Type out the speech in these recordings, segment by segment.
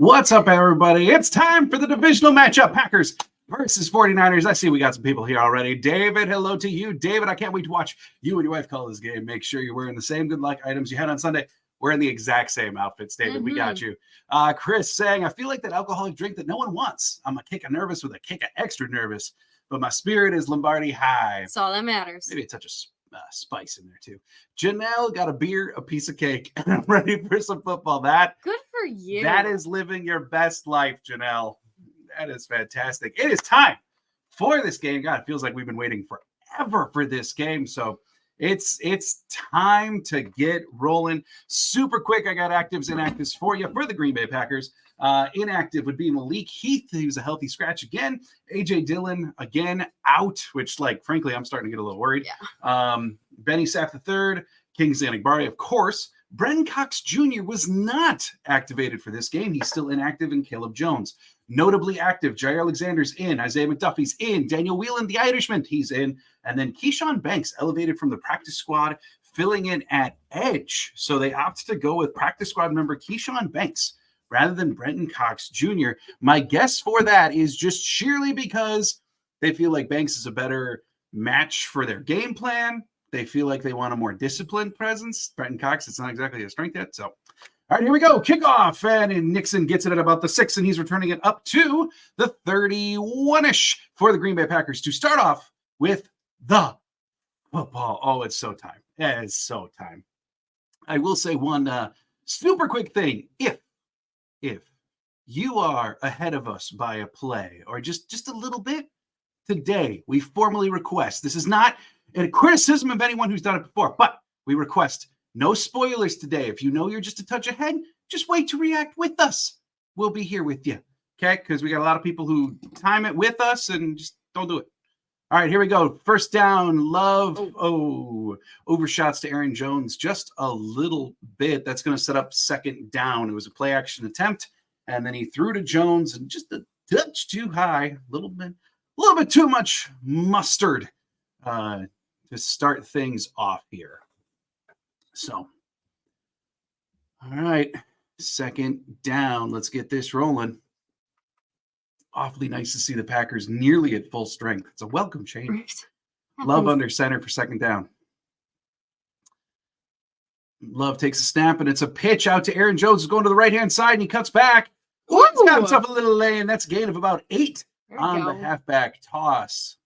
What's up, everybody? It's time for the divisional matchup. Packers versus 49ers. I see we got some people here already. David, hello to you. David, I can't wait to watch you and your wife call this game. Make sure you're wearing the same good luck items you had on Sunday. We're in the exact same outfits, David. We got you. Chris saying, I feel like that alcoholic drink that no one wants. I'm a kick of nervous with a kick of extra nervous, but my spirit is Lombardi high. That's all that matters. Maybe a touch of spice in there too. Janelle got a beer, a piece of cake, and I'm ready for some football. Good for you. That is living your best life, Janelle. That is fantastic. It is time for this game. God, it feels like we've been waiting forever for this game. So it's time to get rolling. Super quick, I got actives, inactives for you for the Green Bay Packers. Inactive would be Malik Heath. He was a healthy scratch again. A.J. Dillon, again, out, which, frankly, I'm starting to get a little worried. Yeah. Benny Sapp III, Kingsley Enagbare, of course. Brenton Cox Jr. was not activated for this game. He's still inactive, and Caleb Jones. Notably active, Jair Alexander's in, Isaiah McDuffie's in, Daniel Whelan, the Irishman, he's in, and then Keyshawn Banks elevated from the practice squad, filling in at edge. So they opted to go with practice squad member Keyshawn Banks rather than Brenton Cox Jr. My guess for that is just sheerly because they feel like Banks is a better match for their game plan. They feel like they want a more disciplined presence. Brenton Cox, it's not exactly a strength yet. So, all right, here we go. Kickoff. And Nixon gets it at about the 6, and he's returning it up to the 31-ish for the Green Bay Packers to start off with the football. Oh, it's so time. Yeah, it's so time. I will say one super quick thing. If you are ahead of us by a play or just a little bit, today we formally request, this is not a criticism of anyone who's done it before, but we request no spoilers today. If you know you're just a touch ahead, just wait to react with us. We'll be here with you, okay? Because we got a lot of people who time it with us and just don't do it. All right, here we go. First down, Love. Overshots to Aaron Jones just a little bit. That's going to set up second down. It was a play action attempt, and then he threw to Jones and just a touch too high, a little bit too much mustard to start things off here. So, all right, second down. Let's get this rolling. Awfully nice to see the Packers nearly at full strength. It's a welcome change. Love under center for second down. Love takes a snap, and it's a pitch out to Aaron Jones. He's going to the right-hand side, and he cuts back. He's got himself a little lane. That's a gain of about 8 on the halfback toss.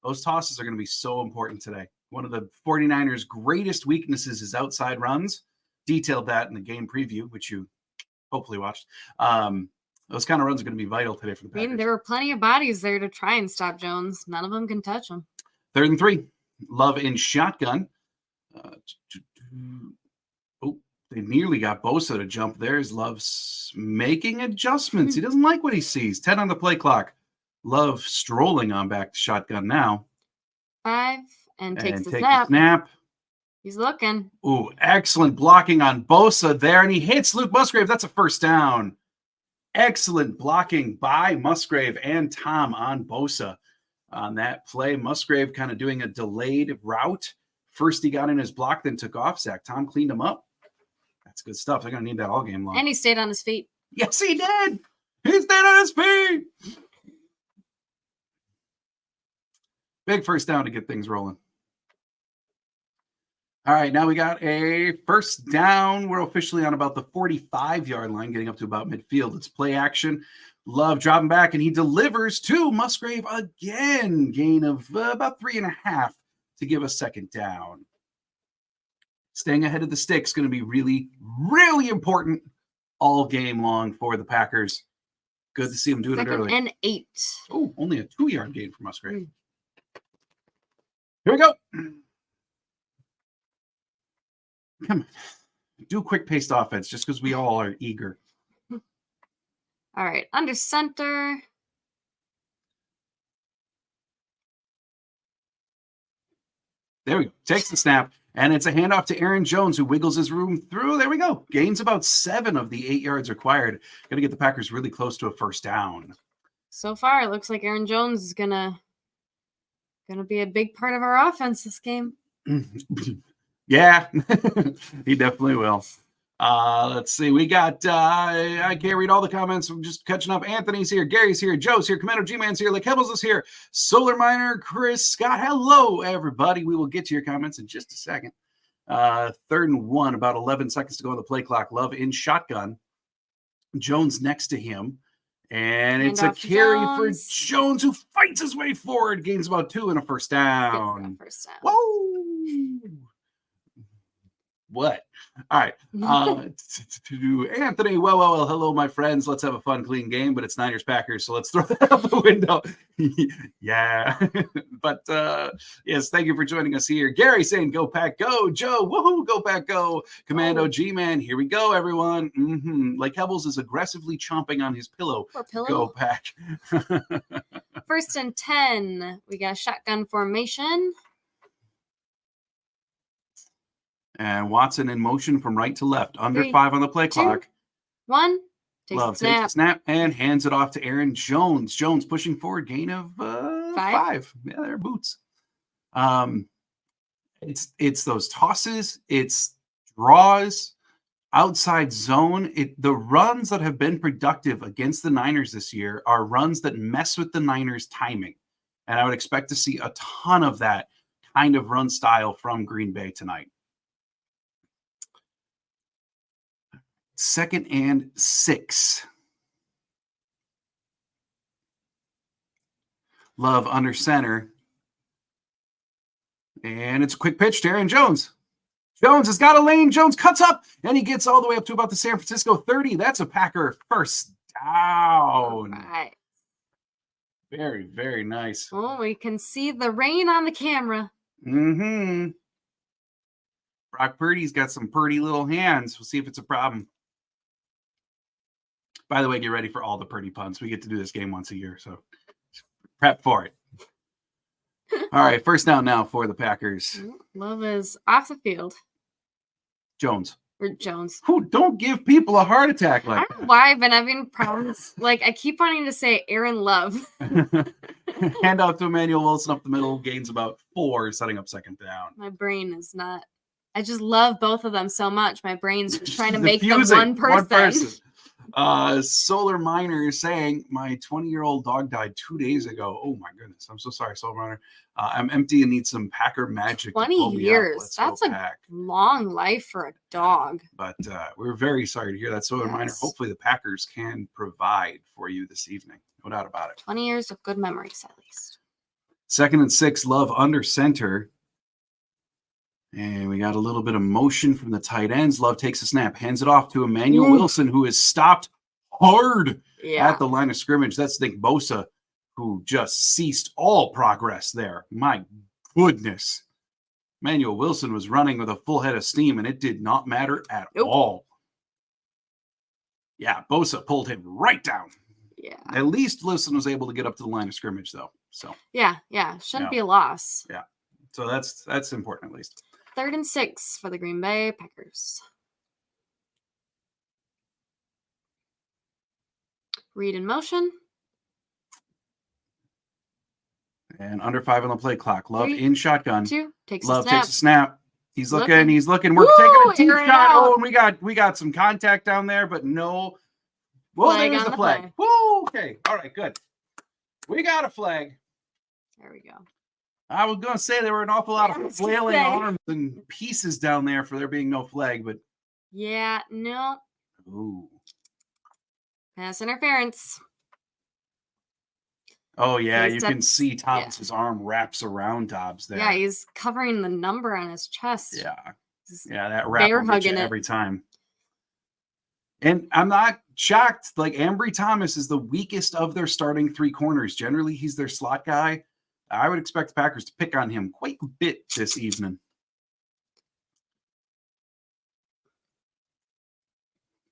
Those tosses are going to be so important today. One of the 49ers' greatest weaknesses is outside runs. Detailed that in the game preview, which you hopefully watched. Those kind of runs are going to be vital today for the Packers. I mean, there were plenty of bodies there to try and stop Jones. None of them can touch him. 3rd and 3. Love in shotgun. They nearly got Bosa to jump there as Love's making adjustments. He doesn't like what he sees. 10 on the play clock. Love strolling on back to shotgun now. 5 and takes the snap. He's looking. Ooh, excellent blocking on Bosa there, and he hits Luke Musgrave. That's a first down. Excellent blocking by Musgrave and Tom on Bosa on that play. Musgrave kind of doing a delayed route. First he got in his block, then took off. Zach Tom cleaned him up. That's good stuff. They're going to need that all game long. And he stayed on his feet. Yes, he did. He stayed on his feet. Big first down to get things rolling. All right, now we got a first down. We're officially on about the 45-yard line, getting up to about midfield. It's play action. Love dropping back, and he delivers to Musgrave again. Gain of about 3.5 to give us second down. Staying ahead of the stick is going to be really, really important all game long for the Packers. Good to see them doing it early. And 8. Oh, only a 2-yard gain for Musgrave. Here we go. Come on. Do quick-paced offense just because we all are eager. All right. Under center. There we go. Takes the snap, and it's a handoff to Aaron Jones, who wiggles his room through. There we go. Gains about 7 of the 8 yards required. Going to get the Packers really close to a first down. So far, it looks like Aaron Jones is gonna be a big part of our offense this game. Yeah, he definitely will. Let's see. We got, I can't read all the comments. I'm just catching up. Anthony's here. Gary's here. Joe's here. Commando G-Man's here. Like Hebbles is here. Solar Miner, Chris, Scott. Hello, everybody. We will get to your comments in just a second. 3rd and 1, about 11 seconds to go on the play clock. Love in shotgun. Jones next to him. And it's a carry for Jones, who fights his way forward. Gains about 2 and a first down. Whoa. What? All right. To Anthony. Well. Hello, my friends. Let's have a fun, clean game, but it's Niners Packers, so let's throw that out the window. Yeah. But yes, thank you for joining us here. Gary saying, "Go Pack, go!" Joe, woohoo, go Pack, go! Commando G-Man, here we go, everyone. Like Hebbles is aggressively chomping on his pillow. Go Pack. 1st and 10. We got shotgun formation. And Watson in motion from right to left. Under 3, 5 on the play clock. 2, 1. Love takes a snap and hands it off to Aaron Jones. Jones pushing forward, gain of 5. Yeah, they're boots. It's those tosses. It's draws, outside zone. The runs that have been productive against the Niners this year are runs that mess with the Niners' timing. And I would expect to see a ton of that kind of run style from Green Bay tonight. 2nd and 6. Love under center. And it's a quick pitch to Aaron Jones. Jones has got a lane. Jones cuts up, and he gets all the way up to about the San Francisco 30. That's a Packer first down. Right. Very, very nice. Oh, we can see the rain on the camera. Brock Purdy's got some pretty little hands. We'll see if it's a problem. By the way, get ready for all the Purdy puns. We get to do this game once a year, so prep for it. All right, first down now for the Packers. Love is off the field. Jones. Who don't give people a heart attack like that. I don't know why I've been having problems. Like, I keep wanting to say Aaron Love. Hand off to Emmanuel Wilson up the middle. Gains about 4, setting up 2nd down. My brain is not. I just love both of them so much. My brain's just trying to make them one person. Solar Miner saying, my 20-year-old dog died 2 days ago. Oh my goodness. I'm so sorry, Solar Miner. I'm empty and need some Packer magic. 20 years. That's a long life for a dog. But we're very sorry to hear that, Solar Miner. Hopefully the Packers can provide for you this evening. No doubt about it. 20 years of good memories, at least. 2nd and 6, Love under center. And we got a little bit of motion from the tight ends. Love takes a snap, hands it off to Emmanuel Wilson, who is stopped hard at the line of scrimmage. That's Nick Bosa, who just ceased all progress there. My goodness. Emmanuel Wilson was running with a full head of steam, and it did not matter at all. Yeah, Bosa pulled him right down. Yeah. At least Wilson was able to get up to the line of scrimmage, though. So yeah. Shouldn't be a loss. Yeah. So that's important, at least. 3rd and 6 for the Green Bay Packers. Read in motion. And under 5 on the play clock. Love in shotgun. 2, takes Love a snap. takes a snap. He's looking. We're taking a team shot. Oh, and we got some contact down there, but no. Well, there's the flag. Woo, okay. All right, good. We got a flag. There we go. I was going to say there were an awful lot of flailing arms and pieces down there for there being no flag, but. Yeah, no. Ooh. Pass interference. Oh, yeah, you can see Thomas's arm wraps around Dobbs there. Yeah, he's covering the number on his chest. Yeah, that wrap will get you every time. And I'm not shocked. Like, Ambry Thomas is the weakest of their starting 3 corners. Generally, he's their slot guy. I would expect the Packers to pick on him quite a bit this evening.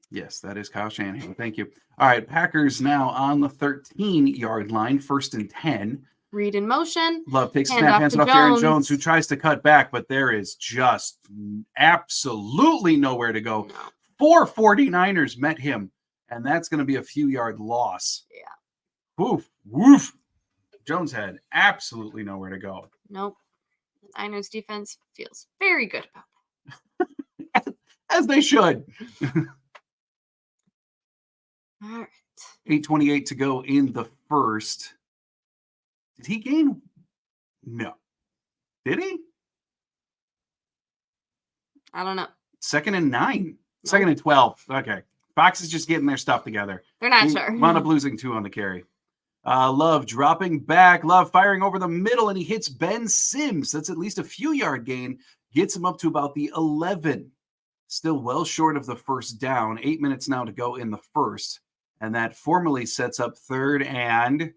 Yes, that is Kyle Shanahan. Thank you. All right, Packers now on the 13-yard line, 1st and 10. Read in motion. Love takes a snap, hands it off to Aaron Jones, who tries to cut back, but there is just absolutely nowhere to go. No. 4 49ers met him, and that's going to be a few-yard loss. Yeah. Woof. Jones had absolutely nowhere to go. Nope. The Niners defense feels very good about As they should. All right. 8:28 to go in the first. Did he gain? No. Did he? I don't know. 2nd and 9. Nope. 2nd and 12. Okay. Fox is just getting their stuff together. They're not He sure. wound up losing 2 on the carry. Love dropping back. Love firing over the middle, and he hits Ben Sims. That's at least a few yard gain. Gets him up to about the 11. Still well short of the first down. 8 minutes now to go in the first. And that formally sets up 3rd and...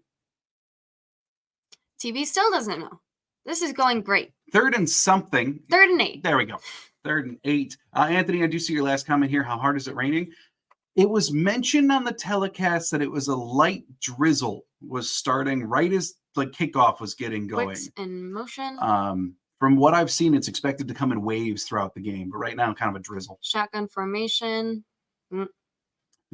TV still doesn't know. This is going great. 3rd and something. 3rd and 8. There we go. 3rd and 8. Anthony, I do see your last comment here. How hard is it raining? It was mentioned on the telecast that it was a light drizzle was starting right as like kickoff was getting going. Wicks in motion. From what I've seen, it's expected to come in waves throughout the game, but right now, kind of a drizzle. Shotgun formation.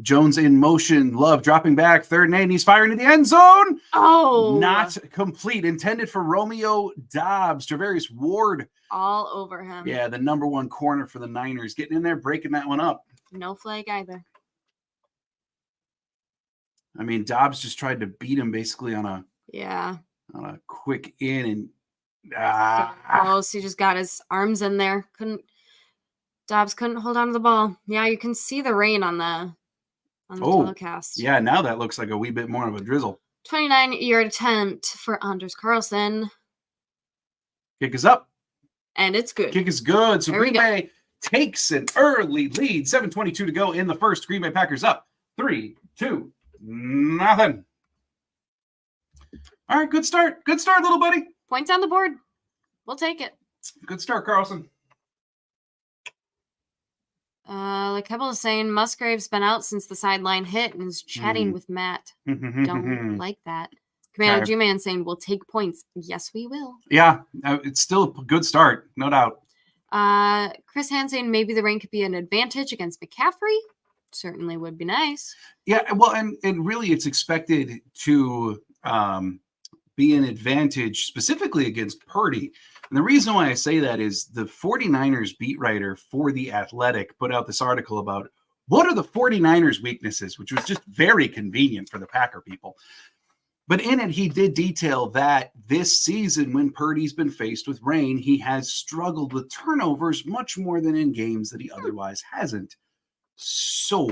Jones in motion. Love dropping back. 3rd and 8. And he's firing to the end zone. Oh. Not complete. Intended for Romeo Dobbs. Travarius Ward. All over him. Yeah, the number 1 corner for the Niners. Getting in there, breaking that one up. No flag either. I mean, Dobbs just tried to beat him basically on a quick in and close. He just got his arms in there. Dobbs couldn't hold on to the ball. Yeah, you can see the rain on the telecast. Yeah, now that looks like a wee bit more of a drizzle. 29-yard attempt for Anders Carlson. Kick is up. And it's good. Kick is good. So There Green Bay takes an early lead. 7:22 to go in the first. Green Bay Packers up 3-2. Nothing. All right, good start. Good start, little buddy. Points on the board. We'll take it. Good start, Carlson. Like Hebel is saying, Musgrave's been out since the sideline hit and is chatting with Matt. Don't like that. Commander G-Man saying, we'll take points. Yes, we will. Yeah, it's still a good start, no doubt. Chris Hand saying maybe the rain could be an advantage against McCaffrey. Certainly would be nice. Yeah, well, and really it's expected to be an advantage specifically against Purdy. And the reason why I say that is the 49ers beat writer for The Athletic put out this article about what are the 49ers weaknesses, which was just very convenient for the Packer people. But in it, he did detail that this season, when Purdy's been faced with rain, he has struggled with turnovers much more than in games that he otherwise hasn't. So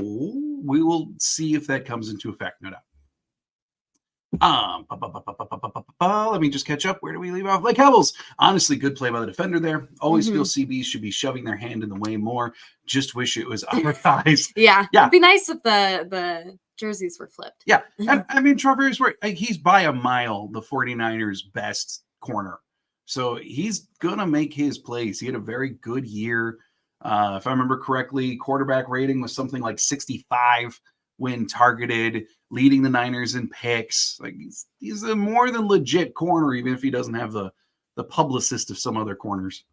we will see if that comes into effect, no doubt. Let me just catch up. Where do we leave off? Like Hebels. Honestly, good play by the defender there. Always feel CBs should be shoving their hand in the way more. Just wish it was our thighs. Yeah. It'd be nice if the jerseys were flipped. Yeah. I mean, Travarius Ward, he's by a mile the 49ers' best corner. So he's going to make his plays. He had a very good year. If I remember correctly, quarterback rating was something like 65 when targeted, leading the Niners in picks. Like he's a more than legit corner, even if he doesn't have the publicist of some other corners.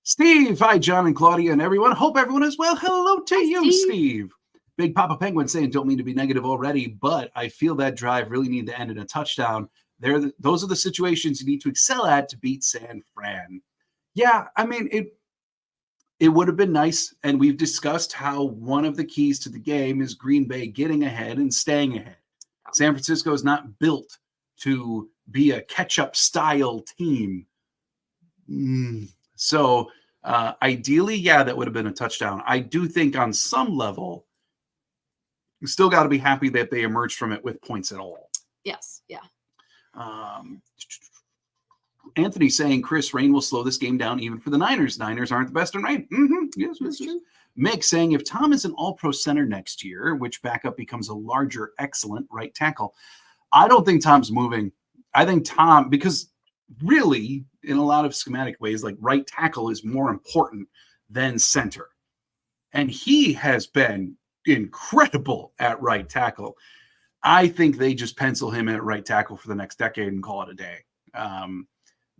Steve, hi, John and Claudia and everyone. Hope everyone is well. Hello to you, Steve. Big Papa Penguin saying, don't mean to be negative already, but I feel that drive really need to end in a touchdown. Those are the situations you need to excel at to beat San Fran. Yeah, I mean, it would have been nice, and we've discussed how one of the keys to the game is Green Bay getting ahead and staying ahead. San Francisco is not built to be a catch-up style team. So ideally, yeah, that would have been a touchdown. I do think on some level, you still got to be happy that they emerged from it with points at all. Yes, yeah. Anthony saying Chris, rain will slow this game down even for the Niners. Niners aren't the best in rain. Yes, that's true. Mick saying if Tom is an all-pro center next year, which backup becomes a larger, excellent right tackle. I don't think Tom's moving. I think Tom, because really, in a lot of schematic ways, like right tackle is more important than center. And he has been incredible at right tackle. I think they just pencil him at right tackle for the next decade and call it a day.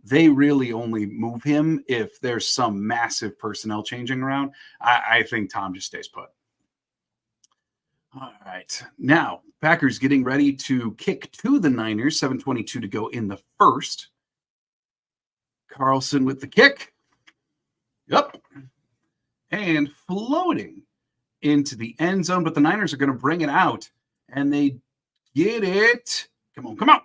They really only move him if there's some massive personnel changing around. I think Tom just stays put. All right. Now, Packers getting ready to kick to the Niners. 7:22 to go in the first. Carlson with the kick. Yep. and floating into the end zone, but the Niners are going to bring it out, and they get it. Come on.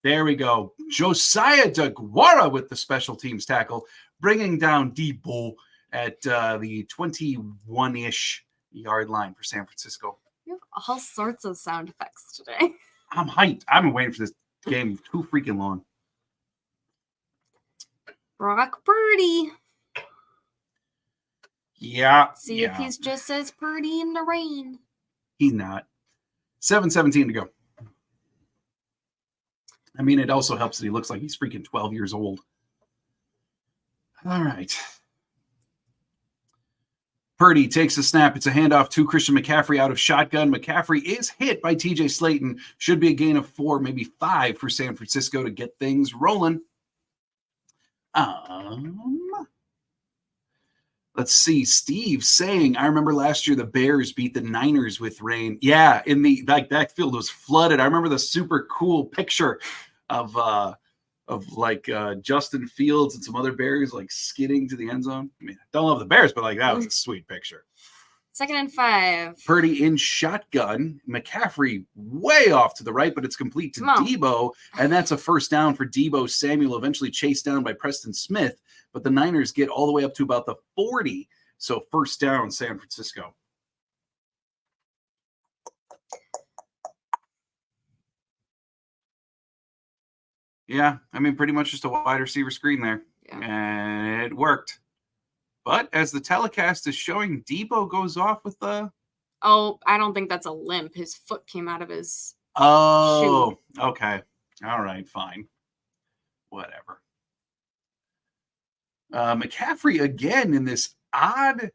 There we go. Josiah DeGuara with the special teams tackle, bringing down Debo at the 21-ish yard line for San Francisco. You have all sorts of sound effects today. I'm hyped. I've been waiting for this game too freaking long. Brock Purdy. Yeah. See if he's just as Purdy in the rain. He's not. 7:17 to go. I mean, it also helps that he looks like he's freaking 12 years old. All right. Purdy takes a snap. It's a handoff to Christian McCaffrey out of shotgun. McCaffrey is hit by TJ Slayton. Should be a gain of 4, maybe 5 for San Francisco to get things rolling. Let's see. Steve saying, I remember last year the Bears beat the Niners with rain. Yeah, in the that field was flooded. I remember the super cool picture of Justin Fields and some other Bears like skidding to the end zone. I mean, I don't love the Bears, but like that was a sweet picture. 2nd and 5. Purdy in shotgun. McCaffrey way off to the right, but it's complete to Debo, and that's a first down for Debo Samuel, eventually chased down by Preston Smith. But the Niners get all the way up to about the 40. So first down, San Francisco. Yeah, I mean, pretty much just a wide receiver screen there. Yeah. And it worked. But as the telecast is showing, Debo goes off with the... Oh, I don't think that's a limp. His foot came out of his shoe. Okay. All right, fine. Whatever. McCaffrey again in this odd,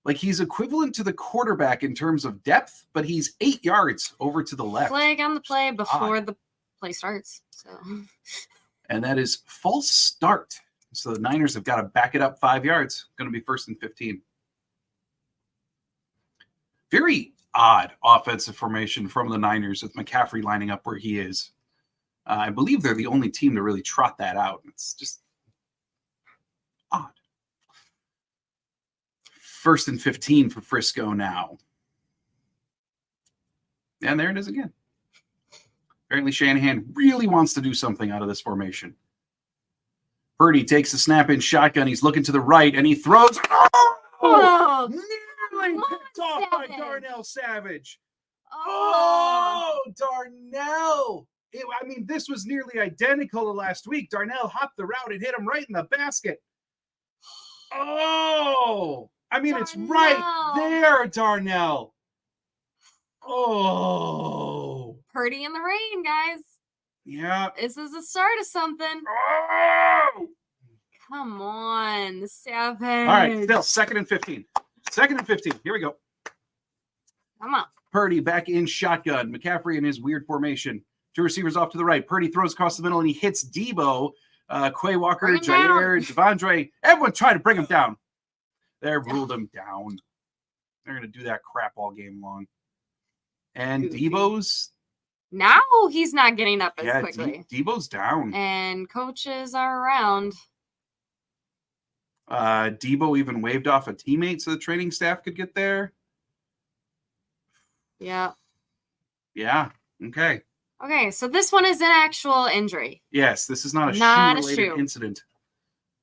like he's equivalent to the quarterback in terms of depth, but he's 8 yards over to the left. Flag on the play before the play starts. So, and that is false start. So the Niners have got to back it up 5 yards. Going to be 1st and 15. Very odd offensive formation from the Niners with McCaffrey lining up where he is. I believe they're the only team to really trot that out. It's just odd. 1st and 15 for Frisco now. And there it is again. Apparently Shanahan really wants to do something out of this formation. Purdy takes the snap in shotgun. He's looking to the right, and he throws. Oh! Nearly picked off by Darnell Savage. Oh, Darnell. I mean, this was nearly identical to last week. Darnell hopped the route and hit him right in the basket. Oh, I mean, Darnell. It's right there, Darnell. Oh. Purdy in the rain, guys. Yeah. This is the start of something. Oh! Come on, the Savage. All right, still 2nd and 15. 2nd and 15. Here we go. Come on. Purdy back in shotgun. McCaffrey in his weird formation. 2 receivers off to the right. Purdy throws across the middle, and he hits Debo. Quay Walker, Jair, Devondre. Everyone trying to bring him down. They ruled him down. They're going to do that crap all game long. And Goofy. Debo's... Now he's not getting up as quickly. Debo's down. And coaches are around. Debo even waved off a teammate so the training staff could get there. Yeah. Yeah. Okay. Okay, so this one is an actual injury. Yes, this is not a shoe-related incident.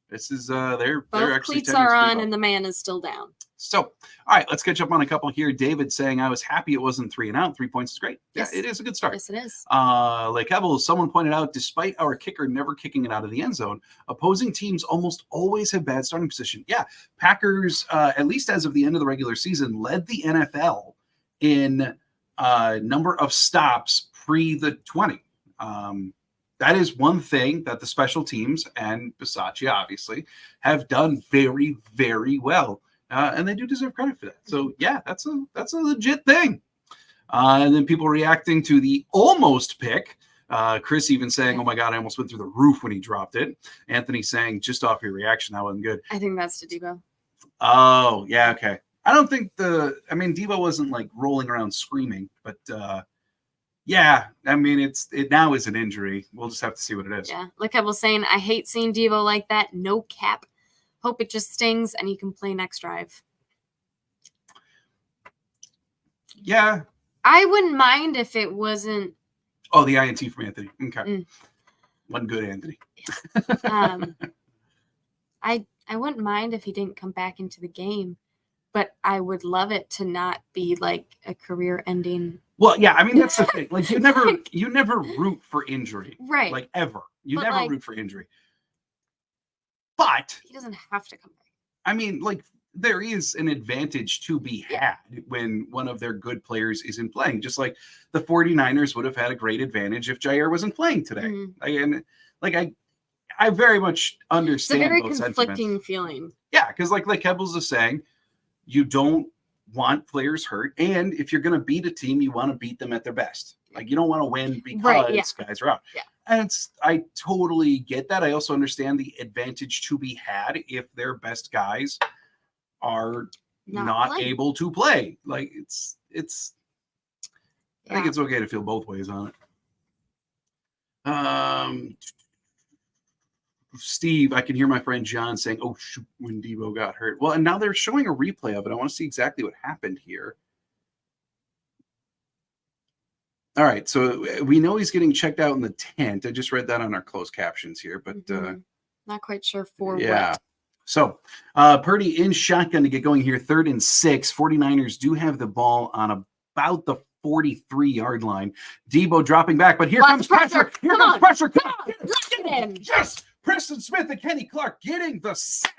This is they're actually cleats are on and the man is still down. So, all right, let's catch up on a couple here. David saying, I was happy it wasn't 3 and out. 3 points is great. Yes. Yeah, it is a good start. Yes, it is. Like Hebel, someone pointed out, despite our kicker never kicking it out of the end zone, opposing teams almost always have bad starting position. Yeah, Packers, at least as of the end of the regular season, led the NFL in number of stops pre the 20. That is one thing that the special teams and Bisaccia, obviously, have done very, very well. And they do deserve credit for that. So, yeah, that's a legit thing. And then people reacting to the almost pick. Chris even saying, oh, my God, I almost went through the roof when he dropped it. Anthony saying, just off your reaction, that wasn't good. I think that's to Debo. Oh, yeah, okay. I don't think Debo wasn't, like, rolling around screaming. But, yeah, I mean, it now is an injury. We'll just have to see what it is. Yeah, like I was saying, I hate seeing Debo like that. No cap. Hope it just stings and he can play next drive. Yeah. I wouldn't mind if it wasn't. Oh, the INT from Anthony. Okay. One good Anthony. I wouldn't mind if he didn't come back into the game, but I would love it to not be like a career-ending. Well, yeah, I mean that's the thing. Like you never root for injury, right? Like ever, you but never like, root for injury. But he doesn't have to come back. I mean, like there is an advantage to be had when one of their good players isn't playing. Just like the 49ers would have had a great advantage if Jair wasn't playing today. And like I very much understand. It's a very both conflicting sentiments. feeling. Yeah, because like Kebbles is saying, you don't want players hurt, and if you're going to beat a team, you want to beat them at their best. Like you don't want to win because guys are out. Yeah. And I totally get that. I also understand the advantage to be had if their best guys are not able to play. Like it's I think it's okay to feel both ways on it. Steve, I can hear my friend John saying, "Oh shoot, when Debo got hurt." Well, and now they're showing a replay of it. I want to see exactly what happened here. All right, so we know he's getting checked out in the tent. I just read that on our closed captions here, but not quite sure for what. So Purdy in shotgun to get going here, 3rd and 6. 49ers do have the ball on about the 43-yard line. Debo dropping back, but here comes pressure. Here comes pressure. Come on. Look at him. Yes. Preston Smith and Kenny Clark getting the sack.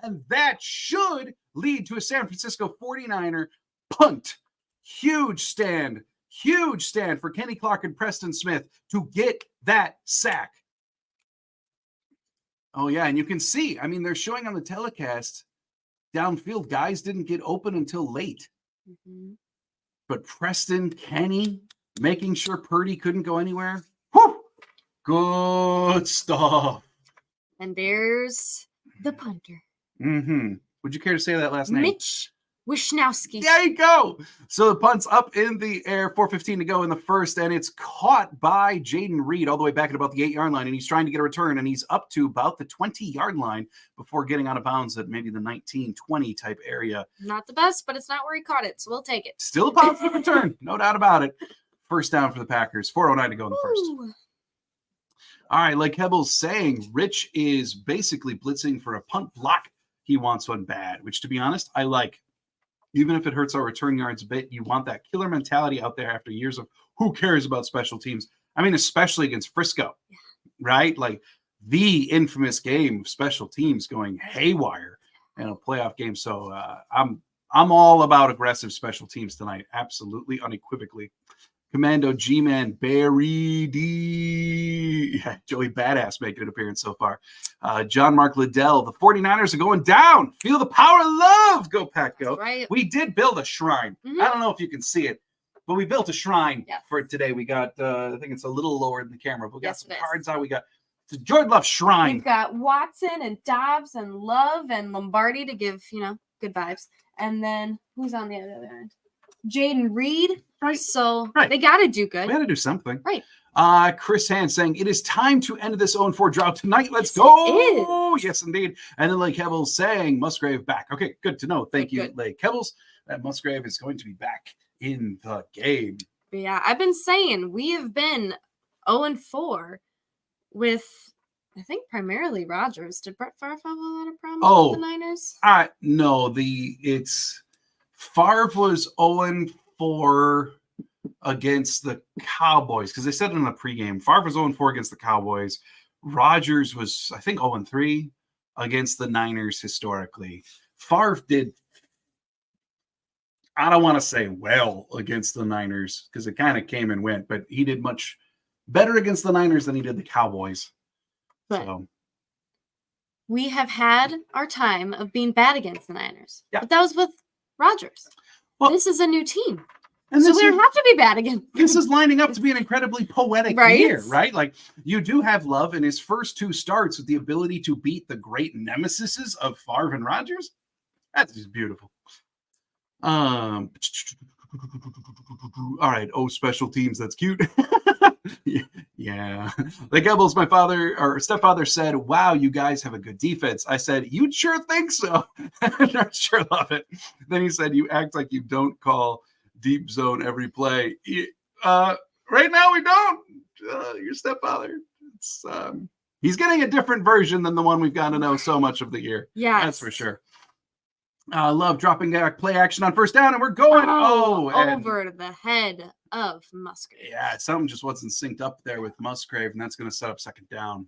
And that should lead to a San Francisco 49er punt. Huge stand for Kenny Clark and Preston Smith to get that sack. Oh, yeah, and you can see, I mean, they're showing on the telecast, downfield, guys didn't get open until late. But Preston, Kenny, making sure Purdy couldn't go anywhere. Whew! Good stuff. And there's the punter. Would you care to say that last name? Mitch Wishnowski. There you go. So the punt's up in the air, 4:15 to go in the first, and it's caught by Jaden Reed all the way back at about the 8-yard line, and he's trying to get a return, and he's up to about the 20-yard line before getting out of bounds at maybe the 19-20 type area. Not the best, but it's not where he caught it, so we'll take it. Still a positive return, no doubt about it. First down for the Packers, 4:09 to go in the first. All right, like Hebel's saying, Rich is basically blitzing for a punt block. He wants one bad, which, to be honest, I like. Even if it hurts our return yards a bit, you want that killer mentality out there after years of who cares about special teams. I mean, especially against Frisco, right? Like the infamous game of special teams going haywire in a playoff game. So I'm all about aggressive special teams tonight. Absolutely, unequivocally. Commando G-Man Barry D. Yeah, Joey Badass making an appearance so far. John Mark Liddell. The 49ers are going down. Feel the power of love. Go, Pack, go. Right. We did build a shrine. I don't know if you can see it, but we built a shrine for today. We got, I think it's a little lower than the camera, but we got some cards out. We got the Jordan Love Shrine. We've got Watson and Dobbs and Love and Lombardi to give, good vibes. And then who's on the other end? Jaden Reed. Right. So they got to do good. We got to do something. Right. Chris Hand saying, it is time to end this 0-4 drought tonight. Let's go. Yes, indeed. And then Lake Kebbles saying, Musgrave back. Okay, good to know. Thank you, Lake Kebbles. That Musgrave is going to be back in the game. Yeah, I've been saying we have been 0-4 with, I think, primarily Rodgers. Did Brett Favre have a lot of problems with the Niners? No, Favre was 0-4 against the Cowboys because they said it in the pregame. Favre was 0-4 against the Cowboys. Rodgers was, I think, 0-3 against the Niners historically. Favre did, I don't want to say well against the Niners because it kind of came and went, but he did much better against the Niners than he did the Cowboys. But we have had our time of being bad against the Niners. Yeah. But that was with Rodgers. Well, this is a new team. And so we don't have to be bad again. This is lining up to be an incredibly poetic year, right? Like you do have Love in his first 2 starts with the ability to beat the great nemesises of Favre and Rodgers. That's just beautiful. All right. Oh, special teams. That's cute. Yeah. Like Ebels, my father or stepfather said, wow, you guys have a good defense. I said, you'd sure think so. I sure love it. Then he said, you act like you don't call deep zone every play. Right now we don't. Your stepfather. It's he's getting a different version than the one we've gotten to know so much of the year. Yeah, that's for sure. Love dropping back play action on first down, and we're going over the head of Musgrave. Yeah, something just wasn't synced up there with Musgrave, and that's going to set up second down.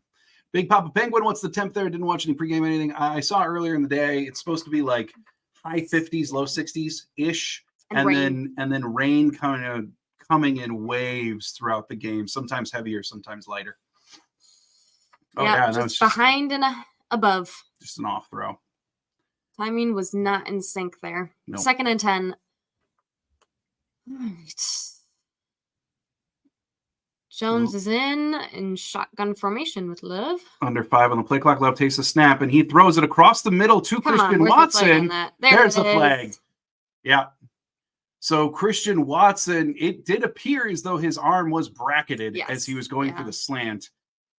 Big Papa Penguin, what's the temp there? Didn't watch any pregame anything. I saw earlier in the day. It's supposed to be like high 50s, low 60s ish, and then rain coming in waves throughout the game. Sometimes heavier, sometimes lighter. Just behind and above. Just an off throw. Timing was not in sync there. Nope. 2nd and 10. Right. Jones is in shotgun formation with Love. Under 5 on the play clock. Love takes a snap, and he throws it across the middle to Christian Watson. There's the flag. Yeah. So Christian Watson, it did appear as though his arm was bracketed as he was going for the slant.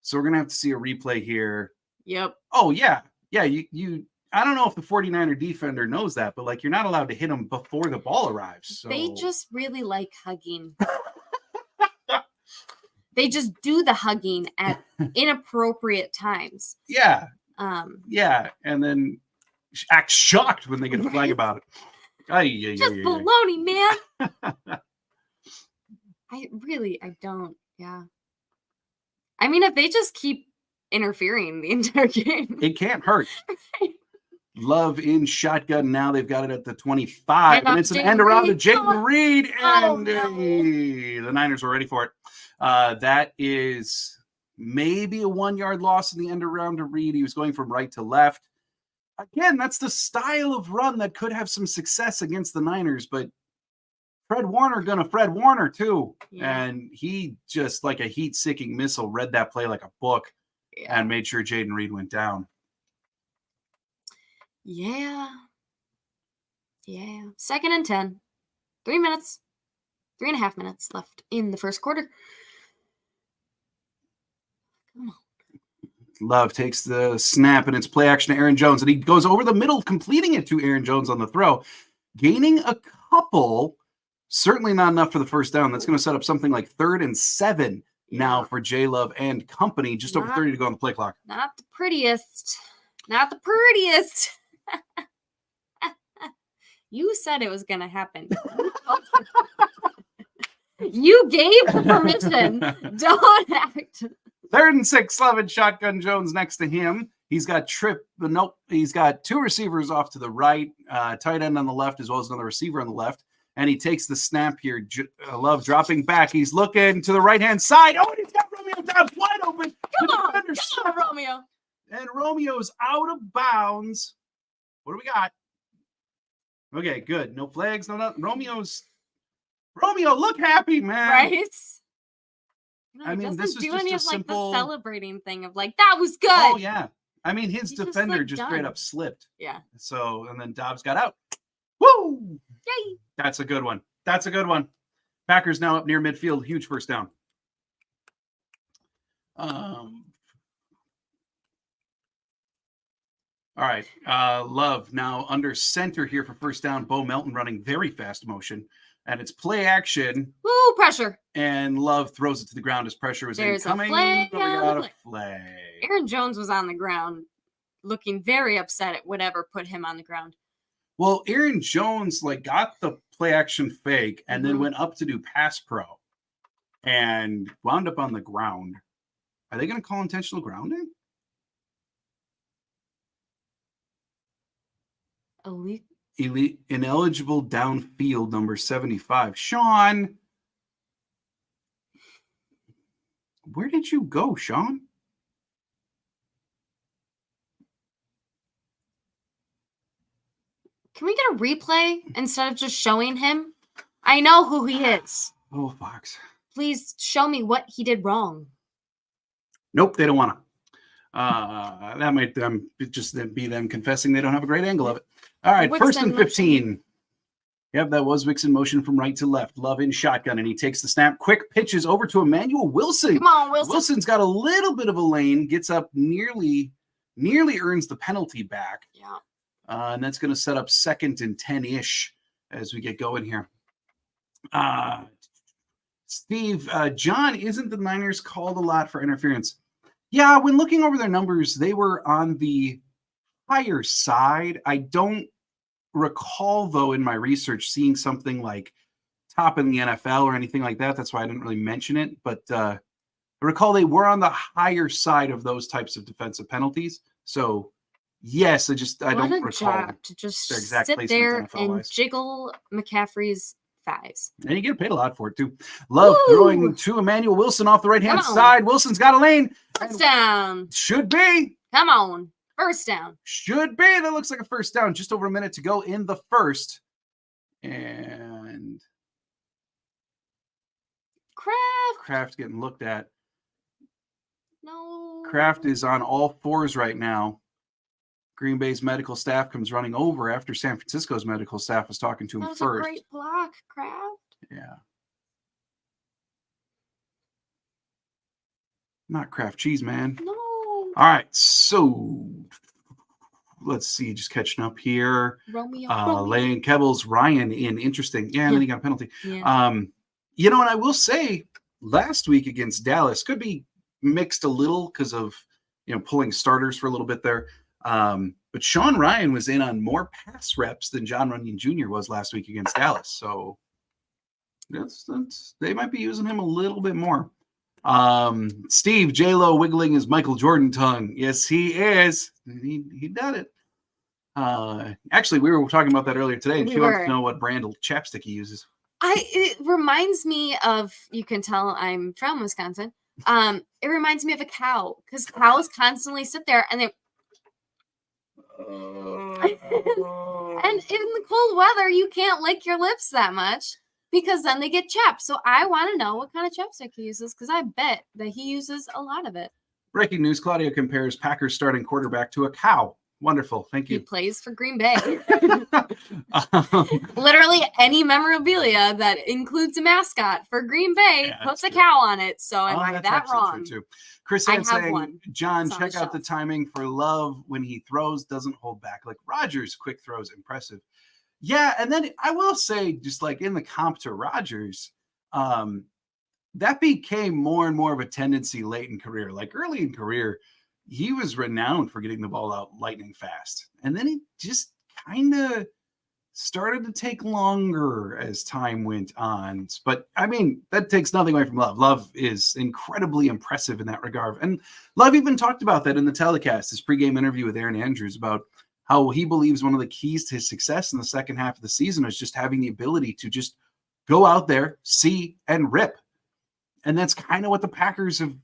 So we're going to have to see a replay here. Yep. Oh, yeah. Yeah, you I don't know if the 49er defender knows that, but like you're not allowed to hit him before the ball arrives. So. They just really like hugging. They just do the hugging at inappropriate times. Yeah. Yeah, and then act shocked when they get a flag about it. Just baloney, man. I don't. Yeah. I mean, if they just keep interfering the entire game, it can't hurt. Love in shotgun now. They've got it at the 25, and it's an end around to Jaden Reed, and the Niners were ready for it. That is maybe a 1-yard loss in the end around to Reed. He was going from right to left. Again, that's the style of run that could have some success against the Niners, but Fred Warner gonna Fred Warner too. Yeah. And he just like a heat-seeking missile read that play like a book and made sure Jaden Reed went down. Yeah. 2nd and 10. 3.5 minutes left in the first quarter. Come on. Love takes the snap, and it's play action to Aaron Jones, and he goes over the middle, completing it to Aaron Jones on the throw, gaining a couple. Certainly not enough for the first down. That's going to set up something like 3rd and 7 now for J Love and company. Just over 30 to go on the play clock. Not the prettiest. Not the prettiest. You said it was going to happen. You gave the permission. Don't act. 3rd and 6, Love and shotgun Jones next to him. He's got he's got 2 receivers off to the right, tight end on the left, as well as another receiver on the left. And he takes the snap here. Love dropping back. He's looking to the right-hand side. Oh, and he's got Romeo Dobbs wide open. Come on, Romeo. And Romeo's out of bounds. What do we got? Okay, good. No flags, no nothing. Romeo, look happy, man. Right? No, I mean, this is just a simple the celebrating thing of like, that was good. Oh, yeah. I mean, his defender just straight up slipped. Yeah. So, and then Dobbs got out. Woo! Yay! That's a good one. That's a good one. Packers now up near midfield. Huge first down. All right. Love now under center here for first down. Bo Melton running very fast motion. And it's play action. Woo, pressure. And Love throws it to the ground as pressure was incoming. There's a flag. Aaron Jones was on the ground looking very upset at whatever put him on the ground. Well, Aaron Jones got the play action fake and then went up to do pass pro and wound up on the ground. Are they going to call intentional grounding? Elite ineligible downfield number 75. Sean, where did you go, Sean? Can we get a replay instead of just showing him? I know who he is. Oh, Fox. Please show me what he did wrong. Nope, they don't want to. That might just be them confessing they don't have a great angle of it. All right, Wixon 1st and 15. Yep, that was Wixon motion from right to left. Love in shotgun, and he takes the snap. Quick pitches over to Emmanuel Wilson. Come on, Wilson. Wilson's got a little bit of a lane, gets up nearly earns the penalty back. Yeah. And that's going to set up 2nd and 10-ish as we get going here. Steve, John, isn't the Niners called a lot for interference? Yeah, when looking over their numbers, they were on the higher side. I don't recall, though, in my research, seeing something like top in the NFL or anything like that. That's why I didn't really mention it. But I recall they were on the higher side of those types of defensive penalties. So, yes, I don't recall job to just sit there and jiggle McCaffrey's thighs. And you get paid a lot for it, too. Love throwing to Emmanuel Wilson off the right-hand side. Wilson's got a lane. First down. Should be. Come on. First down. Should be. That looks like a first down. Just over a minute to go in the first. And Kraft getting looked at. No. Kraft is on all fours right now. Green Bay's medical staff comes running over after San Francisco's medical staff was talking to him first. That was a great block, Kraft. Yeah. Not Kraft cheese, man. No. All right, so let's see, just catching up here. Romeo. Lane Kebbles, Ryan in. Interesting. Yeah, and then he got a penalty. Yeah. And I will say last week against Dallas could be mixed a little because of, pulling starters for a little bit there. But Sean Ryan was in on more pass reps than John Runyon Jr. was last week against Dallas. So they might be using him a little bit more. Steve, J-Lo wiggling his Michael Jordan tongue. Yes, he is. He done it. Actually, we were talking about that earlier today, and she wants to know what brand of chapstick he uses. It reminds me of, you can tell I'm from Wisconsin. It reminds me of a cow, because cows constantly sit there and they and in the cold weather, you can't lick your lips that much because then they get chapped. So I want to know what kind of chapstick he uses, because I bet that he uses a lot of it. Breaking news, Claudia compares Packers starting quarterback to a cow. Wonderful. Thank you. He plays for Green Bay. Literally any memorabilia that includes a mascot for Green Bay puts a cow on it. So am I that wrong? True too. Chris saying, John, check out the timing for Love when he throws, doesn't hold back. Like Rodgers' quick throws, impressive. Yeah, and then I will say, just like in the comp to Rodgers, that became more and more of a tendency late in career. Like early in career, he was renowned for getting the ball out lightning fast. And then he just kind of started to take longer as time went on. But, I mean, that takes nothing away from Love. Love is incredibly impressive in that regard. And Love even talked about that in the telecast, his pregame interview with Aaron Andrews, about how he believes one of the keys to his success in the second half of the season is just having the ability to just go out there, see, and rip. And that's kind of what the Packers have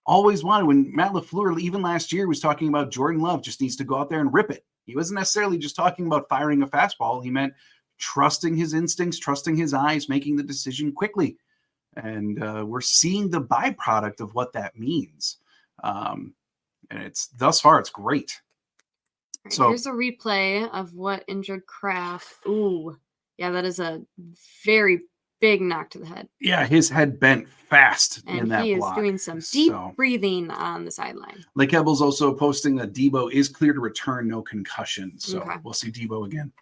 always wanted. When Matt LaFleur, even last year, was talking about Jordan Love just needs to go out there and rip it. He wasn't necessarily just talking about firing a fastball. He meant trusting his instincts, trusting his eyes, making the decision quickly. And we're seeing the byproduct of what that means. And thus far, it's great. Right, so here's a replay of what injured Kraft. Ooh, yeah, that is a very big knock to the head. Yeah, his head bent fast in that block. And he is doing some deep breathing on the sideline. Lake Ebel's also posting that Debo is clear to return, no concussion. So we'll see Debo again.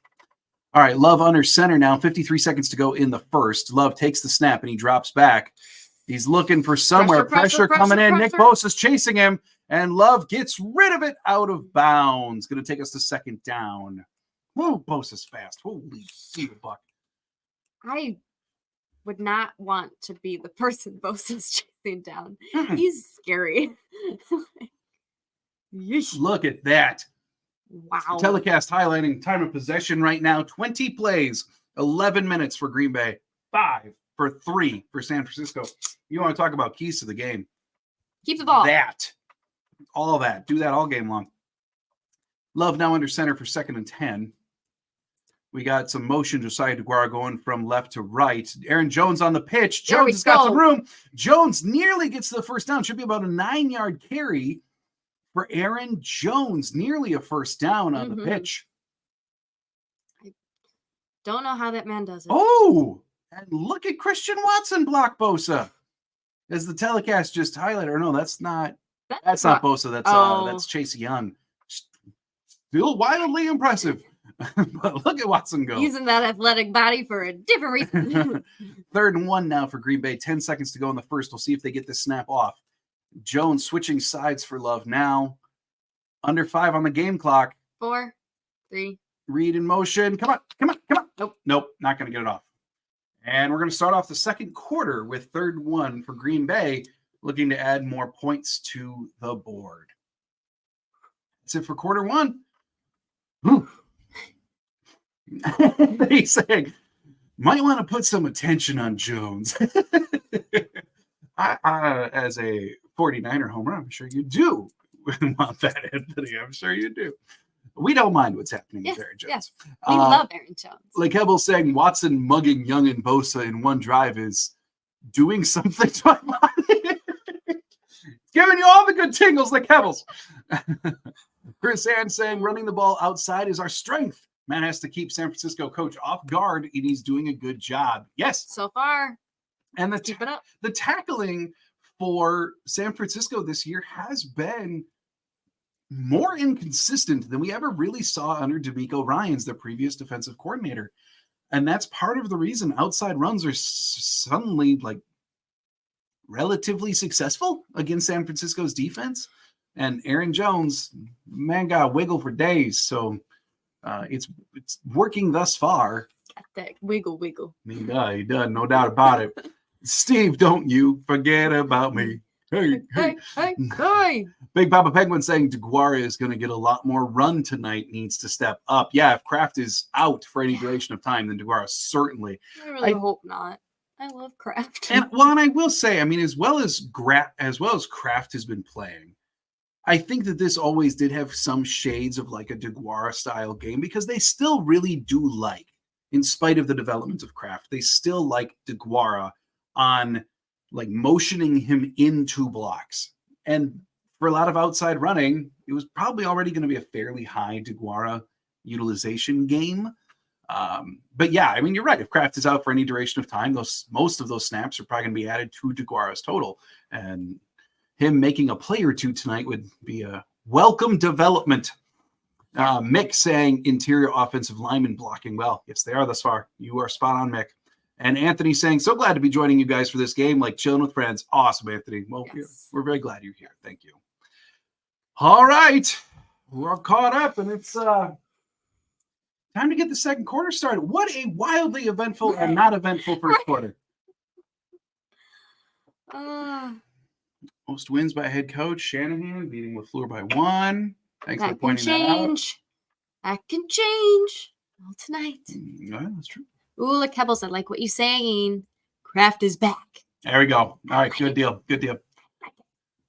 All right, Love under center now, 53 seconds to go in the first. Love takes the snap and he drops back. He's looking for somewhere. Pressure coming in. Nick Bosa's chasing him, and Love gets rid of it out of bounds. Going to take us to second down. Whoa, Bosa's fast. Holy buck. I would not want to be the person Bosa's chasing down. He's scary. Look at that. Wow. Telecast highlighting time of possession right now. 20 plays, 11 minutes for Green Bay, 5 for 3 for San Francisco. You want to talk about keys to the game. Keep the ball. All that. Do that all game long. Love now under center for 2nd and 10. We got some motion. Josiah DeGuara going from left to right. Aaron Jones on the pitch. Jones has got some room. Jones nearly gets to the first down. Should be about a 9-yard carry for Aaron Jones. Nearly a first down on the pitch. I don't know how that man does it. Oh, and look at Christian Watson block Bosa. As the telecast just highlighted. Or no, that's not Bosa. That's Chase Young. Still wildly impressive. But look at Watson go. Using that athletic body for a different reason. 3rd and 1 now for Green Bay. 10 seconds to go in the first. We'll see if they get this snap off. Jones switching sides for Love now. Under 5 on the game clock. 4, 3. Read in motion. Come on. Nope, not going to get it off. And we're going to start off the second quarter with 3rd and 1 for Green Bay, looking to add more points to the board. That's it for quarter 1. He's saying, might want to put some attention on Jones. As a 49er homer, I'm sure you do want that, Anthony. I'm sure you do. We don't mind what's happening with Aaron Jones. Yes, we love Aaron Jones. Like Hebel saying, Watson mugging Young and Bosa in one drive is doing something to my body. Giving you all the good tingles like Hebel's. Chris Ann saying, running the ball outside is our strength. Man has to keep San Francisco coach off guard, and he's doing a good job. Yes. So far. And keep it up. The tackling for San Francisco this year has been more inconsistent than we ever really saw under DeMeco Ryans, the previous defensive coordinator. And that's part of the reason outside runs are suddenly like relatively successful against San Francisco's defense. And Aaron Jones, man, got wiggle for days. So it's working thus far. Got that wiggle. He does, no doubt about it. Steve, don't you forget about me. Hey. Big Papa Penguin saying DeGuara is going to get a lot more run tonight, needs to step up. Yeah, if Kraft is out for any duration of time, then DeGuara certainly. I really hope not. I love Kraft. And I will say, I mean, as well as Kraft has been playing, I think that this always did have some shades of like a DeGuara style game because they still really do like, in spite of the development of Kraft, they still like DeGuara on like motioning him into blocks. And for a lot of outside running, it was probably already going to be a fairly high DeGuara utilization game. But yeah, I mean, you're right. If Kraft is out for any duration of time, most of those snaps are probably going to be added to DeGuara's total. And him making a play or two tonight would be a welcome development. Mick saying interior offensive lineman blocking well. Yes, they are thus far. You are spot on, Mick. And Anthony saying, so glad to be joining you guys for this game, like chilling with friends. Awesome, Anthony. Well, yes. We're very glad you're here. Thank you. All right. We're all caught up, and it's time to get the second quarter started. What a wildly eventful and not eventful first quarter. Most wins by head coach Shanahan, beating LaFleur by 1. Thanks for pointing that out. That can change. Well, tonight. Yeah, that's true. Ooh, look, Hebel said, like what you saying. Kraft is back. There we go. All right, good deal.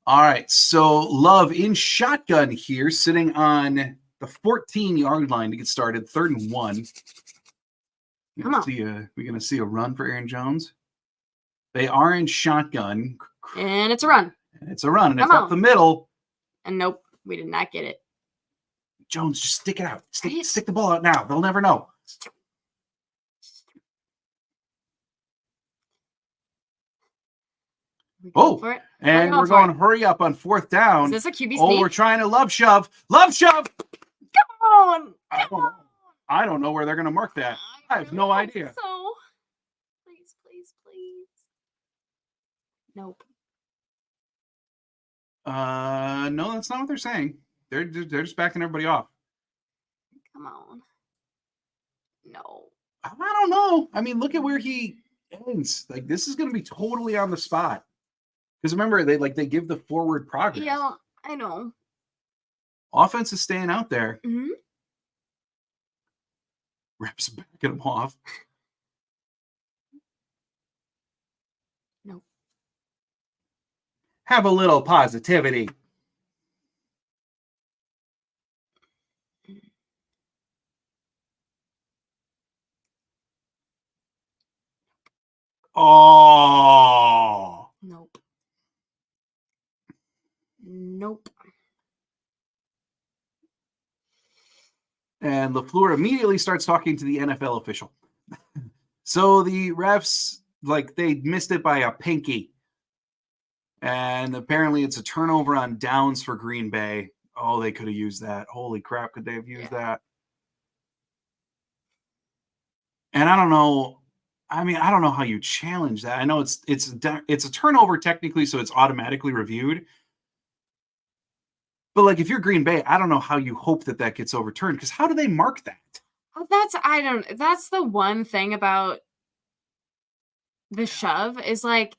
All right, so Love in shotgun here, sitting on the 14-yard line to get started. 3rd and 1. Come on. We're going to see a run for Aaron Jones. They are in shotgun. And it's a run. And it's up the middle. And nope, we did not get it. Jones, just stick it out. Stick the ball out now. They'll never know. For it. And we're going hurry up on 4th down. Is this a QB sneak? Oh, we're trying to love shove. Love shove. Come on. I don't know where they're going to mark that. I have no idea. So, please. Nope. No, that's not what they're saying. They're just backing everybody off. Come on. No. I don't know. I mean, look at where he ends. Like, this is going to be totally on the spot. Because remember, they give the forward progress. Yeah, I know. Offense is staying out there. Mm-hmm. Reps backing him off. No. Have a little positivity. Oh. Nope. And LaFleur immediately starts talking to the NFL official. So the refs, they missed it by a pinky. And apparently it's a turnover on downs for Green Bay. Oh, they could have used that. Holy crap, could they have used that? And I don't know. I mean, I don't know how you challenge that. I know it's a turnover technically, so it's automatically reviewed. But like, if you're Green Bay, I don't know how you hope that gets overturned, because how do they mark that? Well, that's the one thing about the shove is like,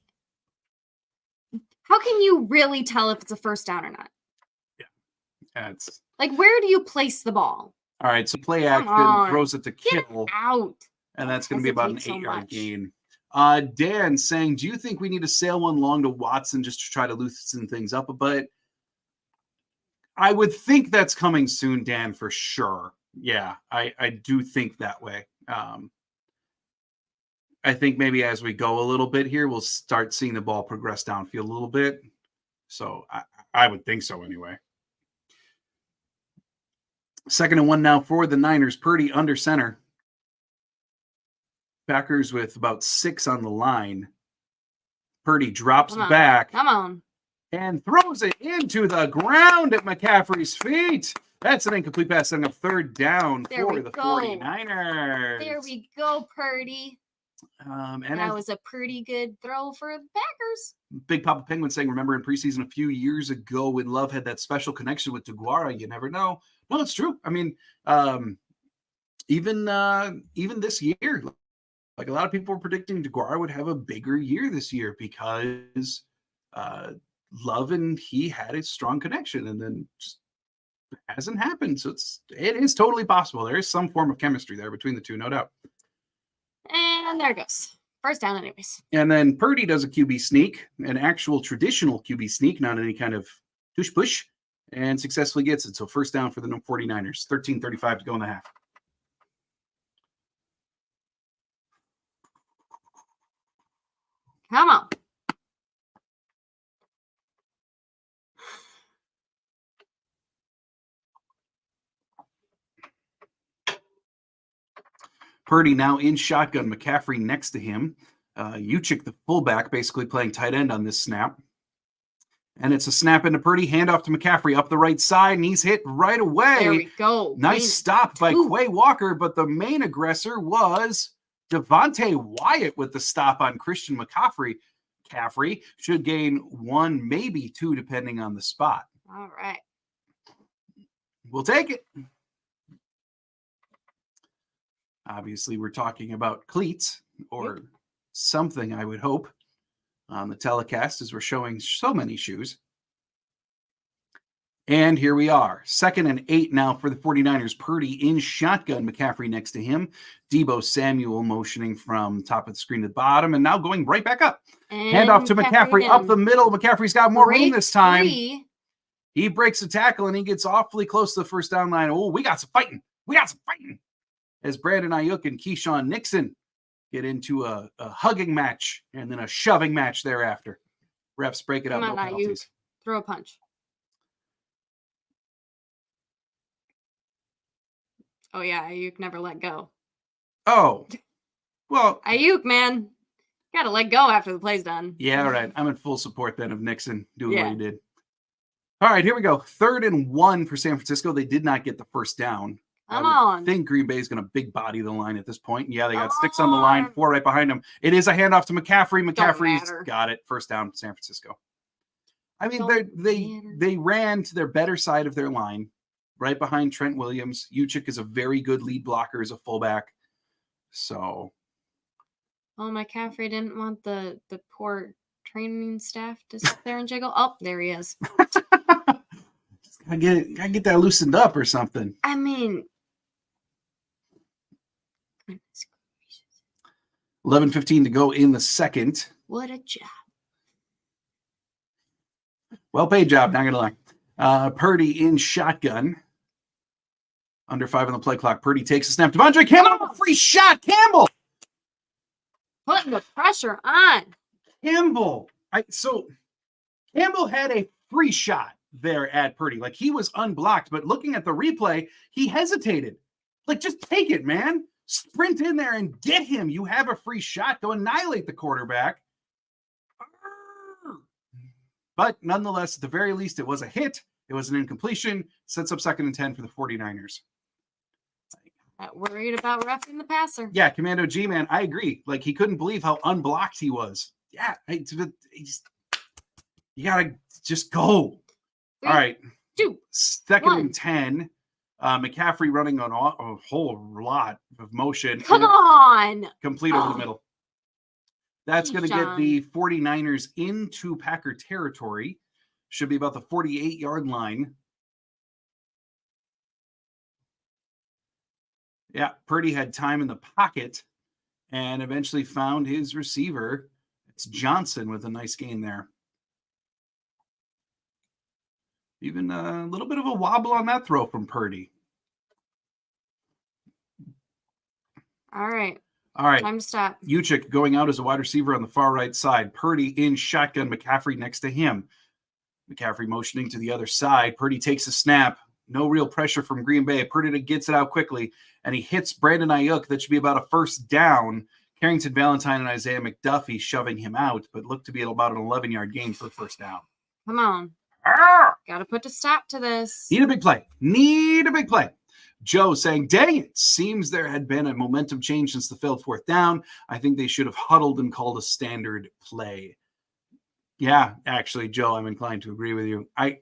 how can you really tell if it's a first down or not? Yeah, it's like, where do you place the ball? All right, so play Come action on. throws it to Get Kittle, out. and that's going to be about an Hesitate so 8-yard much. gain. Dan saying, do you think we need to sail one long to Watson just to try to loosen things up a bit? I would think that's coming soon, Dan, for sure. Yeah, I do think that way. I think maybe as we go a little bit here, we'll start seeing the ball progress downfield a little bit. So I would think so anyway. 2nd and 1 now for the Niners. Purdy under center. Packers with about 6 on the line. Purdy drops back. Come on. And throws it into the ground at McCaffrey's feet. That's an incomplete pass, setting up 3rd down for the 49ers. There we go, Purdy. And that was a pretty good throw for the Packers. Big Papa Penguin saying, remember in preseason a few years ago when Love had that special connection with DeGuara? You never know. No, it's true. I mean, even this year, like a lot of people were predicting DeGuara would have a bigger year this year because Love and he had a strong connection, and then just hasn't happened. So it is totally possible. There is some form of chemistry there between the two, no doubt. And there it goes. First down anyways. And then Purdy does a QB sneak, an actual traditional QB sneak, not any kind of tush-push, and successfully gets it. So first down for the 49ers, 13:35 to go in the half. Come on. Purdy now in shotgun, McCaffrey next to him. Uchik, the fullback, basically playing tight end on this snap. And it's a snap into Purdy, handoff to McCaffrey up the right side, and he's hit right away. There we go. Nice stop by Quay Walker, but the main aggressor was Devontae Wyatt with the stop on Christian McCaffrey. McCaffrey should gain 1, maybe 2, depending on the spot. All right. We'll take it. Obviously, we're talking about cleats or something, I would hope, on the telecast as we're showing so many shoes. And here we are. 2nd and 8 now for the 49ers. Purdy in shotgun, McCaffrey next to him. Deebo Samuel motioning from top of the screen to the bottom, and now going right back up. And handoff to McCaffrey up the middle. McCaffrey's got more room this time. He breaks a tackle, and he gets awfully close to the first down line. Oh, we got some fighting. As Brandon Ayuk and Keyshawn Nixon get into a hugging match and then a shoving match thereafter. Refs break it up. No penalties. Throw a punch. Oh, yeah, Ayuk never let go. Oh, well. Ayuk, man. Got to let go after the play's done. Yeah, all right. I'm in full support then of Nixon doing what he did. All right, here we go. 3rd and 1 for San Francisco. They did not get the first down. Come on. I think Green Bay is going to big body the line at this point. Yeah, they got 6 on the line, 4 right behind them. It is a handoff to McCaffrey. McCaffrey's got it. First down, San Francisco. I mean, they ran to their better side of their line, right behind Trent Williams. Uchik is a very good lead blocker as a fullback. So. Oh, McCaffrey didn't want the poor training staff to sit there and jiggle. Oh, there he is. I get that loosened up or something. I mean, 11:15 to go in the second. What a job. Well paid job, not gonna lie. Purdy in shotgun. Under 5 on the play clock. Purdy takes a snap. Devondre Campbell, free shot. Campbell putting the pressure on. Campbell. Campbell had a free shot there at Purdy. Like, he was unblocked, but looking at the replay, he hesitated. Like, just take it, man. Sprint in there and get him. You have a free shot. Go annihilate the quarterback. But nonetheless, at the very least, it was a hit. It was an incompletion. Sets up 2nd and 10 for the 49ers. Worried about roughing the passer. Yeah, Commando G-Man, I agree. Like, he couldn't believe how unblocked he was. Yeah, you got to just go. 3, All right. 2, 2nd 1. and 10. McCaffrey running on a whole lot of motion. Come on. Complete over the middle. That's going to get John. the 49ers into Packer territory. Should be about the 48-yard line. Yeah, Purdy had time in the pocket and eventually found his receiver. It's Johnson with a nice gain there. Even a little bit of a wobble on that throw from Purdy. All right. Time to stop. Uchik going out as a wide receiver on the far right side. Purdy in shotgun, McCaffrey next to him. McCaffrey motioning to the other side. Purdy takes a snap. No real pressure from Green Bay. Purdy gets it out quickly, and he hits Brandon Ayuk. That should be about a first down. Carrington Valentine and Isaiah McDuffie shoving him out, but looked to be about an 11-yard gain for the first down. Come on. Got to put a stop to this. Need a big play. Joe saying, dang it, seems there had been a momentum change since the failed 4th down. I think they should have huddled and called a standard play. Yeah, actually, Joe, I'm inclined to agree with you. I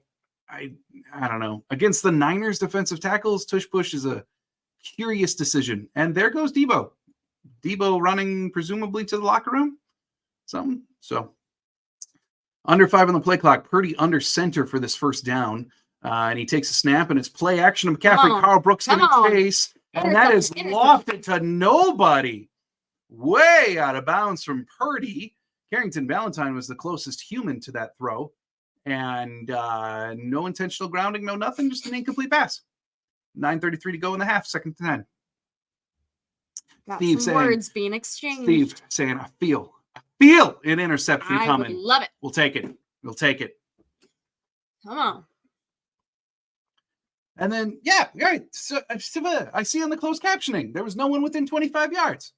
don't know. Against the Niners defensive tackles, tush push is a curious decision. And there goes Debo. Debo running presumably to the locker room. So under 5 on the play clock. Purdy under center for this first down. And he takes a snap, and it's play action to McCaffrey. Carl Brooks getting chase. And that is lofted to nobody. Way out of bounds from Purdy. Carrington Valentine was the closest human to that throw. And no intentional grounding, no nothing, just an incomplete pass. 9:33 to go in the half, 2nd and 10. Got Steve some words being exchanged. Steve saying, I feel an interception coming. I would love it. We'll take it. Come on. And then, yeah, right. So, I see on the closed captioning, there was no one within 25 yards.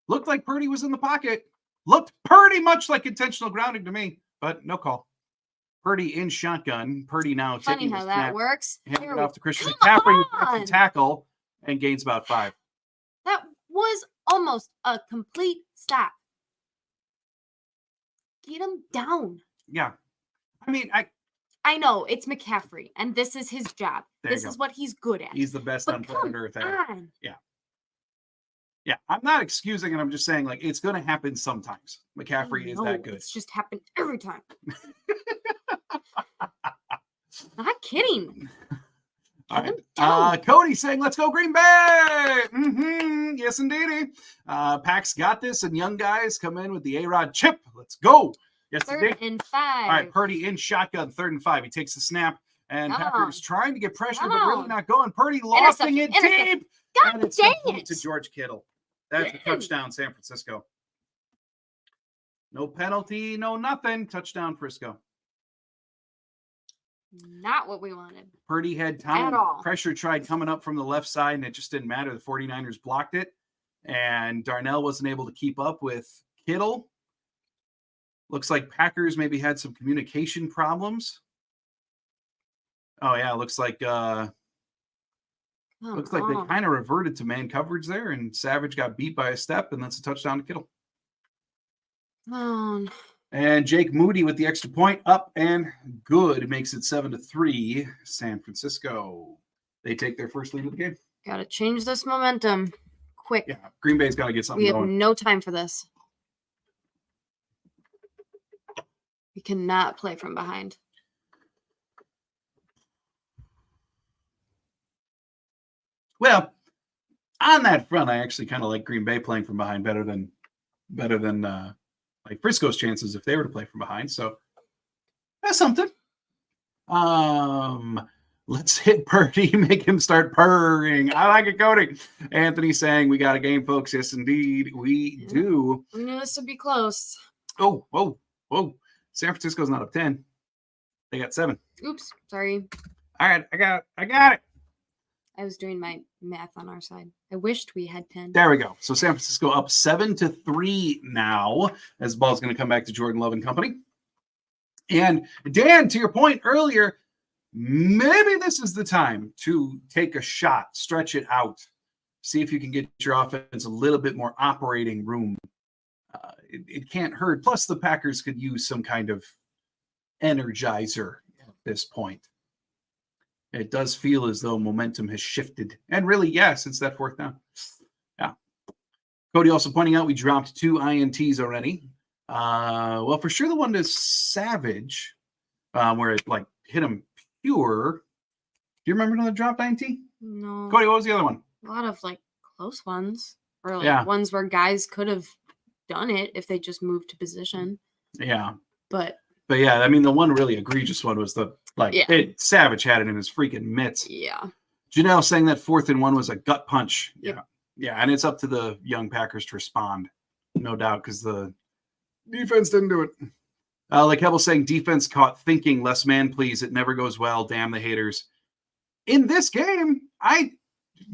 Looked like Purdy was in the pocket. Looked pretty much like intentional grounding to me, but no call. Purdy in shotgun. Purdy now taking how that works. Handing it off to Christian McCaffrey, who gets the tackle and gains about 5. That was almost a complete stop. Get him down. Yeah. I mean, I know it's McCaffrey, and this is his job. This is what he's good at. He's the best on planet Earth ever. Yeah. I'm not excusing it. I'm just saying, like, it's going to happen sometimes. McCaffrey is that good. It's just happened every time. Not kidding. All right. Cody saying, let's go Green Bay. Yes, indeedy. Pax got this, and young guys come in with the A-Rod chip. Let's go. Yes, 3rd and 5. All right, Purdy in shotgun, 3rd and 5. He takes the snap, and Packers trying to get pressure, but really not going. Purdy lofting it deep. God dang it. To George Kittle. That's a touchdown, San Francisco. No penalty, no nothing. Touchdown, Frisco. Not what we wanted. Purdy had time. Pressure tried coming up from the left side, and it just didn't matter. The 49ers blocked it, and Darnell wasn't able to keep up with Kittle. Looks like Packers maybe had some communication problems. Oh, yeah, looks like they kind of reverted to man coverage there, and Savage got beat by a step, and that's a touchdown to Kittle. And Jake Moody with the extra point, up and good. It makes it 7-3. San Francisco. They take their first lead of the game. Got to change this momentum quick. Yeah, Green Bay's got to get something going. We have no time for this. We cannot play from behind. Well, on that front, I actually kind of like Green Bay playing from behind better than like Frisco's chances if they were to play from behind. So that's something. Let's hit Purdy, make him start purring. I like it, Cody. Anthony saying we got a game, folks. Yes, indeed, we do. We knew this would be close. Oh. San Francisco's not up 10. They got 7. Oops, sorry. All right, I got it. I was doing my math on our side. I wished we had 10. There we go. So San Francisco up 7-3 now, as the ball's going to come back to Jordan Love and company. And Dan, to your point earlier, maybe this is the time to take a shot, stretch it out, see if you can get your offense a little bit more operating room. It can't hurt. Plus, the Packers could use some kind of energizer at this point. It does feel as though momentum has shifted. And really, since that fourth down. Yeah. Cody also pointing out we dropped 2 INTs already. Well, for sure the one to Savage, where it like hit him pure. Do you remember another dropped INT? No. Cody, what was the other one? A lot of like close ones. Or like ones where guys could have done it if they just moved to position. Yeah. But yeah, I mean, the one really egregious one was Savage had it in his freaking mitts. Yeah. Janelle saying that 4th and 1 was a gut punch. Yep. Yeah, and it's up to the young Packers to respond. No doubt, because the defense didn't do it. Like Hebel saying, defense caught thinking, less man, please. It never goes well. Damn the haters. In this game, and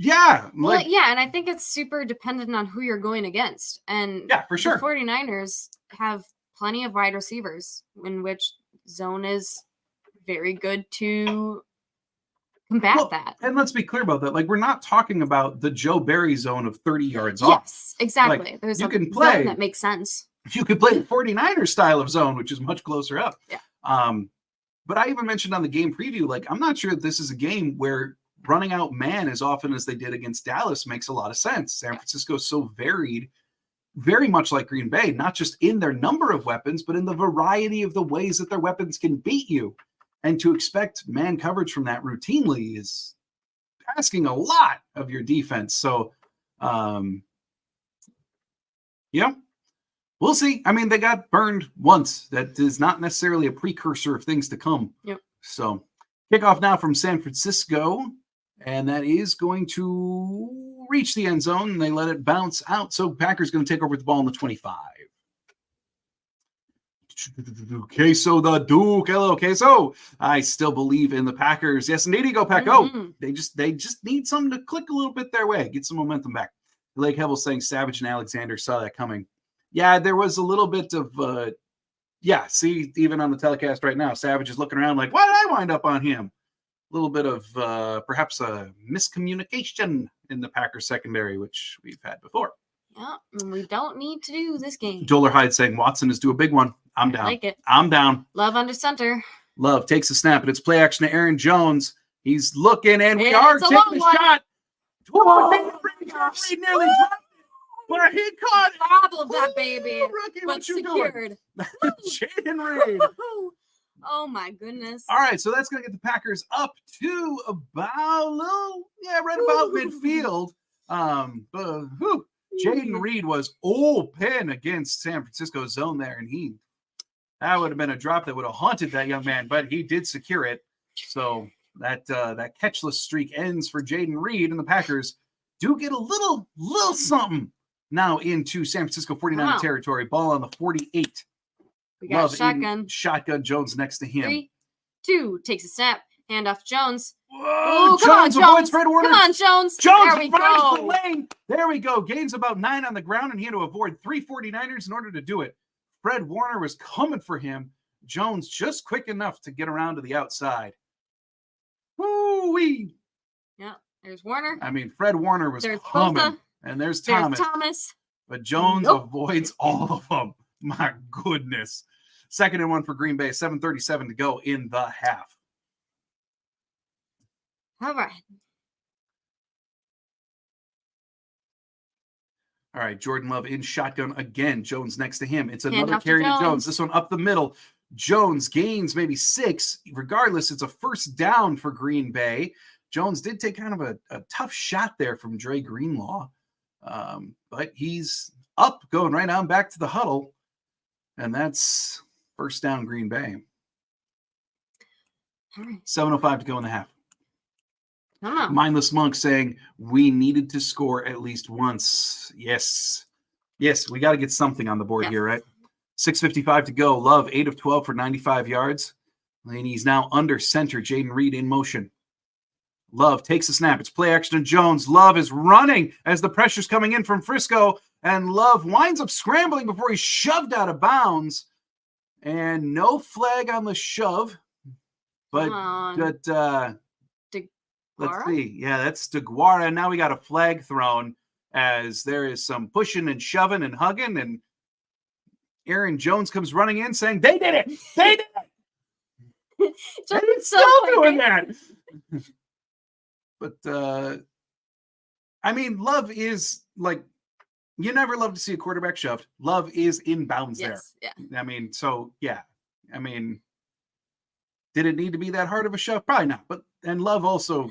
I think it's super dependent on who you're going against. And for sure. The 49ers have plenty of wide receivers in which zone is very good to combat that. And let's be clear about that. Like, we're not talking about the Joe Barry zone of 30 yards off. Yes, exactly. Like, there's you a can play zone that makes sense. You could play the 49ers style of zone, which is much closer up. Yeah. But I even mentioned on the game preview, like, I'm not sure if this is a game where running out man as often as they did against Dallas makes a lot of sense. San Francisco is so varied, very much like Green Bay, not just in their number of weapons, but in the variety of the ways that their weapons can beat you. And to expect man coverage from that routinely is asking a lot of your defense. So, we'll see. I mean, they got burned once. That is not necessarily a precursor of things to come. Yep. So, kickoff now from San Francisco, and that is going to reach the end zone, and they let it bounce out. So, Packers going to take over the ball in the 25. Queso the Duke. Hello, Queso. I still believe in the Packers. Yes, indeed, you go, Paco. Mm-hmm. They just need something to click a little bit their way, get some momentum back. Lake Hebel saying Savage and Alexander saw that coming. Yeah, there was a little bit of, see, even on the telecast right now, Savage is looking around like, why did I wind up on him? A little bit of perhaps a miscommunication in the Packers secondary, which we've had before. Yeah, we don't need to do this game. Doler Hyde saying Watson is due a big one. I'm down. I like it. I'm down. Love under center. Love takes a snap, and it's play action to Aaron Jones. He's looking, and we are taking the shot. He nearly dropped it, but he caught it. Gobbled that baby. Rookie, what you secured. Doing? Jaden Reed. Oh, my goodness. All right, so that's going to get the Packers up to about midfield. Jaden Reed was open against San Francisco's zone there, and that would have been a drop that would have haunted that young man, but he did secure it. So that catchless streak ends for Jaden Reed, and the Packers do get a little something now into San Francisco 49 territory. Ball on the 48. We got shotgun. Shotgun Jones next to him. 3, 2, takes a snap. Hand off Jones. Whoa, Jones avoids Fred Warner. Come on, Jones. Jones finds the lane. There we go. Gains about 9 on the ground, and he had to avoid 3 49ers in order to do it. Fred Warner was coming for him. Jones just quick enough to get around to the outside. Woo-wee. Yeah, there's Warner. I mean, Fred Warner was coming. Bosa. And there's Thomas. But Jones avoids all of them. My goodness. 2nd and 1 for Green Bay. 7:37 to go in the half. All right, Jordan Love in shotgun again. Jones next to him. It's another carry to Jones. This one up the middle. Jones gains maybe 6. Regardless, it's a first down for Green Bay. Jones did take kind of a tough shot there from Dre Greenlaw. But he's up, going right on back to the huddle. And that's first down Green Bay. All right. 7:05 to go in the half. Mindless Monk saying we needed to score at least once. Yes, we got to get something on the board here, right? 6:55 to go. Love 8 of 12 for 95 yards. And he's now under center. Jaden Reed in motion. Love takes a snap. It's play action to Jones. Love is running as the pressure's coming in from Frisco. And Love winds up scrambling before he's shoved out of bounds. And no flag on the shove. But, on. let's see. Yeah, that's DeGuara. Now we got a flag thrown as there is some pushing and shoving and hugging, and Aaron Jones comes running in saying, "They did it! They did it! They're still doing that!" But I mean, Love is like, you never love to see a quarterback shoved. Love is inbounds there. Yeah. I mean, so yeah. I mean, did it need to be that hard of a shove? Probably not. And Love also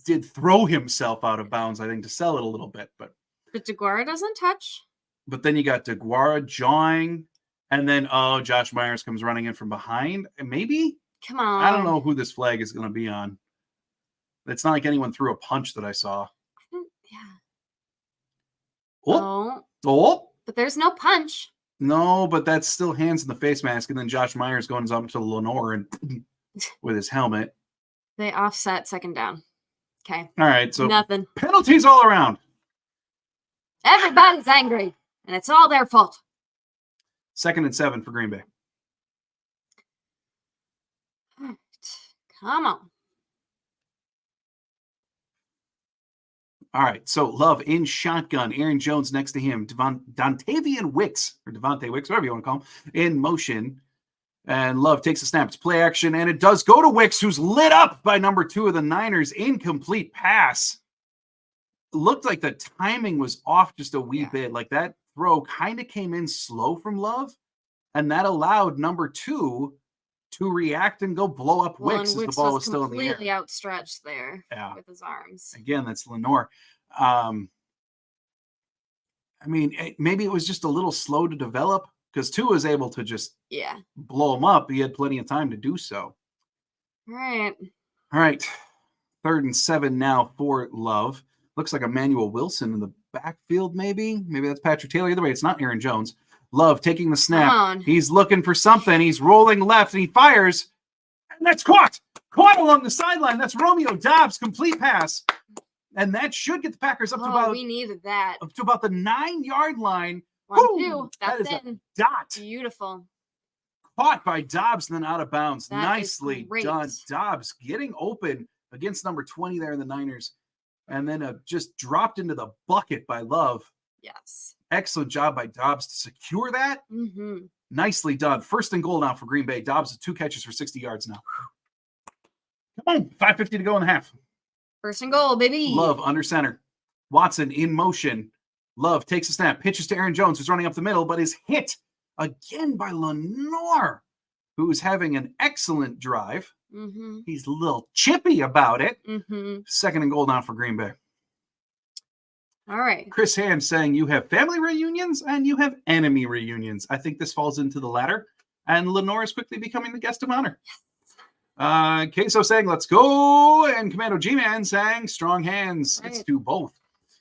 did throw himself out of bounds, I think, to sell it a little bit. But DeGuara doesn't touch. But then you got DeGuara jawing, and then Josh Myers comes running in from behind. And maybe? Come on. I don't know who this flag is going to be on. It's not like anyone threw a punch that I saw. Yeah. Oh. But there's no punch. No, but that's still hands in the face mask, and then Josh Myers going up to Lenore and with his helmet. They offset second down. Okay. All right, so nothing. Penalties all around. Everybody's angry, and it's all their fault. 2nd and 7 for Green Bay. All right. Come on. All right, so Love in shotgun. Aaron Jones next to him. Dontavian Wicks, or Devontae Wicks, whatever you want to call him, in motion. And Love takes a snap. It's play action, and it does go to Wicks, who's lit up by number 2 of the Niners. Incomplete pass. Looked like the timing was off just a wee bit. Like that throw kind of came in slow from Love, and that allowed number 2 to react and go blow up Wicks as the ball was still in the air. Completely outstretched there with his arms. Again, that's Lenore. I mean, maybe it was just a little slow to develop because 2 was able to just blow him up. He had plenty of time to do so. All right. 3rd and 7 now for Love. Looks like Emmanuel Wilson in the backfield, maybe. Maybe that's Patrick Taylor. Either way, it's not Aaron Jones. Love taking the snap. He's looking for something. He's rolling left, and he fires. And that's caught. Caught along the sideline. That's Romeo Doubs. Complete pass. And that should get the Packers up to about... we needed that. Up to about the 9-yard line. 1, 2. That's in. A dot. Beautiful. Caught by Doubs and then out of bounds. That Nicely done. Doubs getting open against number 20 there in the Niners. And then just dropped into the bucket by Love. Yes. Excellent job by Doubs to secure that. Mm-hmm. Nicely done. 1st and goal now for Green Bay. Doubs with 2 catches for 60 yards now. Come on. 5:50 to go in the half. 1st and goal, baby. Love under center. Watson in motion. Love takes a snap. Pitches to Aaron Jones, who's running up the middle, but is hit again by Lenore, who's having an excellent drive. Mm-hmm. He's a little chippy about it. Mm-hmm. 2nd and goal now for Green Bay. All right. Chris Hand saying you have family reunions and you have enemy reunions. I think this falls into the latter. And Lenore is quickly becoming the guest of honor. Yes. Queso saying, let's go. And Commando G-Man saying, strong hands. Right. It's to both.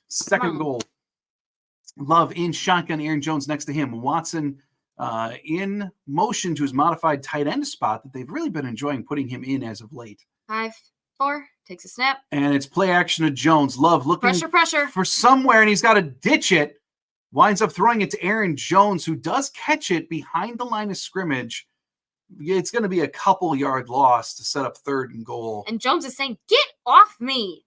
2nd goal. Love in shotgun. Aaron Jones next to him. Watson in motion to his modified tight end spot that they've really been enjoying putting him in as of late. 5, 4. Takes a snap. And it's play action to Jones. Love looking pressure for somewhere, and he's got to ditch it. Winds up throwing it to Aaron Jones, who does catch it behind the line of scrimmage. It's going to be a couple yard loss to set up 3rd and goal. And Jones is saying, get off me.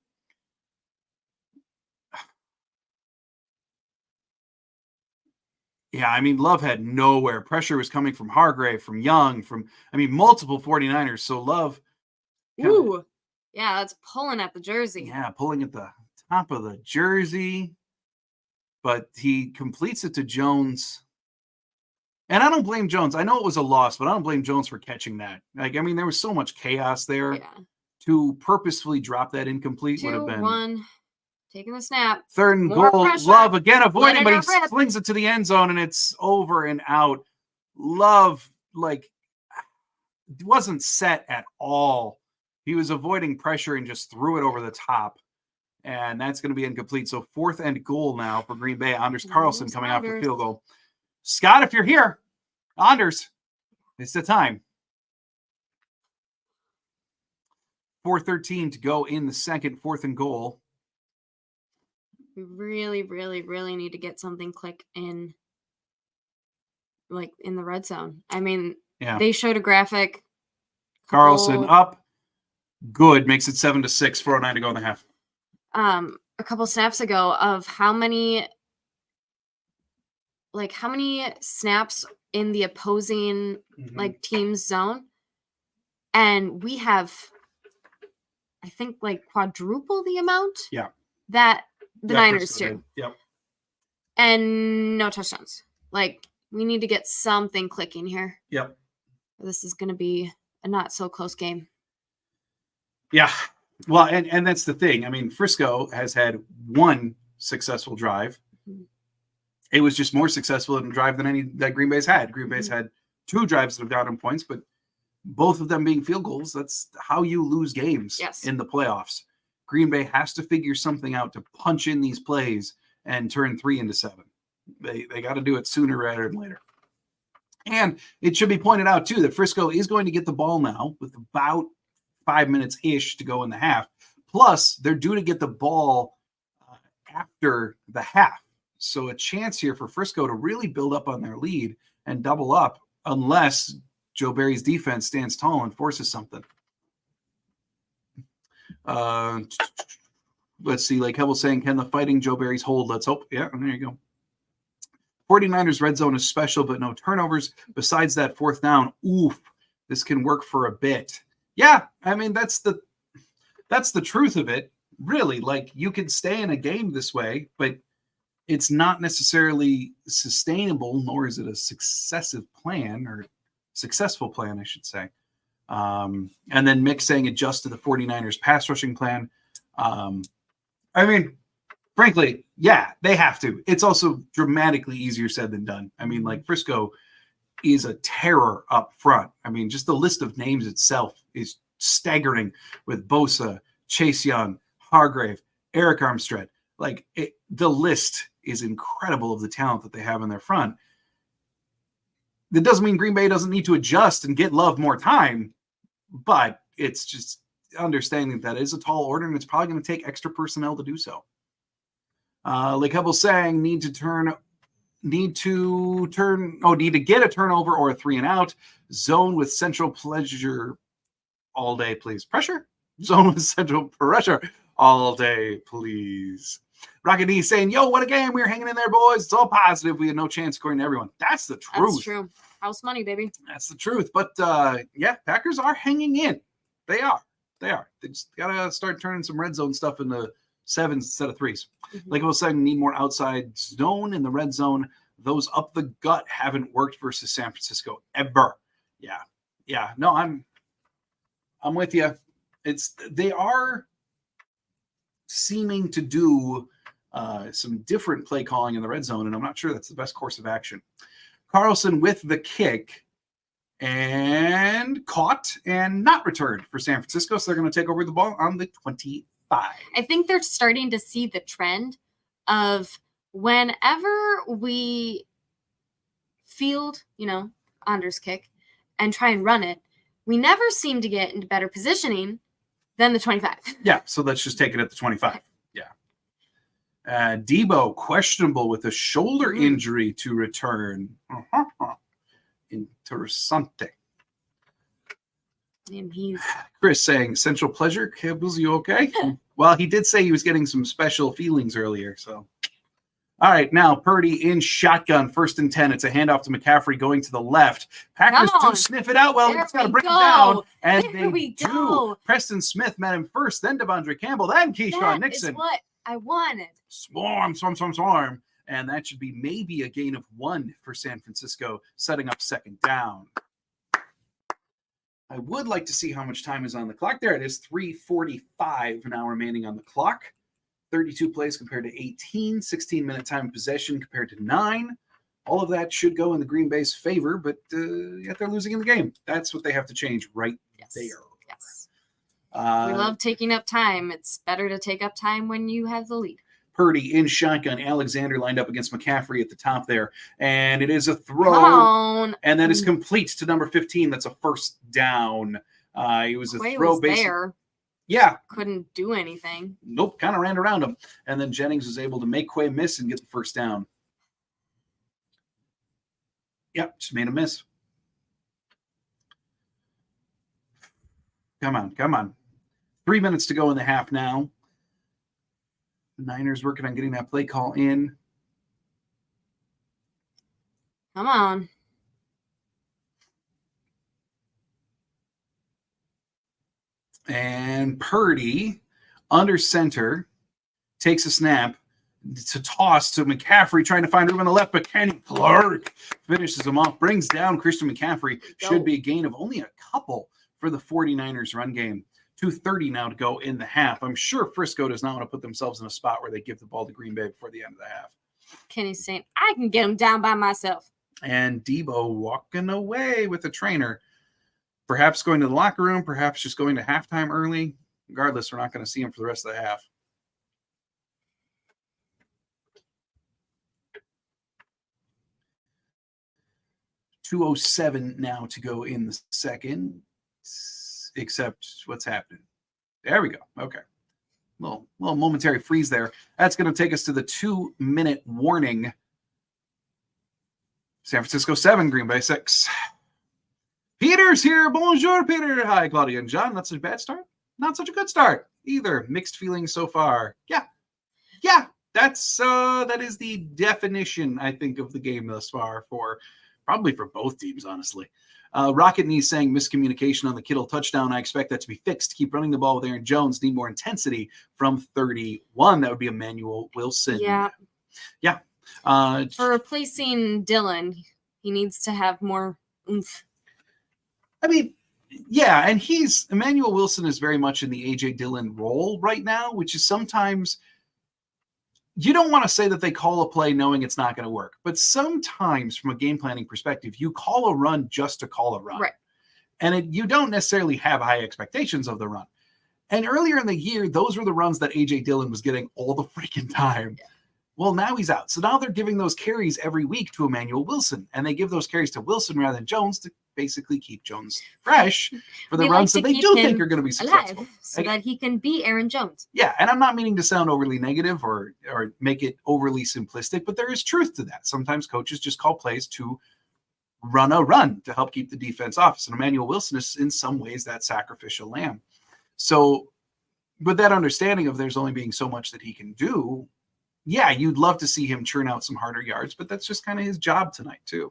Yeah, I mean, Love had nowhere. Pressure was coming from Hargrave, from Young, multiple 49ers. So Love. Ooh. Yeah, that's pulling at the jersey. Yeah, pulling at the top of the jersey. But he completes it to Jones. And I don't blame Jones. I know it was a loss, but I don't blame Jones for catching that. There was so much chaos there. Yeah. To purposefully drop that incomplete 2, would have been 1. Taking the snap. 3rd and goal. Pressure. Love again avoiding, but he slings it to the end zone, and it's over and out. Love, wasn't set at all. He was avoiding pressure and just threw it over the top. And that's going to be incomplete. So 4th and goal now for Green Bay. Anders Carlson coming out for field goal. Scott, if you're here, Anders, it's the time. 4:13 to go in the second, 4th and goal. We really, really, really need to get something click in, in the red zone. They showed a graphic. Carlson up. Good. Makes it 7-6. 4:09 to go in the half. A couple snaps ago of how many snaps in the opposing like team's zone, and we have, I think, like quadruple the amount. Yeah. That the Niners Frisco do. did. Yep. And no touchdowns. Like, we need to get something clicking here. Yep. This is going to be a not so close game. Yeah. Well, and that's the thing. I mean, Frisco has had one successful drive. It was just more successful in a drive than any that Green Bay's had. Green Bay's had 2 drives that have gotten points, but both of them being field goals. That's how you lose games in the playoffs. Green Bay has to figure something out to punch in these plays and turn 3 into 7. They got to do it sooner rather than later. And it should be pointed out, too, that Frisco is going to get the ball now with about 5 minutes-ish to go in the half. Plus, they're due to get the ball after the half. So a chance here for Frisco to really build up on their lead and double up unless Joe Barry's defense stands tall and forces something. Let's see, like Hebel saying, can the Fighting Joe Barry's hold? Let's hope. Yeah, there you go. 49ers red zone is special, but no turnovers. Besides that 4th down, oof, this can work for a bit. Yeah, I mean, that's the truth of it, really. Like, you can stay in a game this way, but it's not necessarily sustainable, nor is it a successful plan, I should say. And then Mick saying adjust to the 49ers pass rushing plan. I mean, frankly, yeah, they have to. It's also dramatically easier said than done. I mean, like, Frisco is a terror up front. I mean, just the list of names itself is staggering with Bosa, Chase Young, Hargrave, Eric Armstead. Like, the list is incredible of the talent that they have in their front. That doesn't mean Green Bay doesn't need to adjust and get Love more time, but it's just understanding that is a tall order, and it's probably going to take extra personnel to do so. Like Hebel saying, need to get a turnover or a 3 and out. Zone with central pleasure all day, please. Pressure? Zone with central pressure all day, please. Rocket D saying, yo, what a game. We're hanging in there, boys. It's all positive. We had no chance according to everyone. That's the truth. That's true. House money, baby. That's the truth. But, yeah, Packers are hanging in. They are. They just got to start turning some red zone stuff into 7s instead of 3s. Like I was saying, need more outside zone in the red zone. Those up the gut haven't worked versus San Francisco ever. Yeah. No, I'm with you. They are seeming to do some different play calling in the red zone, and I'm not sure that's the best course of action. Carlson with the kick and caught and not returned for San Francisco, so they're going to take over the ball on the 25. I think they're starting to see the trend of whenever we field, Anders kick and try and run it, we never seem to get into better positioning than the 25. Yeah, so let's just take it at the 25. Okay. Yeah. Debo, questionable with a shoulder injury to return. Interessante. And he's Chris saying, central pleasure. Kibbles, you okay? Well, he did say he was getting some special feelings earlier, so. All right, now Purdy in shotgun, 1st and 10. It's a handoff to McCaffrey going to the left. Packers do sniff it out. Well, he's got to bring it down. And there they do. Preston Smith met him first, then Devondre Campbell, then Keyshawn Nixon. That is what I wanted. Swarm. And that should be maybe a gain of 1 for San Francisco, setting up 2nd down. I would like to see how much time is on the clock. There it is, 3:45 now remaining on the clock. 32 plays compared to 18, 16-minute time of possession compared to 9. All of that should go in the Green Bay's favor, but yet they're losing in the game. That's what they have to change right there. Yes. We love taking up time. It's better to take up time when you have the lead. Purdy in shotgun. Alexander lined up against McCaffrey at the top there. And it is a throw. And that is complete to number 15. That's a 1st down. It was a throw basically. There. Yeah. Couldn't do anything. Nope. Kind of ran around him. And then Jennings was able to make Quay miss and get the 1st down. Yep. Just made a miss. Come on. 3 minutes to go in the half now. The Niners working on getting that play call in. Come on. And Purdy, under center, takes a snap to toss to McCaffrey, trying to find room on the left, but Kenny Clark finishes him off, brings down Christian McCaffrey. Should be a gain of only a couple for the 49ers run game. 2:30 now to go in the half. I'm sure Frisco does not want to put themselves in a spot where they give the ball to Green Bay before the end of the half. Kenny's saying, I can get him down by myself. And Debo walking away with the trainer. Perhaps going to the locker room, perhaps just going to halftime early. Regardless, we're not going to see him for the rest of the half. .207 now to go in the second. Except what's happening. There we go. Okay. Little momentary freeze there. That's going to take us to the 2-minute warning. San Francisco 7, Green Bay 6. Peter's here. Bonjour, Peter. Hi, Claudia and John. Not such a bad start. Not such a good start either. Mixed feelings so far. Yeah. That is the definition, I think, of the game thus far probably for both teams, honestly. Rocket Knee saying miscommunication on the Kittle touchdown. I expect that to be fixed. Keep running the ball with Aaron Jones. Need more intensity from 31. That would be Emmanuel Wilson. Yeah. For replacing Dylan, he needs to have more oomph. I mean, yeah, and Emmanuel Wilson is very much in the A.J. Dillon role right now, which is sometimes you don't want to say that they call a play knowing it's not going to work, but sometimes from a game planning perspective, you call a run just to call a run. Right. And you don't necessarily have high expectations of the run. And earlier in the year, those were the runs that A.J. Dillon was getting all the freaking time. Yeah. Well, now he's out. So now they're giving those carries every week to Emmanuel Wilson, and they give those carries to Wilson rather than Jones to basically keep Jones fresh for the runs that they do think are going to be successful. So that he can be Aaron Jones. Yeah, and I'm not meaning to sound overly negative or make it overly simplistic, but there is truth to that. Sometimes coaches just call plays to run a run to help keep the defense off. And Emmanuel Wilson is in some ways that sacrificial lamb. So with that understanding of there's only being so much that he can do, yeah, you'd love to see him churn out some harder yards, but that's just kind of his job tonight too.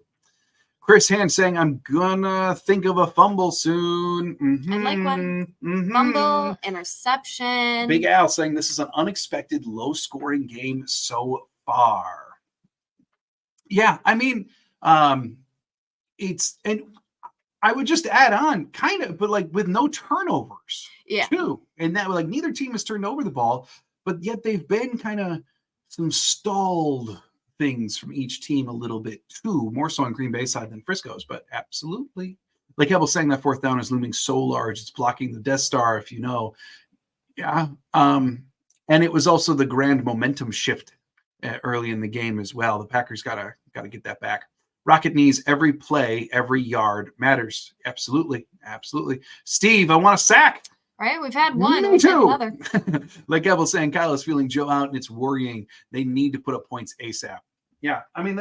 Chris Hand saying, I'm gonna think of a fumble soon. I like one. Fumble, interception. Big Al saying this is an unexpected low-scoring game so far. Yeah, I mean, it's, and I would just add on kind of, but like with no turnovers too. And that like neither team has turned over the ball, but yet they've been kind of some stalled things from each team a little bit too, more so on Green Bay side than Frisco's, but absolutely. Like Hebel saying that fourth down is looming so large, it's blocking the Death Star, if you know. Yeah. And it was also the grand momentum shift early in the game as well. The Packers gotta get that back. Rocket Knees, every play, every yard matters. Absolutely. Steve, I want a sack. Right, we've had one. We've had another. Like Evel saying, Kyle is feeling Joe out, and it's worrying. They need to put up points ASAP. Yeah, I mean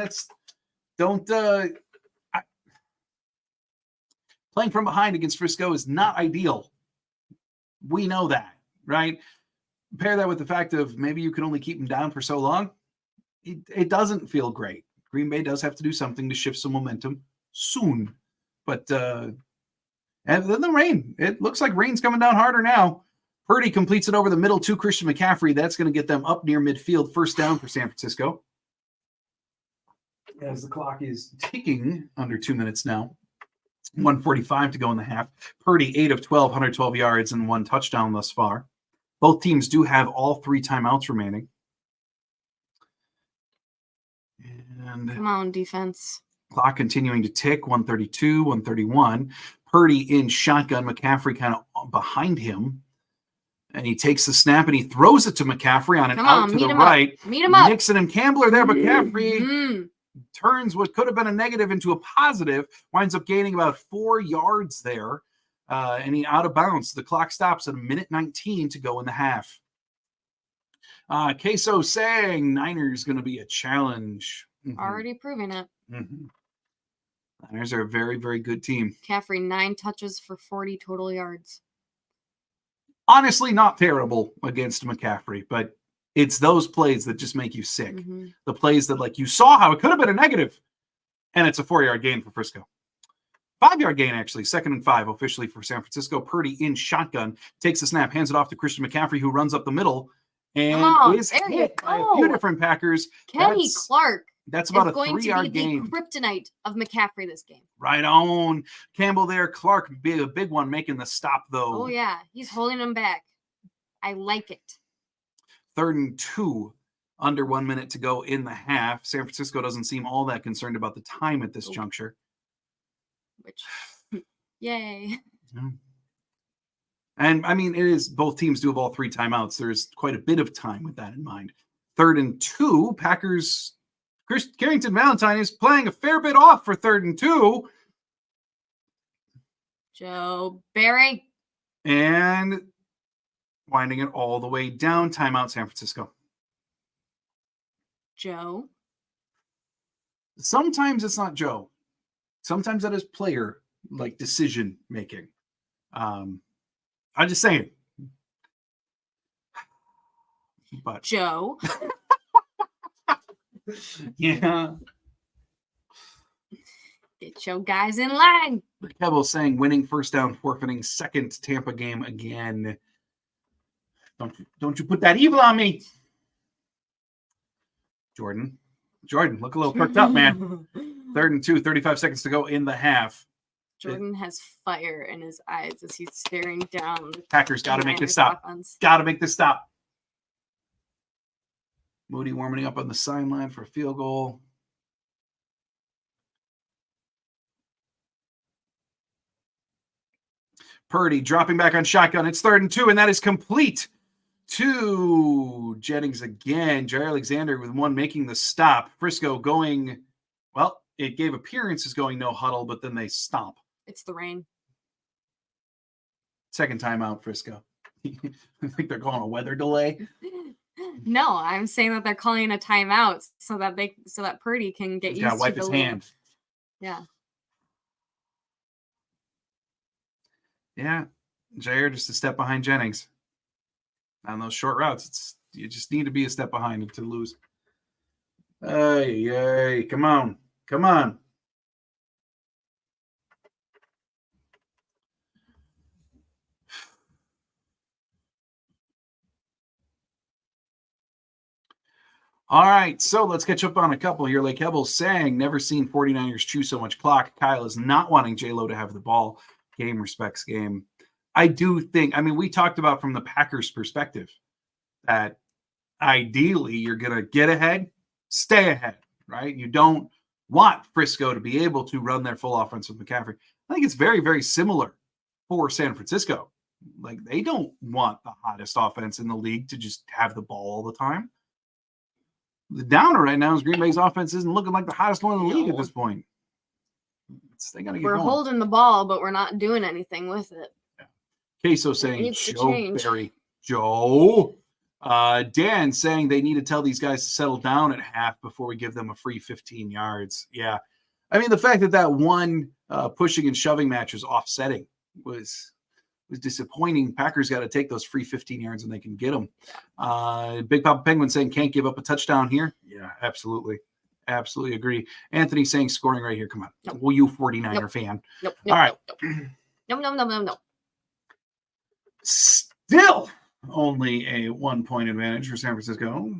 playing from behind against Frisco is not ideal. We know that, right? Pair that with the fact of maybe you can only keep them down for so long. It doesn't feel great. Green Bay does have to do something to shift some momentum soon, but. And then the rain. It looks like rain's coming down harder now. Purdy completes it over the middle to Christian McCaffrey. That's going to get them up near midfield. First down for San Francisco. As the clock is ticking under 2 minutes now. 1:45 to go in the half. Purdy, 8 of 12, 112 yards and 1 touchdown thus far. Both teams do have all 3 timeouts remaining. And come on, defense. Clock continuing to tick. 132, 131. Purdy in shotgun, McCaffrey kind of behind him. And he takes the snap and he throws it to McCaffrey on an out to the right. Meet him up. Nixon and Campbell are there. McCaffrey turns what could have been a negative into a positive, winds up gaining about 4 yards there. And he out of bounds. The clock stops at 1:19 to go in the half. Queso saying Niners going to be a challenge. Already proving it. Niners are a very, very good team. McCaffrey, 9 touches for 40 total yards. Honestly, not terrible against McCaffrey, but it's those plays that just make you sick. Mm-hmm. The plays that, like, you saw how it could have been a negative, and it's a 4-yard gain for Frisco. 5-yard gain, actually. 2nd and 5 officially for San Francisco. Purdy in shotgun. Takes the snap, hands it off to Christian McCaffrey, who runs up the middle and is hit by a few different Packers. Kenny Clark. That's about a going 3-yard to be gain. The kryptonite of McCaffrey this game. Right on. Campbell there. Clark, a big one, making the stop, though. Oh, yeah. He's holding him back. I like it. 3rd and 2. Under 1 minute to go in the half. San Francisco doesn't seem all that concerned about the time at this juncture. Which, yay. Yeah. And, I mean, it is both teams do have all 3 timeouts. There's quite a bit of time with that in mind. 3rd and 2. Packers... Carrington Valentine is playing a fair bit off for 3rd and 2. Joe Barry. And winding it all the way down. Timeout, San Francisco. Joe. Sometimes it's not Joe. Sometimes that is player, like, decision making. I'm just saying. But Joe. Yeah. Get your guys in line. Kevel saying winning first down, forfeiting second Tampa game again. Don't you put that evil on me. Jordan, look a little perked up, man. 3rd and 2, 35 seconds to go in the half. Jordan has fire in his eyes as he's staring down. Packers got to make this stop. Got to make this stop. Moody warming up on the sideline for a field goal. Purdy dropping back on shotgun. It's 3rd and 2, and that is complete to Jennings again. Jair Alexander with one making the stop. Frisco going, well, it gave appearances going no huddle, but then they stop. It's the rain. Second time out, Frisco. I think they're calling a weather delay. No, I'm saying that they're calling a timeout so that Purdy can get used to wipe his hand. Yeah. Yeah. Jair just a step behind Jennings. On those short routes, you just need to be a step behind to lose. Hey, come on. Come on. All right, so let's catch up on a couple here. Like Hebel's saying, never seen 49ers chew so much clock. Kyle is not wanting J-Lo to have the ball. Game respects game. I do think, I mean, we talked about from the Packers' perspective that ideally you're going to get ahead, stay ahead, right? You don't want Frisco to be able to run their full offense with McCaffrey. I think it's very, very similar for San Francisco. Like, they don't want the hottest offense in the league to just have the ball all the time. The downer right now is Green Bay's offense isn't looking like the hottest one in the league at this point. They gotta get we're going. Holding the ball, but we're not doing anything with it. Yeah. Queso saying, Joe Barry. Joe. Dan saying they need to tell these guys to settle down at half before we give them a free 15 yards. Yeah. I mean, the fact that one pushing and shoving match was offsetting was disappointing. Packers got to take those free 15 yards when they can get them. Big Papa Penguin saying can't give up a touchdown here. Yeah, absolutely. Absolutely agree. Anthony saying scoring right here. Come on. Nope. Well, you 49er fan. Nope. All right. No. Still only a 1-point advantage for San Francisco.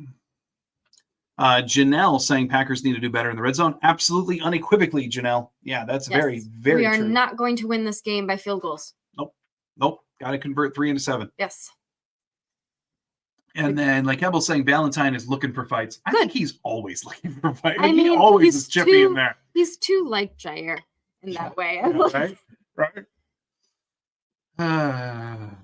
Janelle saying Packers need to do better in the red zone. Absolutely, unequivocally, Janelle. Yeah, that's very, very true. We are not going to win this game by field goals. Nope. Got to convert 3 into 7. Yes. And then, like Hebel saying, Valentine is looking for fights. I think he's always looking for fights. I mean, he always is chippy in there. He's too like Jair in that way. Yeah, right.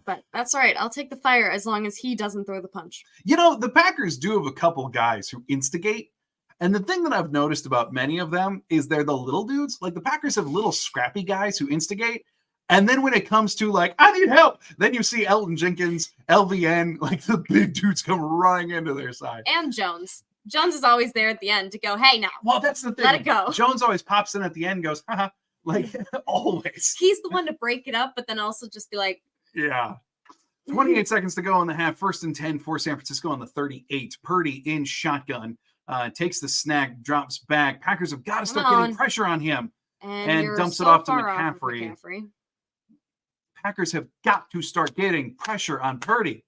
But that's all right. I'll take the fire as long as he doesn't throw the punch. You know, the Packers do have a couple guys who instigate. And the thing that I've noticed about many of them is they're the little dudes. Like the Packers have little scrappy guys who instigate. And then when it comes to like, I need help, then you see Elton Jenkins, LVN, like the big dudes come running into their side. And Jones. Jones is always there at the end to go, hey, now. Well, that's the thing. Let it go. Jones always pops in at the end and goes, haha, like always. He's the one to break it up, but then also just be like. Yeah. 28 seconds to go in the half. 1st and 10 for San Francisco on the 38. Purdy in shotgun. Takes the snag, drops back. Packers have got to start getting pressure on him. And dumps it off to McCaffrey. Packers have got to start getting pressure on Purdy.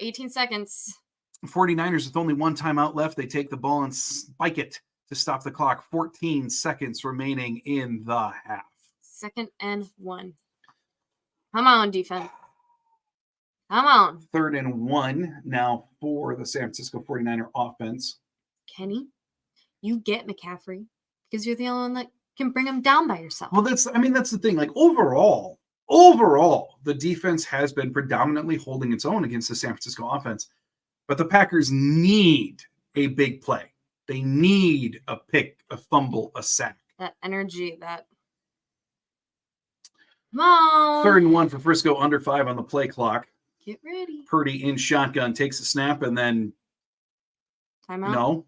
18 seconds. 49ers with only one timeout left. They take the ball and spike it to stop the clock. 14 seconds remaining in the half. 2nd and 1. Come on, defense. Come on. 3rd and 1 now for the San Francisco 49er offense. Kenny, you get McCaffrey because you're the only one that can bring him down by yourself. Well, that's the thing. Like overall, the defense has been predominantly holding its own against the San Francisco offense. But the Packers need a big play. They need a pick, a fumble, a sack. That energy, that. Come on. 3rd and 1 for Frisco, under 5 on the play clock. Get ready. Purdy in shotgun, takes a snap, and then timeout. No.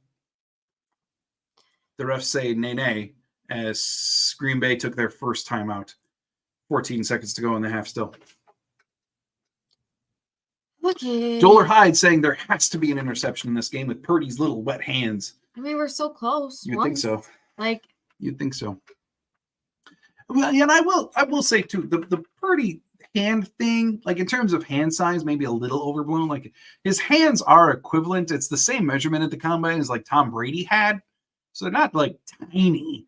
The refs say nay, as Green Bay took their first timeout. 14 seconds to go in the half still. Okay. Doler Hyde saying there has to be an interception in this game with Purdy's little wet hands. I mean, we're so close. You'd think so. Like. You'd think so. Well, and I will say too, the Purdy hand thing, like in terms of hand size, maybe a little overblown. Like his hands are equivalent. It's the same measurement at the combine as like Tom Brady had. So they're not like tiny,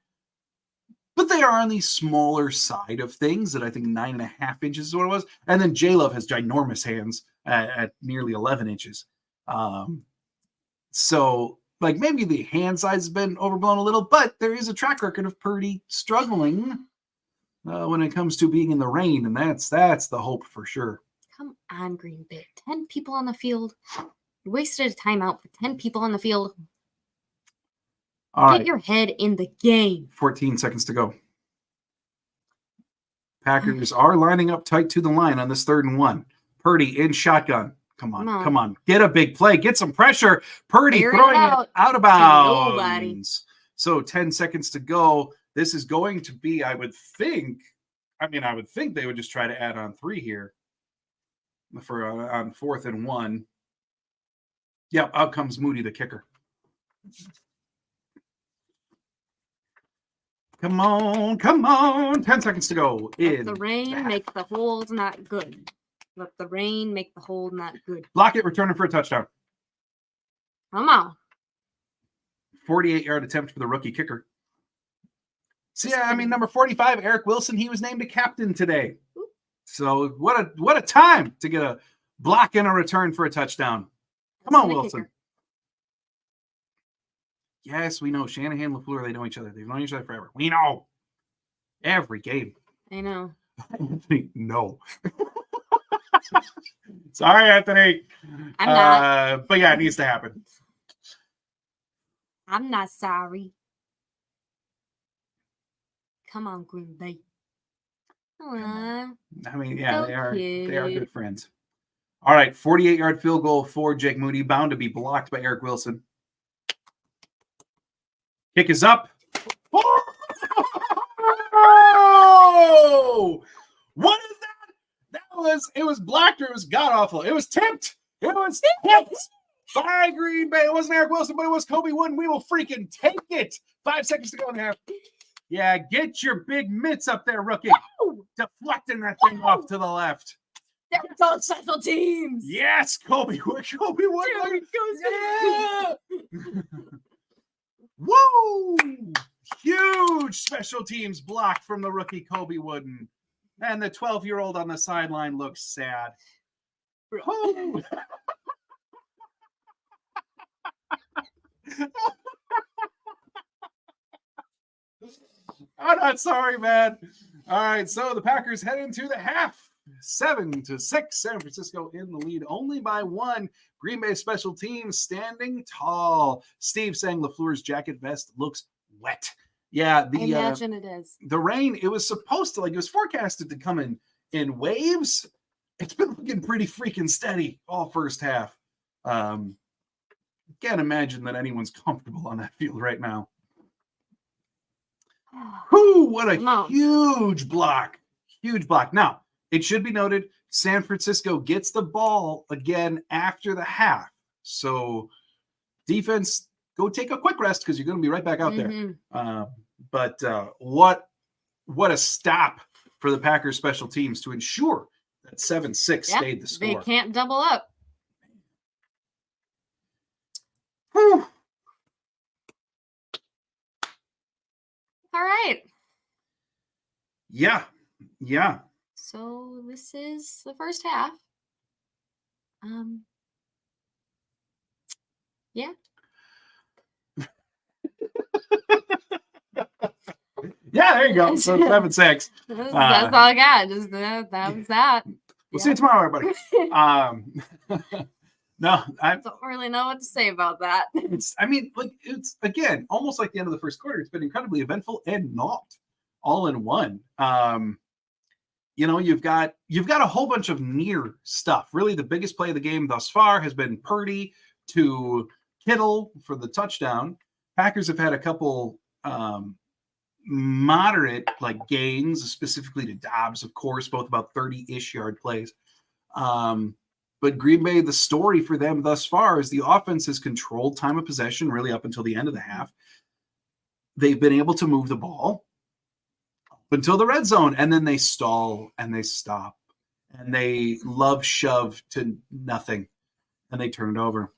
but they are on the smaller side of things that I think 9.5 inches is what it was. And then J-Love has ginormous hands at nearly 11 inches. So like maybe the hand size has been overblown a little, but there is a track record of Purdy struggling when it comes to being in the rain. And that's the hope for sure. Come on, Green Bay. 10 people on the field. You wasted a timeout for 10 people on the field. Get your head in the game. 14 seconds to go. Packers are lining up tight to the line on this 3rd and 1. Purdy in shotgun. Come on. Get a big play. Get some pressure. Purdy throwing it out of bounds. So 10 seconds to go. This is going to be, I would think they would just try to add on 3 here for on 4th and 1. Yep, out comes Moody, the kicker. Come on. 10 seconds to go. Let the rain make the hold not good. Let the rain make the hold not good. Block it, return it for a touchdown. Come on. 48-yard attempt for the rookie kicker. So, yeah, I mean, number 45, Eric Wilson, he was named a captain today. So what a time to get a block and a return for a touchdown. Come on, Wilson. Kicker. Yes, we know. Shanahan, LaFleur, they know each other. They've known each other forever. We know. Every game. I know. No. Sorry, Anthony. I'm not. But yeah, it needs to happen. I'm not sorry. Come on, Green Bay. I mean, yeah, so they are good friends. All right, 48-yard field goal for Jake Moody, bound to be blocked by Eric Wilson. Kick is up. Oh! What is that? It was blocked or it was god-awful. It was tipped. It was tipped by Green Bay. It wasn't Eric Wilson, but it was Kobe Wooden. We will freaking take it. 5 seconds to go in the half. Yeah, get your big mitts up there, rookie. Woo! Deflecting that thing off to the left. There goes special teams. Yes, Kobe Wooden. There goes Woo! Huge special teams block from the rookie Kobe Wooden. And the 12-year-old on the sideline looks sad. Oh. I'm not sorry, man. All right, so the Packers head into the half. 7-6, San Francisco in the lead only by 1. Green Bay special teams standing tall. Steve saying LaFleur's jacket vest looks wet. Yeah, I imagine it is. The rain, it was supposed to, it was forecasted to come in waves. It's been looking pretty freaking steady all first half. Can't imagine that anyone's comfortable on that field right now. Whew, what a huge block. Huge block. Now, it should be noted, San Francisco gets the ball again after the half. So defense, go take a quick rest because you're going to be right back out there. But what a stop for the Packers special teams to ensure that 7-6 stayed the score. They can't double up. Whew. All right. Yeah. So this is the first half. Yeah. Yeah, there you go. So 7-6. That's all I got. Just that was that. We'll see you tomorrow, everybody. No, I don't really know what to say about that. It's again almost like the end of the first quarter. It's been incredibly eventful and not all in one. You've got a whole bunch of near stuff. Really, the biggest play of the game thus far has been Purdy to Kittle for the touchdown. Packers have had a couple moderate gains, specifically to Dobbs, of course, both about 30-ish yard plays. But Green Bay, the story for them thus far is the offense has controlled time of possession really up until the end of the half. They've been able to move the ball up until the red zone, and then they stall and they stop and they love shove to nothing and they turn it over.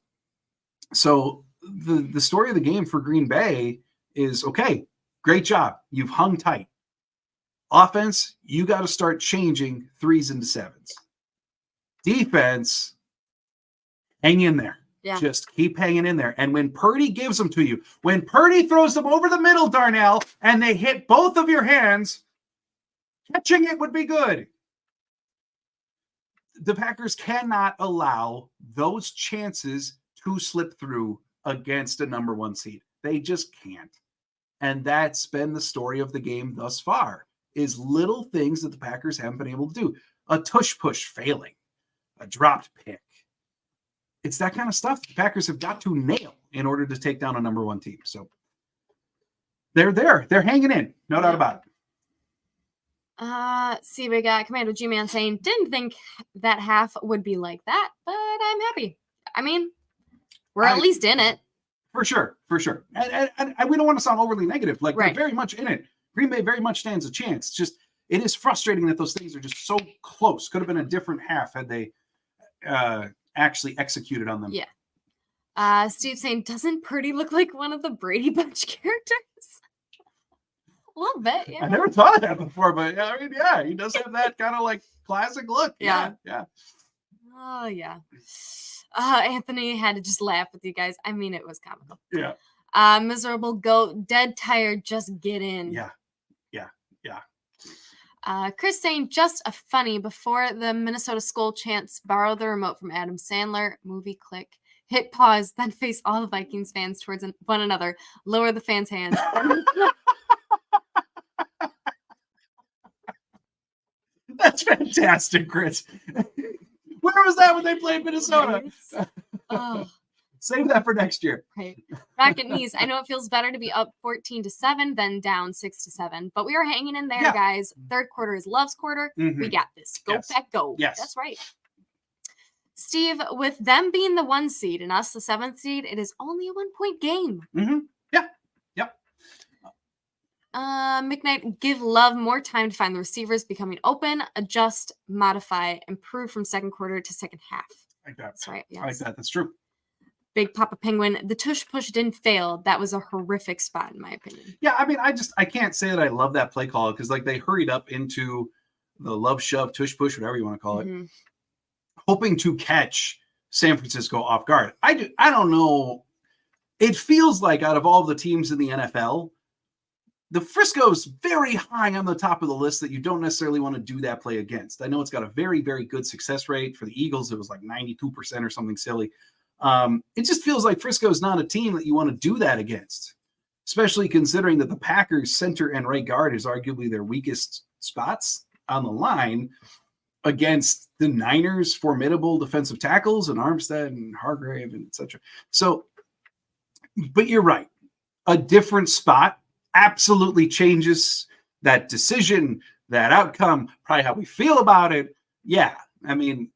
So the story of the game for Green Bay is, okay, great job. You've hung tight. Offense, you got to start changing 3s into 7s. Defense, hang in there. Yeah. Just keep hanging in there. And when Purdy gives them to you, when Purdy throws them over the middle, Darnell, and they hit both of your hands, catching it would be good. The Packers cannot allow those chances to slip through against a number 1 seed. They just can't. And that's been the story of the game thus far, is little things that the Packers haven't been able to do. A tush-push failing. A dropped pick. It's that kind of stuff the Packers have got to nail in order to take down a number 1 team. So they're there. They're hanging in. No doubt about it. See, we got Commando G-Man saying, didn't think that half would be like that, but I'm happy. I mean, we're at least in it. For sure. And we don't want to sound overly negative. Right. They're very much in it. Green Bay very much stands a chance. Just, it is frustrating that those things are just so close. Could have been a different half had they actually executed on them. Yeah. Steve saying, doesn't Purdy look like one of the Brady Bunch characters? A little bit, yeah. I never thought of that before, but I mean, yeah, he does have that kind of classic look. Yeah. Oh, yeah. Anthony had to just laugh with you guys. I mean, it was comical. Yeah. Miserable goat, dead tired, just get in. Yeah. Chris saying, just a funny, before the Minnesota Skull chants, borrow the remote from Adam Sandler, movie click, hit pause, then face all the Vikings fans towards one another, lower the fans' hands. That's fantastic, Chris. Where was that when they played Minnesota? Oh. Save that for next year. Right. Rocket knees. I know it feels better to be up 14-7 than down 6-7, but we are hanging in there, guys. Third quarter is Love's quarter. Mm-hmm. We got this. Go Pack, go. Yes. That's right. Steve, with them being the 1 seed and us the 7th seed, it is only a 1-point game. Mm-hmm. Yeah. Yep. McKnight, give Love more time to find the receivers becoming open, adjust, modify, improve from second quarter to second half. Like that. That's right. Yes. I like that. That's true. Big Papa Penguin, the tush push didn't fail. That was a horrific spot, in my opinion. Yeah, I mean, I can't say that I love that play call because they hurried up into the love shove, tush push, whatever you want to call it, hoping to catch San Francisco off guard. I don't know. It feels like out of all the teams in the NFL, the Frisco's very high on the top of the list that you don't necessarily want to do that play against. I know it's got a very, very good success rate. For the Eagles, it was 92% or something silly. It just feels like Frisco is not a team that you want to do that against, especially considering that the Packers center and right guard is arguably their weakest spots on the line against the Niners' formidable defensive tackles and Armstead and Hargrave and etc. So, but you're right. A different spot absolutely changes that decision, that outcome, probably how we feel about it. Yeah, I mean,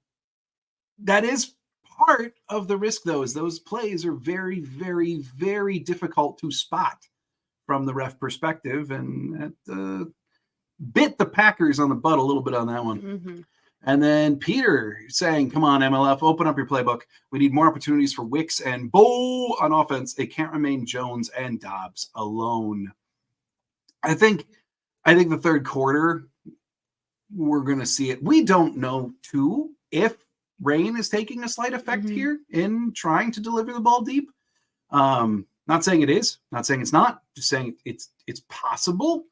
that is part of the risk, though, is those plays are very, very, very difficult to spot from the ref perspective, and it bit the Packers on the butt a little bit on that one. Mm-hmm. And then Peter saying, come on, MLF, open up your playbook. We need more opportunities for Wicks and Bo on offense. It can't remain Jones and Dobbs alone. I think the third quarter, we're going to see it. We don't know, too, if rain is taking a slight effect here in trying to deliver the ball deep. Not saying it is, not saying it's not, just saying it's possible.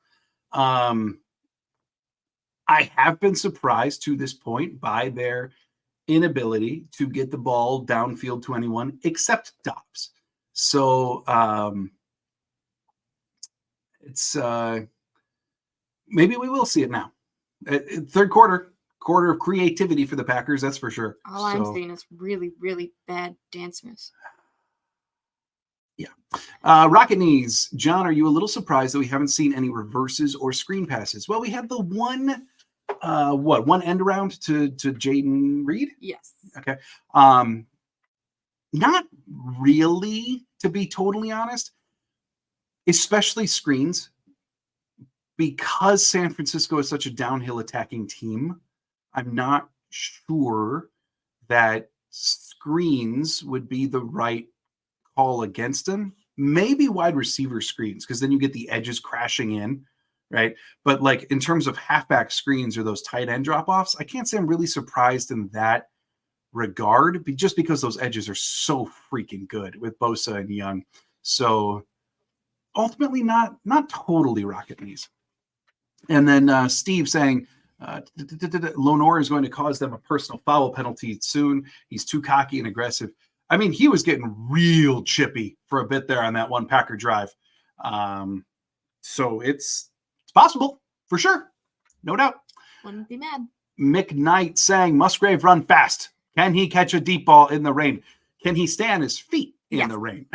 I have been surprised to this point by their inability to get the ball downfield to anyone except Dobbs. So it's maybe we will see it now. Third quarter of creativity for the Packers, that's for sure. All I'm seeing is really, really bad dance moves. Yeah. Rocket Knees. John, are you a little surprised that we haven't seen any reverses or screen passes? Well, we had the one end around to Jaden Reed? Yes. Okay. Not really, to be totally honest, especially screens, because San Francisco is such a downhill attacking team. I'm not sure that screens would be the right call against them. Maybe wide receiver screens, because then you get the edges crashing in, right? But like in terms of halfback screens or those tight end drop-offs, I can't say I'm really surprised in that regard, just because those edges are so freaking good with Bosa and Young. So ultimately not totally Rocket Knees. And then Steve saying, Lonor is going to cause them a personal foul penalty soon. He's too cocky and aggressive. I mean, he was getting real chippy for a bit there on that one Packer drive. So it's possible, for sure. No doubt. Wouldn't be mad. McKnight saying, Musgrave run fast. Can he catch a deep ball in the rain? Can he stay on his feet in the rain?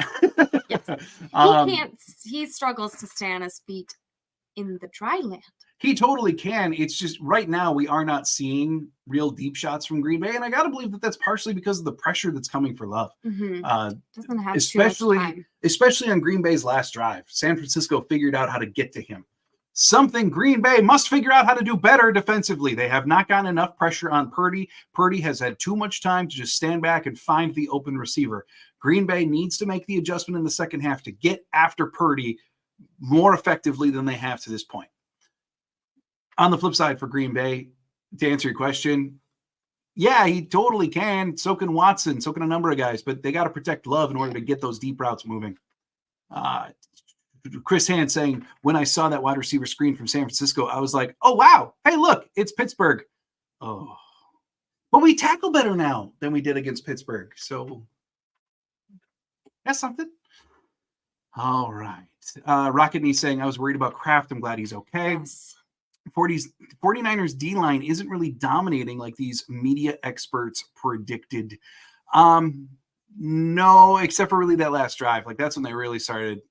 Yes. He can't. He struggles to stay on his feet in the dry land. He totally can. It's just right now we are not seeing real deep shots from Green Bay, and I got to believe that that's partially because of the pressure that's coming for Love. Doesn't have especially too much time. Especially on Green Bay's last drive. San Francisco figured out how to get to him. Something Green Bay must figure out how to do better defensively. They have not gotten enough pressure on Purdy. Purdy has had too much time to just stand back and find the open receiver. Green Bay needs to make the adjustment in the second half to get after Purdy more effectively than they have to this point. On the flip side for Green Bay, to answer your question, yeah, he totally can. So can Watson, so can a number of guys, but they got to protect Love in order to get those deep routes moving. Chris Hand saying, when I saw that wide receiver screen from San Francisco, I was like, oh, wow. Hey, look, it's Pittsburgh. Oh, but we tackle better now than we did against Pittsburgh. So that's something. All right. Rocket Knee saying, I was worried about Kraft. I'm glad he's okay. Yes. 49ers D-line isn't really dominating like these media experts predicted. No, except for really that last drive. Like that's when they really started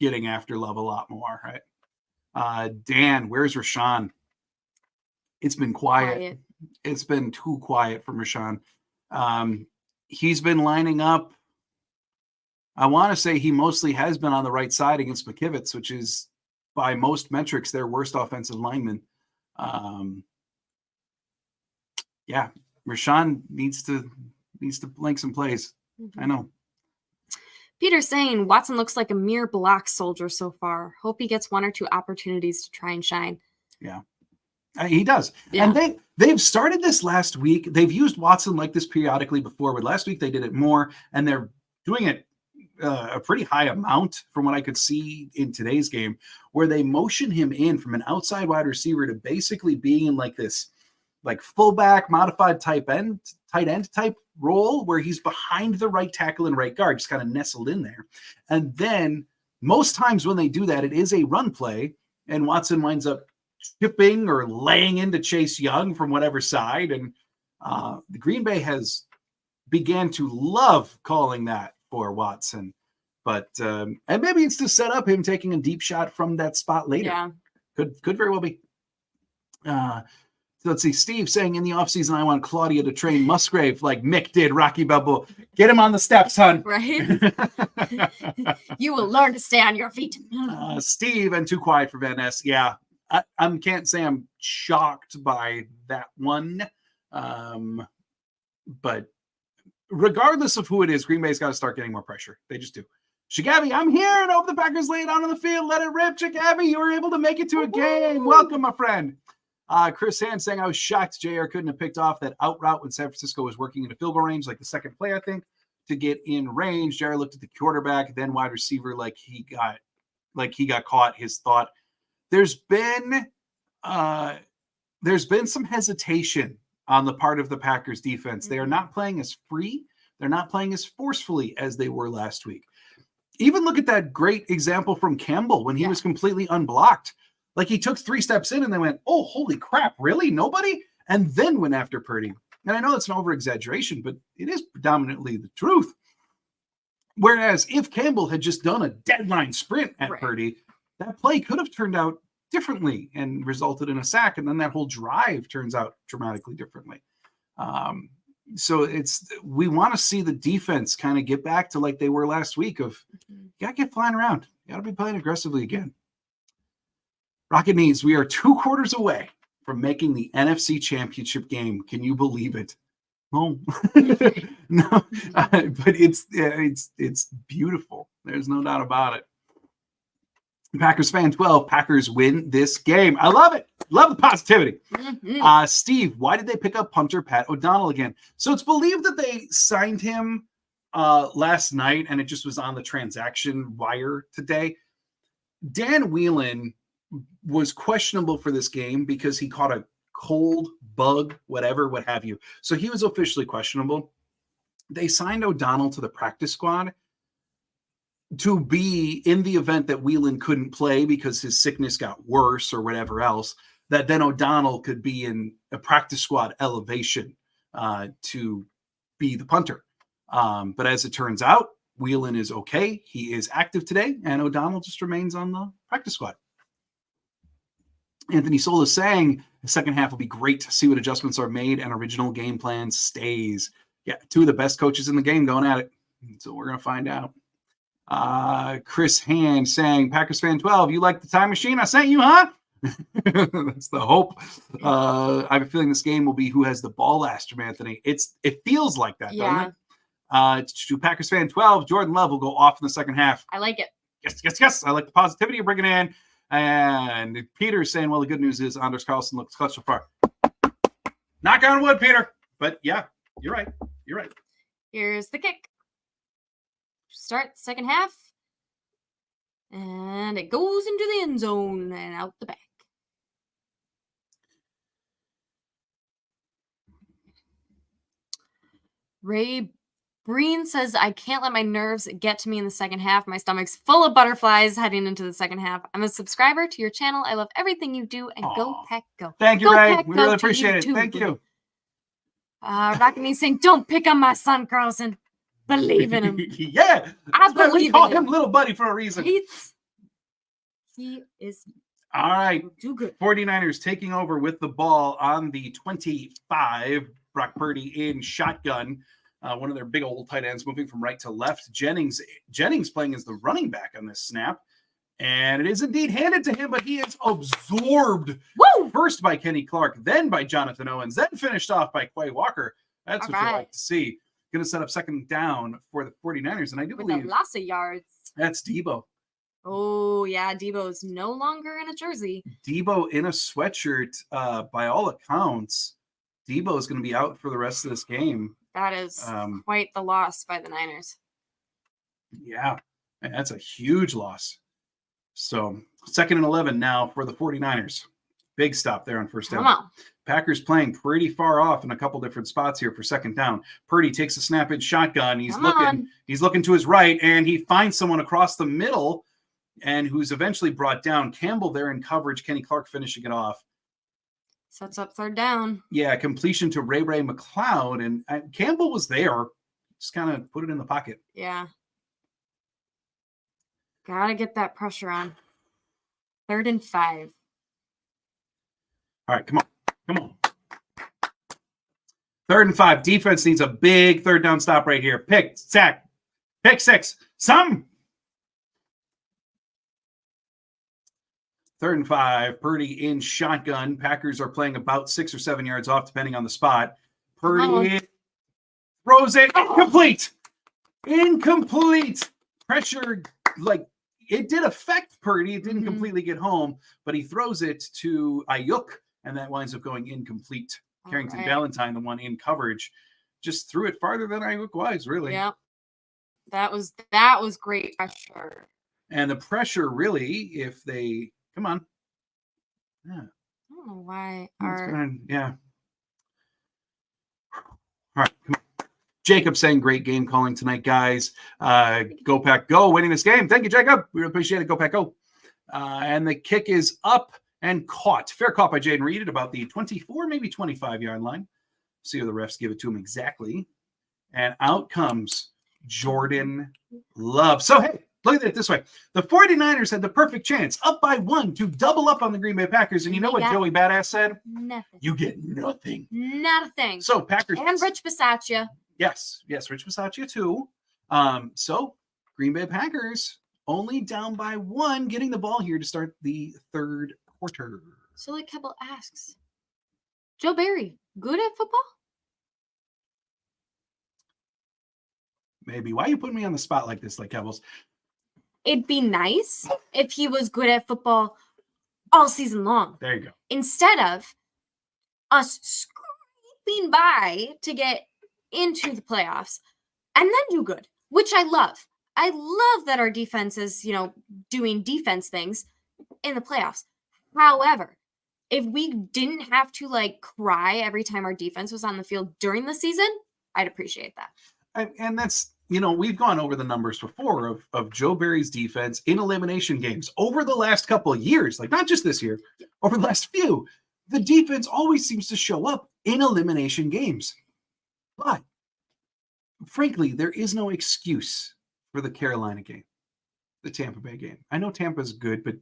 getting after Love a lot more, right? Dan, where's Rashawn? It's been quiet. It's been too quiet from Rashawn. He's been lining up. I want to say he mostly has been on the right side against McKivitz, which is by most metrics their worst offensive lineman. Yeah, Rashawn needs to blank some plays. I know. Peter saying Watson looks like a mere block soldier so far. Hope he gets one or two opportunities to try and shine. Yeah, he does. Yeah. And they've started this last week. They've used Watson like this periodically before, but last week they did it more, and they're doing it a pretty high amount from what I could see in today's game, where they motion him in from an outside wide receiver to basically being in like this, like fullback modified tight end type role where he's behind the right tackle and right guard, just kind of nestled in there. And then most times when they do that, it is a run play, and Watson winds up chipping or laying into Chase Young from whatever side. And the Green Bay has began to love calling that for Watson, but and maybe it's to set up him taking a deep shot from that spot later. Yeah, could very well be. So let's see. Steve saying in the offseason, I want Claudia to train Musgrave like Mick did Rocky Balboa. Get him on the steps, hon. Right? You will learn to stay on your feet. Steve and Too Quiet for Van Ness. Yeah, I can't say I'm shocked by that one. But regardless of who it is, Green Bay's got to start getting more pressure. They just do. Shagavi, I'm here, and hope the Packers lay it on the field. Let it rip. Shagavi, you were able to make it to a game. Welcome, my friend. Chris Hand saying, I was shocked JR couldn't have picked off that out route when San Francisco was working into field goal range, like the second play, I think, to get in range. JR looked at the quarterback, then wide receiver, like he got caught. His thought. There's been some hesitation on the part of the Packers defense. They are not playing as free. They're not playing as forcefully as they were last week. Even look at that great example from Campbell when he was completely unblocked. Like he took 3 steps in and they went, oh, holy crap, really? Nobody? And then went after Purdy. And I know it's an over-exaggeration, but it is predominantly the truth. Whereas if Campbell had just done a deadline sprint at Purdy, that play could have turned out differently and resulted in a sack. And then that whole drive turns out dramatically differently. So we want to see the defense kind of get back to like they were last week of you got to get flying around. You got to be playing aggressively again. Rocket Knees, we are 2 quarters away from making the NFC Championship game. Can you believe it? No, no, but it's beautiful. There's no doubt about it. Packers fan 12, Packers win this game. I love it. Love the positivity. Steve, why did they pick up punter Pat O'Donnell again? So it's believed that they signed him last night and it just was on the transaction wire today. Dan Whelan was questionable for this game because he caught a cold, bug, whatever, what have you. So he was officially questionable. They signed O'Donnell to the practice squad to be in the event that Whelan couldn't play because his sickness got worse or whatever else, that then O'Donnell could be in a practice squad elevation to be the punter. But as it turns out, Whelan is okay. He is active today, and O'Donnell just remains on the practice squad. Anthony Sola saying the second half will be great to see what adjustments are made and original game plan stays. Yeah, 2 of the best coaches in the game going at it. So we're going to find out. Chris Hand saying, Packers fan 12, you like the time machine I sent you, huh? That's the hope. I have a feeling this game will be who has the ball last from Anthony. It feels like that, doesn't it? To Packers fan 12, Jordan Love will go off in the second half. I like it. Yes. I like the positivity you're bringing in. And Peter's saying, well, the good news is Anders Carlson looks clutch so far. Knock on wood, Peter. But yeah, you're right. Here's the kick. Start the second half. And it goes into the end zone and out the back. Ray Breen says, I can't let my nerves get to me in the second half. My stomach's full of butterflies heading into the second half. I'm a subscriber to your channel. I love everything you do. And go, Pack, go. Thank you, go, Ray. Pack, we go really appreciate it. too. Thank you. Rocket Me saying, don't pick on my son, Carlson. Believe in him. Yeah. I believe we in call him. him little buddy for a reason. He is. All right. Do good. 49ers taking over with the ball on the 25. Brock Purdy in shotgun. One of their big old tight ends moving from right to left. Jennings playing as the running back on this snap. And it is indeed handed to him, but he is absorbed. Woo! First by Kenny Clark, then by Jonathan Owens, then finished off by Quay Walker. That's what you like to see. Going to set up second down for the 49ers. And I do believe lots of yards. That's Debo. Oh, yeah. Debo's no longer in a jersey. Debo in a sweatshirt, by all accounts, Debo is going to be out for the rest of this game. That is quite the loss by the Niners. Yeah, and that's a huge loss. So 2nd and 11 now for the 49ers. Big stop there on first down. Come on. Packers playing pretty far off in a couple different spots here for second down. Purdy takes a snap in shotgun. He's looking to his right, and he finds someone across the middle, and who's eventually brought down. Campbell there in coverage. Kenny Clark finishing it off. Sets up third down. Yeah, completion to Ray McLeod, and Campbell was there. Just kind of put it in the pocket. Yeah. Gotta get that pressure on. 3rd and 5. All right, come on. 3rd and 5. Defense needs a big third down stop right here. Pick, sack, pick 6. Some. 3rd and 5. Purdy in shotgun. Packers are playing about 6 or 7 yards off, depending on the spot. Purdy throws it. Incomplete. Incomplete. Pressure, like, it did affect Purdy. It didn't completely get home, but he throws it to Ayuk, and that winds up going incomplete. Carrington Valentine, the one in coverage, just threw it farther than Ayuk was, really. Yeah. That was great pressure. And the pressure, really, if they come on. Yeah. I don't know why. Yeah. All right. Come on. Jacob saying great game calling tonight, guys. Go Pack Go, winning this game. Thank you, Jacob. We really appreciate it. Go Pack Go. And the kick is up and caught. Fair caught by Jaden Reed at about the 24, maybe 25-yard line. See how the refs give it to him exactly. And out comes Jordan Love. So, hey, look at it this way. The 49ers had the perfect chance, up by 1, to double up on the Green Bay Packers. And you know what Joey Badass said? Nothing. You get nothing. Nothing. So, Packers. And Rich Bisaccia. Yes, Rich Bisaccia too. So, Green Bay Packers only down by 1, getting the ball here to start the 3rd quarter. So, like Keble asks, Joe Barry, good at football? Maybe. Why are you putting me on the spot like this, like Kebbles? It'd be nice if he was good at football all season long. There you go. Instead of us scraping by to get into the playoffs and then do good, which I love. I love that our defense is, doing defense things in the playoffs. However, if we didn't have to cry every time our defense was on the field during the season, I'd appreciate that. And that's, we've gone over the numbers before of Joe Barry's defense in elimination games over the last couple of years, not just this year, over the last few. The defense always seems to show up in elimination games. But, frankly, there is no excuse for the Carolina game, the Tampa Bay game. I know Tampa's good, but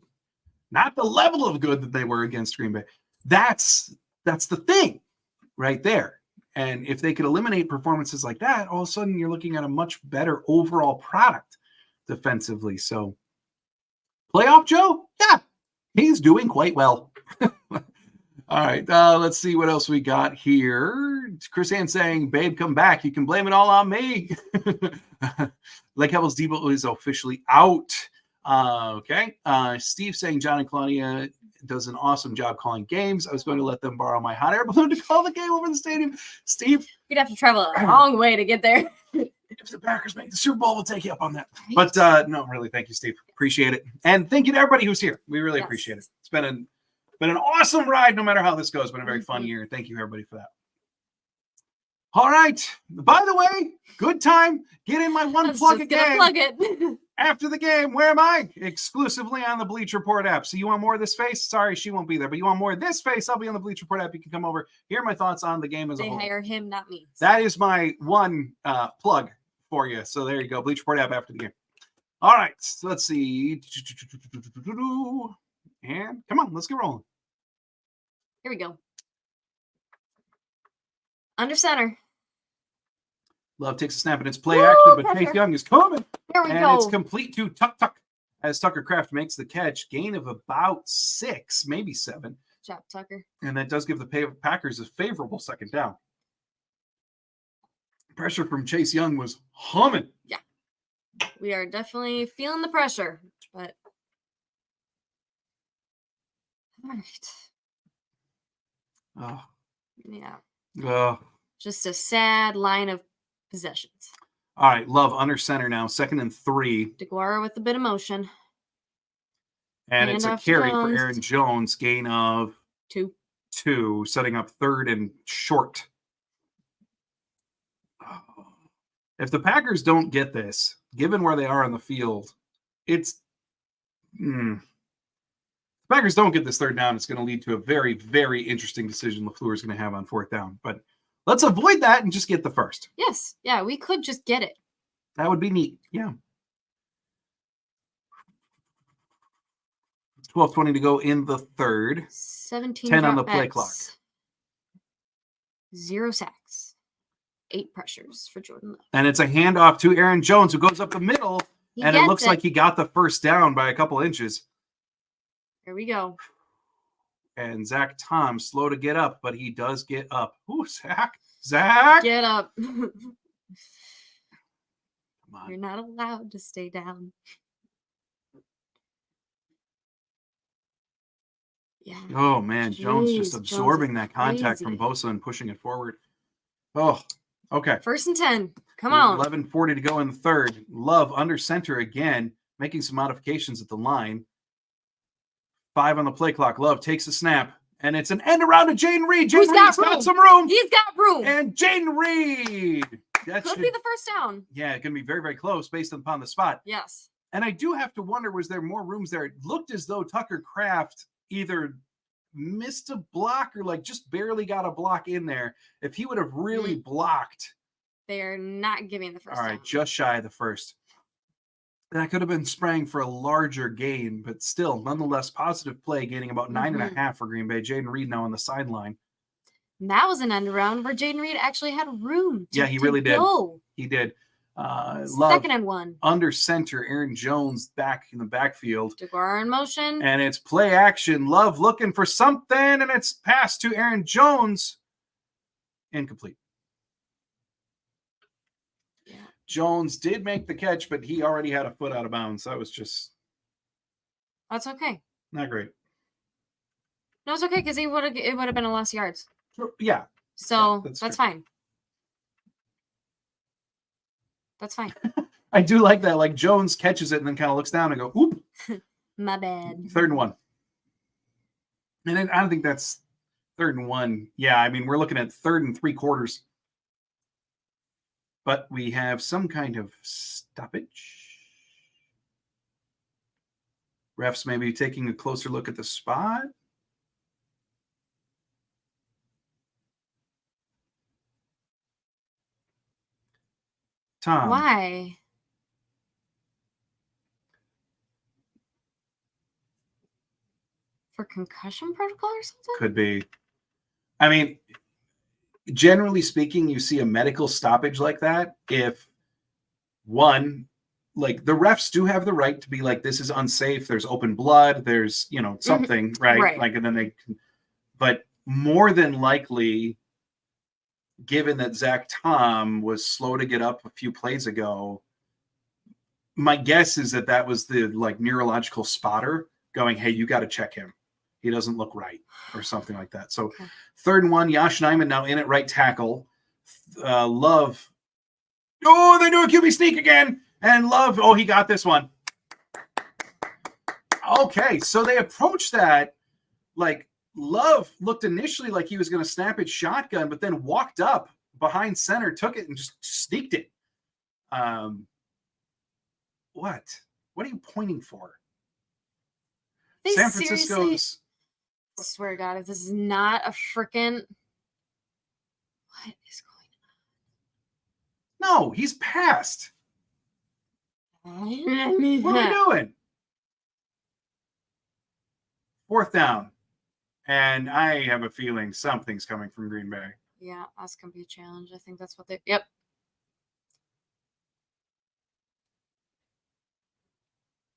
not the level of good that they were against Green Bay. That's the thing right there. And if they could eliminate performances like that, all of a sudden you're looking at a much better overall product defensively. So, playoff Joe? Yeah, he's doing quite well. All right, let's see what else we got here. Chris Ann saying, babe, come back. You can blame it all on me. Lake Hebble's Debo is officially out. Okay. Steve saying John and Claudia does an awesome job calling games. I was going to let them borrow my hot air balloon to call the game over the stadium. Steve, you'd have to travel a long way to get there. If the Packers make the Super Bowl, we'll take you up on that. Right? But no, really, thank you, Steve. Appreciate it. And thank you to everybody who's here. We really appreciate it. It's been an awesome ride, no matter how this goes. It's been a very fun year. Thank you, everybody, for that. All right. By the way, good time. Get in my one plug again. Plug it. After the game, where am I? Exclusively on the Bleach Report app. So you want more of this face? Sorry, she won't be there. But you want more of this face? I'll be on the Bleach Report app. You can come over, hear my thoughts on the game as a whole. They hire him, not me. That is my one plug for you. So there you go. Bleach Report app after the game. All right. So let's see. And come on, let's get rolling. Here we go. Under center. Love takes a snap and it's play action, but Chase Young is coming. There we go. And it's complete to Tuck as Tucker Kraft makes the catch. Gain of about 6, maybe 7. Good job, Tucker. And that does give the Packers a favorable second down. Pressure from Chase Young was humming. Yeah. We are definitely feeling the pressure, but all right. Oh. Yeah. Oh. Just a sad line of possessions. All right, Love under center now, 2nd and 3. DeGuara with a bit of motion. And it's a carry for Aaron Jones, gain of 2, setting up 3rd and short. Oh. If the Packers don't get this, given where they are on the field, it's the Packers don't get this 3rd down, it's going to lead to a very, very interesting decision LaFleur is going to have on 4th down. But let's avoid that and just get the 1st. Yes. Yeah, we could just get it. That would be neat. Yeah. 12:20 to go in the 3rd. 17 10 on the play clock. 0 sacks. 8 pressures for Jordan Love. And it's a handoff to Aaron Jones, who goes up the middle, and it looks like he got the first down by a couple inches. Here we go. And Zach Tom, slow to get up, but he does get up. Ooh, Zach! Get up. Come on. You're not allowed to stay down. Yeah. Oh, man. Jones just Jeez, absorbing Jones that contact crazy. from Bosa and pushing it forward. Oh, okay. 1st and 10. Come on. 11:40 to go in the third. Love under center again, making some modifications at the line. 5 on the play clock. Love takes a snap, and it's an end around to Jaden Reed. Jaden Reed's got some room. He's got room. And Jaden Reed. That Could be the first down. Yeah, it can be very, very close based upon the spot. Yes. And I do have to wonder, was there more rooms there? It looked as though Tucker Kraft either missed a block or like just barely got a block in there. If he would have really blocked. They're not giving the first All right, down. just shy of the first. That could have been spraying for a larger gain, but still, nonetheless, positive play, gaining about 9.5 for Green Bay. Jaden Reed now on the sideline. And that was an end around where Jaden Reed actually had room. Yeah, he really did. Go. He did. Love 2nd and 1. under center. Aaron Jones back in the backfield. DeGuara in motion. And it's play action. Love looking for something, and it's passed to Aaron Jones. Incomplete. Yeah. Jones did make the catch, but he already had a foot out of bounds. That was just That's okay. not great. No, it's okay because it would have been a loss of yards. Yeah. So Yeah, that's true. fine. That's fine. I do like that. Like Jones catches it and then kind of looks down and go, oop. My bad. 3rd and 1. And then I don't think that's 3rd and 1. Yeah, I mean, we're looking at 3rd and 3/4. But we have some kind of stoppage. Refs maybe taking a closer look at the spot. Tom. Why? For concussion protocol or something? Could be. I mean, generally speaking, you see a medical stoppage like that if one, like the refs do have the right to be like, this is unsafe. There's open blood. There's, something, right? Like, and then they can, but more than likely, given that Zach Tom was slow to get up a few plays ago, my guess is that was the like neurological spotter going, hey, you got to check him. He doesn't look right or something like that. So 3rd and 1, Yosh Nijman now in at right tackle. Love. Oh, they do a QB sneak again. And Love, he got this one. Okay, so they approached that like Love looked initially like he was going to snap it shotgun, but then walked up behind center, took it, and just sneaked it. What? What are you pointing for? They San Francisco's. I swear to God, if this is not a freaking. What is going on? No, he's passed. What are we Yeah. doing? 4th down. And I have a feeling something's coming from Green Bay. Yeah, that's going to be a challenge. I think that's what they. Yep.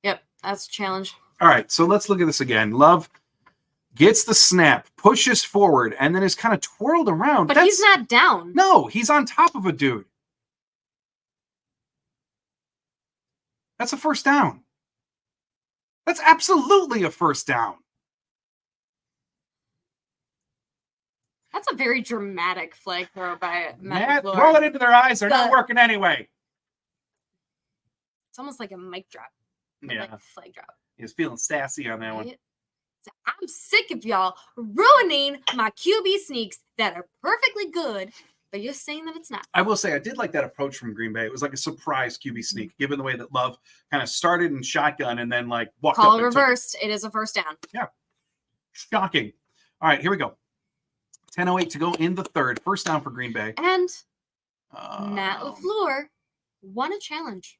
Yep, that's a challenge. All right, so let's look at this again. Love gets the snap, pushes forward, and then is kind of twirled around. But he's not down. No, he's on top of a dude. That's a first down. That's absolutely a first down. That's a very dramatic flag throw by Matt, McClure. throw it into their eyes. They're not working anyway. It's almost like a mic drop. Yeah. Like a flag drop. He was feeling sassy on that one. Right? So I'm sick of y'all ruining my QB sneaks that are perfectly good, but you're saying that it's not. I will say I did like that approach from Green Bay. It was like a surprise QB sneak, given the way that Love kind of started in shotgun and then like walked up. Call and took it. reversed. It is a first down. Yeah. Shocking. All right, here we go. 10:08 to go in the third. First down for Green Bay. And Matt LaFleur won a challenge.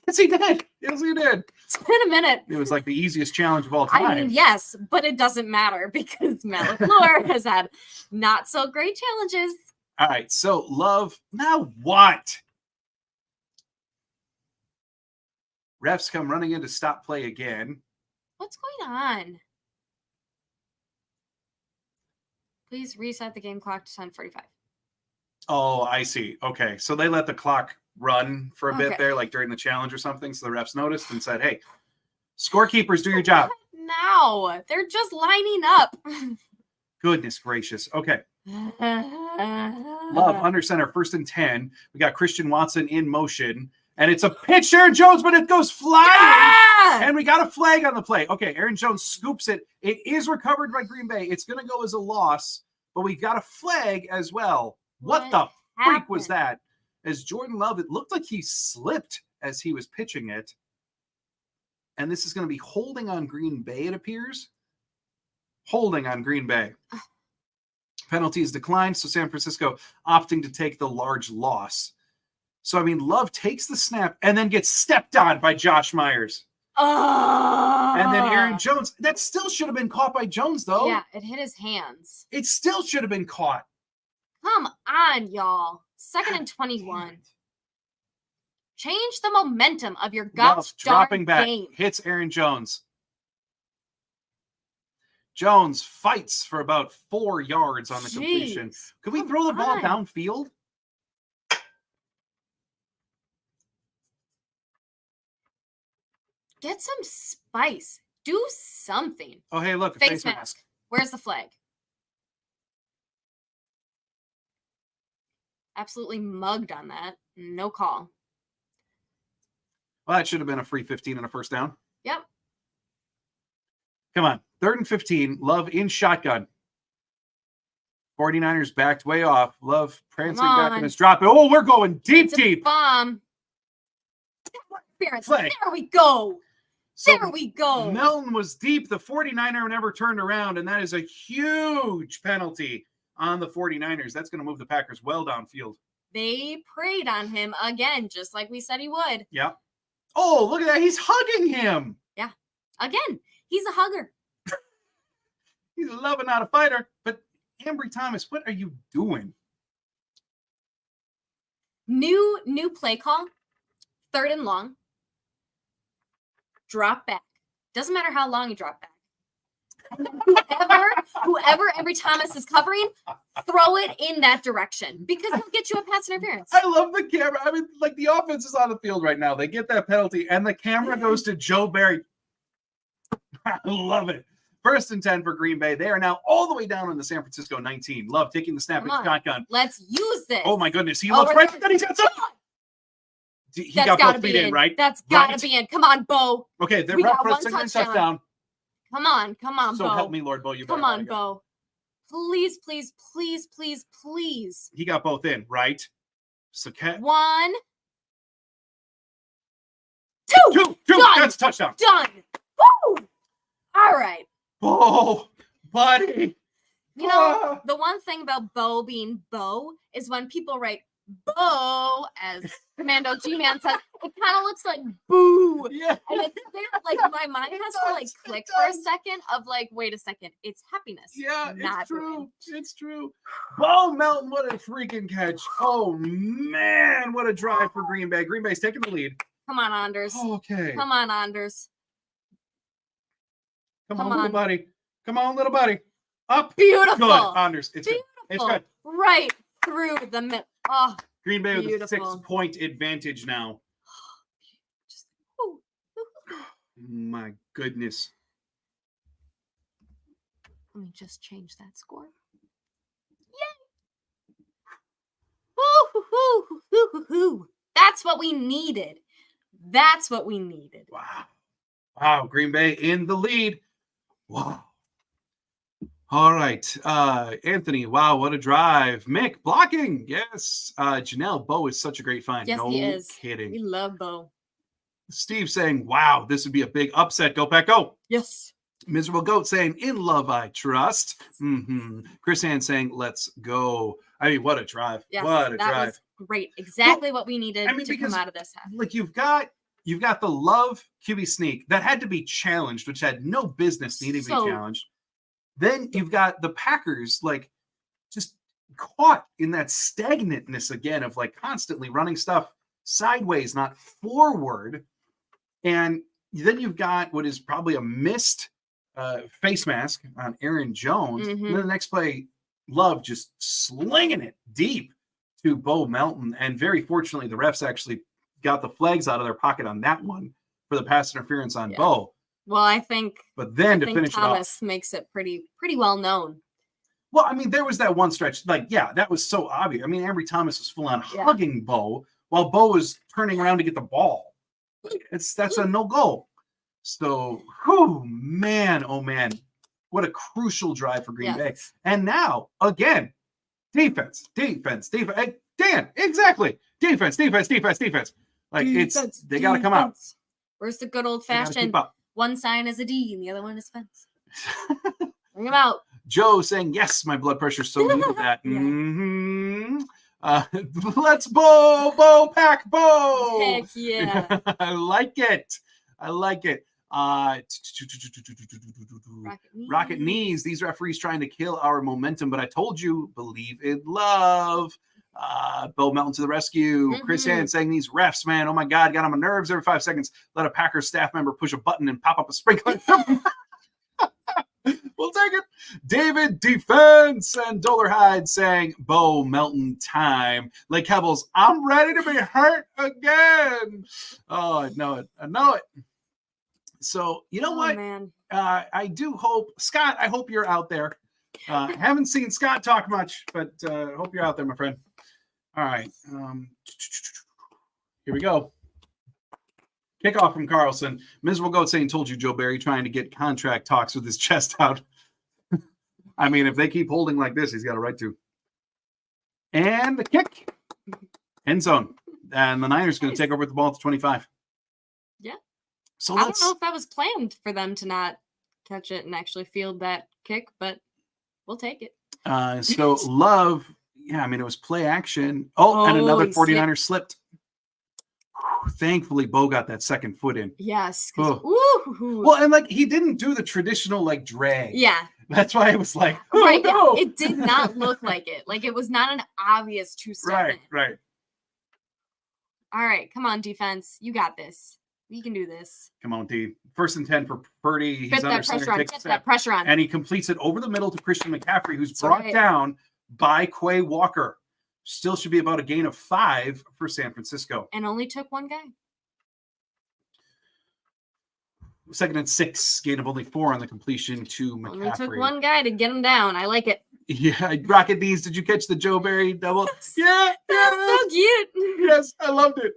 Yes, he did. Yes, he did. It's been a minute. It was like the easiest challenge of all time. I mean, yes, but it doesn't matter because Matt LaFleur has had not so great challenges. All right, so Love, now what? Refs come running in to stop play again. What's going on? Please reset the game clock to 10:45. Oh, I see. Okay, so they let the clock run for a bit there, like during the challenge or something, so the refs noticed and said, hey, scorekeepers, do your job. Now they're just lining up. Goodness gracious. Okay. Love under center, 1st and 10. We got Christian Watson in motion, and it's a pitch, Aaron Jones, but it goes flying. Yeah! And we got a flag on the play. Okay, Aaron Jones scoops it. It is recovered by Green Bay. It's going to go as a loss, but we got a flag as well. What the freak was that? As Jordan Love, it looked like he slipped as he was pitching it. And this is going to be holding on Green Bay, it appears. Holding on Green Bay. Penalty is declined, so San Francisco opting to take the large loss. So, I mean, Love takes the snap and then gets stepped on by Josh Myers. And then Aaron Jones. That still should have been caught by Jones, though. Yeah, it hit his hands. It still should have been caught. Come on, y'all. 2nd and 21. Change the momentum of your gosh dropping back. Game. Hits Aaron Jones. Jones fights for about 4 yards on the completion. Could we throw the ball downfield? Get some spice. Do something. Oh, hey, look. Face mask. Where's the flag? Absolutely mugged on that. No call. Well, that should have been a free 15 and a first down. Yep. Come on. 3rd and 15. Love in shotgun. 49ers backed way off. Love prancing back in his drop. Oh, we're going deep. Bomb. Flag. There we go. So there we go. Melton was deep. The 49er never turned around, and that is a huge penalty on the 49ers. That's going to move the Packers well downfield. They preyed on him again, just like we said he would. Yeah. Oh, look at that. He's hugging him. Yeah. Again, he's a hugger. He's a lover, not a fighter. But Ambry Thomas, what are you doing? New play call. 3rd and long. Drop back. Doesn't matter how long you drop back. And then whoever Ambry Thomas is covering, throw it in that direction because he'll get you a pass interference. I love the camera. I mean, like the offense is on the field right now. They get that penalty, and the camera goes to Joe Barry. I love it. 1st and 10 for Green Bay. They are now all the way down in the San Francisco 19. Love taking the snap at shotgun. Let's use this. Oh my goodness. He looks right. Then he's got some. He got both feet in, right? That's got to be in. Come on, Bo. Okay, they're right for a second touchdown. Come on, Bo. So help me, Lord Bo. You come on, Bo. Please. He got both in, right? So 1, 2. Done. That's a touchdown. Done. Woo! All right. Oh, buddy. You know, the one thing about Bo being Bo is when people write Bo, as Commando G-Man says, it kind of looks like boo. Yeah. And it's there, like, my mind has to, like, click for a second of, like, wait a second. It's happiness. Yeah, not it's true. booing. It's true. Bo Melton, what a freaking catch. Oh, man, what a drive for Green Bay. Green Bay's taking the lead. Come on, Anders. Okay. Come on, Anders. Come on, little buddy. Come on, little buddy. Up. Beautiful. Good, Anders. It's Beautiful. good. It's good. Right through the middle. Oh, Green Bay beautiful. with a 6-point advantage now. My goodness. Let me just change that score. Yay! That's what we needed. That's what we needed. Wow. Green Bay in the lead. Wow. All right. Anthony, wow, what a drive. Mick, blocking. Yes. Janelle, Bo is such a great find. Yes, no he is. Kidding. We love Bo. Steve saying, wow, this would be a big upset. Go Pack, go. Yes. Miserable Goat saying, in love I trust. Chris Ann saying, let's go. I mean, what a drive. Yes, what a drive. That was great. Exactly what we needed to come out of this half. Like you've got the Love QB sneak that had to be challenged, which had no business needing to be challenged. Then you've got the Packers like just caught in that stagnantness again of like constantly running stuff sideways, not forward. And then you've got what is probably a missed face mask on Aaron Jones. Mhm. And then the next play, Love just slinging it deep to Bo Melton. And very fortunately, the refs actually got the flags out of their pocket on that one for the pass interference on Bo. Well, I think Finish Thomas it off, makes it pretty well known. well, I mean, there was that one stretch, like, yeah, that was so obvious. I mean, Ambry Thomas was full on hugging Bo while Bo was turning around to get the ball. That's a no goal. So, oh man, what a crucial drive for Green Bay. And now again, defense. Hey, Dan, exactly. Defense. Like they got to come out. Where's the good old fashioned one sign is a D and the other one is fence? Bring them out. Joe saying, yes, my blood pressure's so needed that. Mm-hmm. Let's Bo, pack Bo. Heck yeah. I like it. Rocket knees. These referees trying to kill our momentum, but I told you, believe in love. Bo Melton to the rescue. Mm-hmm. Chris Hand saying these refs, man, oh my God, got on my nerves every 5 seconds. Let a Packers staff member push a button and pop up a sprinkler. We'll take it. David defense and Dolerhide saying Bo Melton time. Lake Hebbles, I'm ready to be hurt again. Oh, I know it. So you know what? Man. I do hope, Scott, I hope you're out there. Haven't seen Scott talk much, but hope you're out there, my friend. All right. Here we go. Kickoff from Carlson. Miserable Goat saying, told you, Joe Barry, trying to get contract talks with his chest out. I mean, if they keep holding like this, he's got a right to. And the kick. End zone. And the Niners going to take over the ball at the 25. Yeah. So I don't know if that was planned for them to not catch it and actually field that kick, but we'll take it. So Love, yeah, I mean, it was play action. And another 49er slipped. Thankfully, Bo got that second foot in. Yes. Well, and like he didn't do the traditional like drag. Yeah. That's why it was like, right. No. Yeah. It did not look like it. Like it was not an obvious 2-step. Right. All right. Come on, defense. You got this. We can do this. Come on, D. 1st and 10 for Purdy. He's under center. Get that pressure on. And he completes it over the middle to Christian McCaffrey, who's brought down by Quay Walker. Still should be about a gain of 5 for San Francisco. And only took one guy. 2nd and 6, gain of only 4 on the completion to McCaffrey. Only took one guy to get him down. I like it. Yeah, Rocket D's. Did you catch the Joe Barry double? Yeah. That's so cute. Yes, I loved it.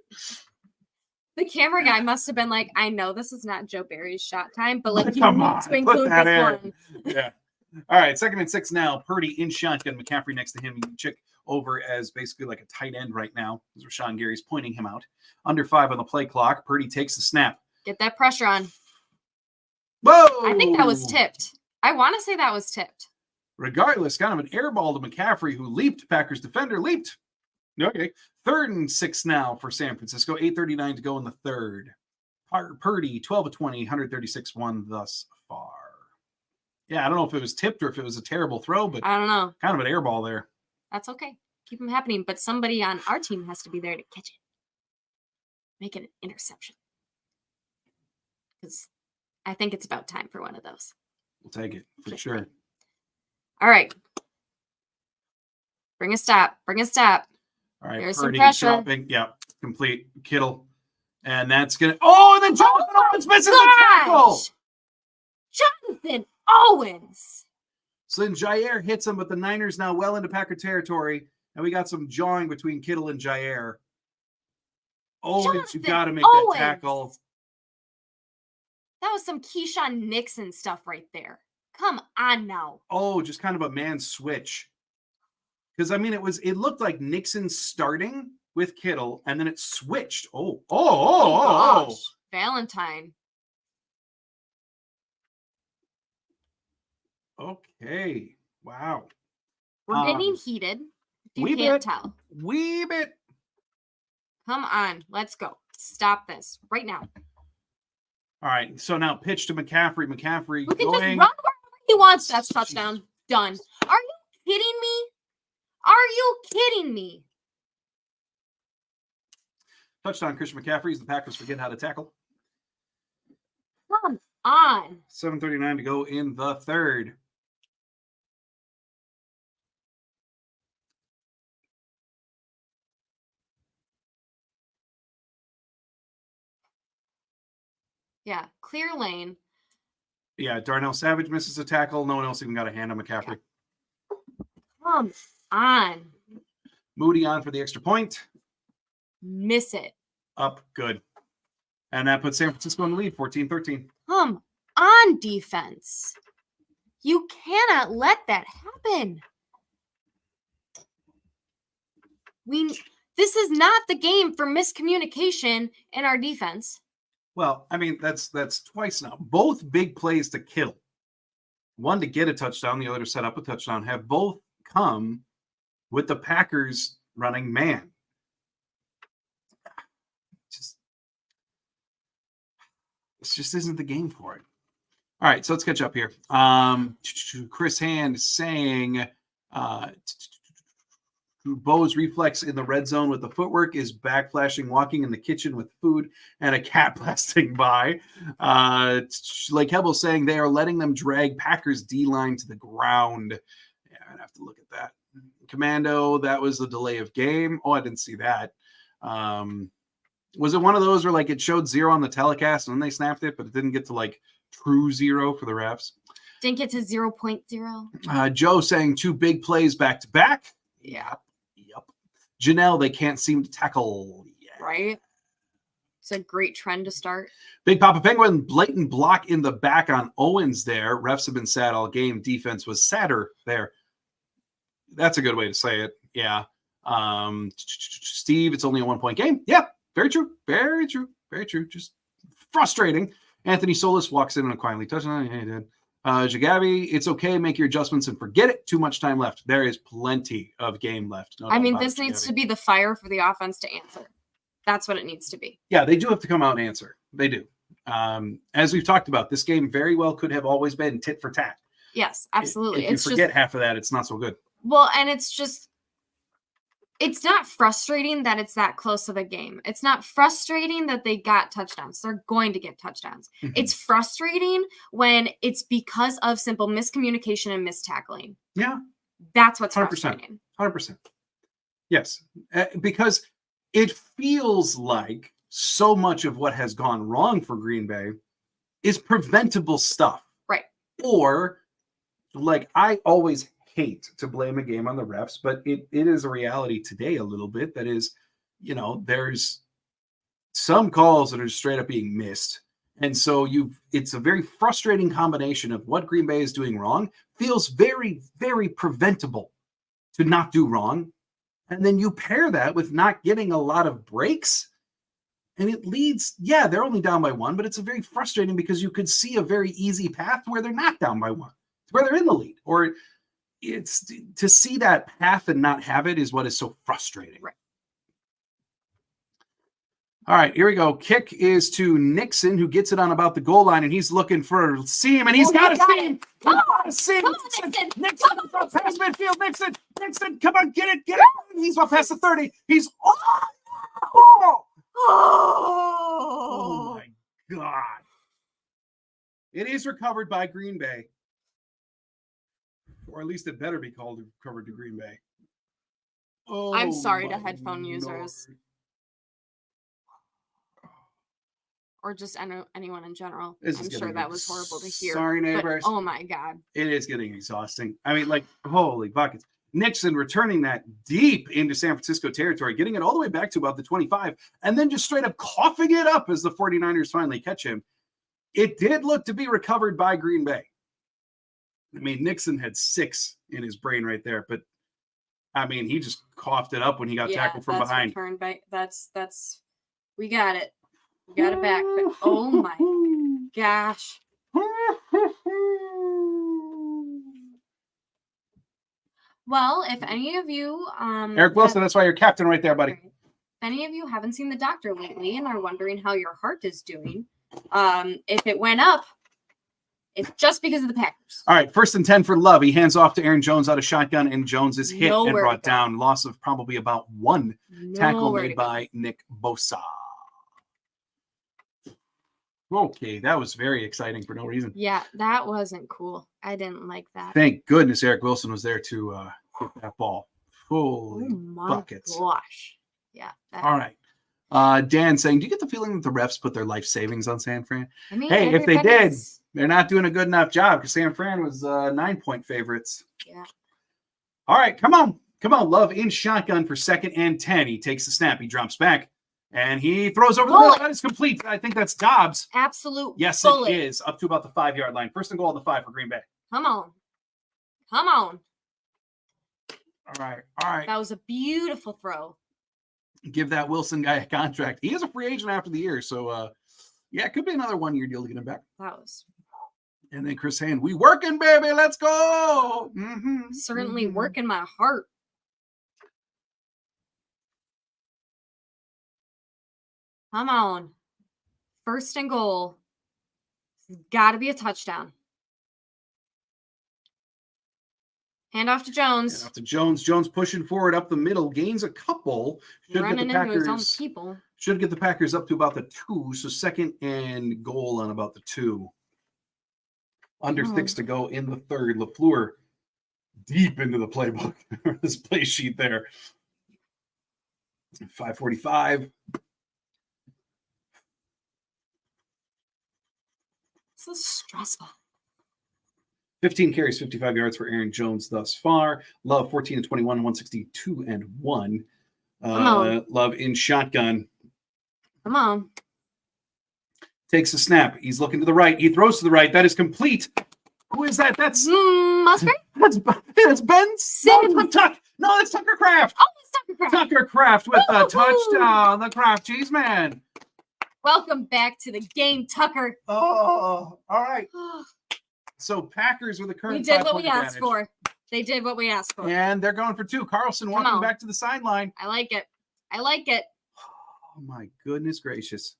The camera guy must have been like, I know this is not Joe Barry's shot time, but like you Come need on, to include put that this in. one. Yeah. All right, 2nd and 6 now. Purdy in shotgun. McCaffrey next to him. You can check over as basically like a tight end right now. As Rashawn Gary's pointing him out. Under 5 on the play clock. Purdy takes the snap. Get that pressure on. Whoa! I think that was tipped. I want to say that was tipped. Regardless, kind of an air ball to McCaffrey, who leaped. Packers defender leaped. Okay. 3rd and 6 now for San Francisco. 8:39 to go in the third. Purdy, 12 of 20, 136-1 thus far. Yeah, I don't know if it was tipped or if it was a terrible throw, but I don't know. Kind of an air ball there. That's okay. Keep them happening, but somebody on our team has to be there to catch it. Make it an interception. Because I think it's about time for one of those. We'll take it for sure. All right. Bring a stop. All right. There's some pressure. Dropping. Yeah. Complete. Kittle. And that's going to. Oh, and then Jonathan Owens misses the tackle. Jonathan Owens. So then Jair hits him, but the Niners now well into Packer territory. And we got some jawing between Kittle and Jair. Owens, you got to make that tackle. That was some Keyshawn Nixon stuff right there. Come on now. Oh, just kind of a man switch. Because, I mean, it looked like Nixon starting with Kittle, and then it switched. Oh. Valentine. Okay. Wow. We're getting heated. You can't tell. Wee bit. Come on. Let's go. Stop this right now. All right. So now pitch to McCaffrey. McCaffrey We can going. just run wherever he wants. That's touchdown. Done. Are you kidding me? Are you kidding me? Touchdown, Christian McCaffrey. The Packers forget how to tackle. Come on. 7:39 to go in the third. Yeah, clear lane. Yeah, Darnell Savage misses a tackle. No one else even got a hand on McCaffrey. Come on. Moody on for the extra point. Miss it. Up, good. And that puts San Francisco in the lead, 14-13. Come on, defense. You cannot let that happen. This is not the game for miscommunication in our defense. Well, I mean, that's twice now. Both big plays to kill. One to get a touchdown, the other to set up a touchdown, have both come with the Packers running man. This just isn't the game for it. All right, so let's catch up here. Chris Hand saying Bo's reflex in the red zone with the footwork is backflashing, walking in the kitchen with food, and a cat blasting by. Like Hebel saying they are letting them drag Packers D-line to the ground. Yeah, I'd have to look at that. Commando, that was the delay of game. Oh, I didn't see that. Was it one of those where like it showed 0 on the telecast and then they snapped it, but it didn't get to like true 0 for the refs? Didn't get to 0.0. Joe saying 2 big plays back to back. Yeah. Yep. Janelle, they can't seem to tackle. Yeah. Right? It's a great trend to start. Big Papa Penguin, blatant block in the back on Owens there. Refs have been sad all game. Defense was sadder there. That's a good way to say it. Yeah. Steve, it's only a 1-point game. Yeah. Very true. Very true. Very true. Just frustrating. Anthony Solis walks in and quietly touchdown. Hey, he did. Jagabi, it's okay. Make your adjustments and forget it. Too much time left. There is plenty of game left. No I mean, this needs to be the fire for the offense to answer. That's what it needs to be. Yeah, they do have to come out and answer. They do. As we've talked about, this game very well could have always been tit for tat. Yes, absolutely. If you forget half of that, it's not so good. Well, and it's not frustrating that it's that close of a game. It's not frustrating that they got touchdowns. They're going to get touchdowns. Mm-hmm. It's frustrating when it's because of simple miscommunication and mistackling. Yeah. That's what's 100%. Frustrating. 100%. Yes. Because it feels like so much of what has gone wrong for Green Bay is preventable stuff. Right. Or, like, I always hate to blame a game on the refs, but it is a reality today a little bit that is, there's some calls that are straight up being missed. And so it's a very frustrating combination of what Green Bay is doing wrong, feels very, very preventable to not do wrong. And then you pair that with not getting a lot of breaks. And it leads, they're only down by 1, but it's a very frustrating because you could see a very easy path where they're not down by 1, where they're in the lead. Or it's to see that path and not have it is what is so frustrating. Right. All right, here we go. Kick is to Nixon, who gets it on about the goal line, and he's looking for a seam, and he's got a seam. Come on, Nixon. Nixon, past midfield. Nixon, come on, get it. He's up past the 30. He's oh my God. It is recovered by Green Bay. Or at least it better be called recovered to Green Bay. Oh, I'm sorry to headphone users. Or just anyone in general. I'm sure that was horrible to hear. Sorry, neighbors. But, oh, my God. It is getting exhausting. I mean, like, holy buckets. Nixon returning that deep into San Francisco territory, getting it all the way back to about the 25, and then just straight up coughing it up as the 49ers finally catch him. It did look to be recovered by Green Bay. I mean, Nixon had 6 in his brain right there, but I mean, he just coughed it up when he got tackled from behind. That's we got it. We got it back. But, oh my gosh. Well, if any of you Eric Wilson, that's why you're captain right there, buddy. If any of you haven't seen the doctor lately and are wondering how your heart is doing, if it went up, It's just because of the Packers. All right, 1st and 10 for Love. He hands off to Aaron Jones out of shotgun, and Jones is hit and Nowhere brought to go. down. Loss of probably about one tackle Nowhere made to go. by Nick Bosa. Okay, that was very exciting for no reason. Yeah, that wasn't cool. I didn't like that. Thank goodness Eric Wilson was there to hit that ball. Oh Holy my buckets. gosh. Yeah. All right. Dan saying, do you get the feeling that the refs put their life savings on San Fran? I mean, Hey, if they did, everybody's- they're not doing a good enough job because San Fran was 9-point favorites. Yeah. All right, come on. Come on, Love in shotgun for 2nd and 10. He takes the snap. He drops back, and he throws over the middle. That is complete. I think that's Dobbs. Absolute Yes, bullet. it is. Up to about the 5-yard line. 1st and goal on the 5 for Green Bay. Come on. Come on. All right. All right. That was a beautiful throw. Give that Wilson guy a contract. He is a free agent after the year. So, yeah, it could be another 1-year deal to get him back. That was And then Chris Hand, we working, baby. Let's go. Mm-hmm. certainly working my heart. Come on. 1st and goal. Got to be a touchdown. Hand off to Jones. And off to Jones. Jones pushing forward up the middle. Gains a couple. Running into his own people. Should get the Packers up to about the 2. So 2nd and goal on about the 2. Under 6 to go in the 3rd. LaFleur deep into the playbook. This play sheet there. 5:45. This is stressful. 15 carries, 55 yards for Aaron Jones thus far. Love 14 and 21, 162 and 1. Love in shotgun. Come on. Takes a snap. He's looking to the right. He throws to the right. That is complete. Who is that? That's Musgrave? that's Ben Simmons. No, that's Tucker Kraft. Oh, it's Tucker Kraft. Tucker Kraft with a Woo-hoo. touchdown. The Kraft Cheese Man. Welcome back to the game, Tucker. Oh, all right. So Packers with the current We did what 5-point we asked advantage. for. They did what we asked for. And they're going for 2. Carlson Come walking on. back to the sideline. I like it. I like it. Oh, my goodness gracious.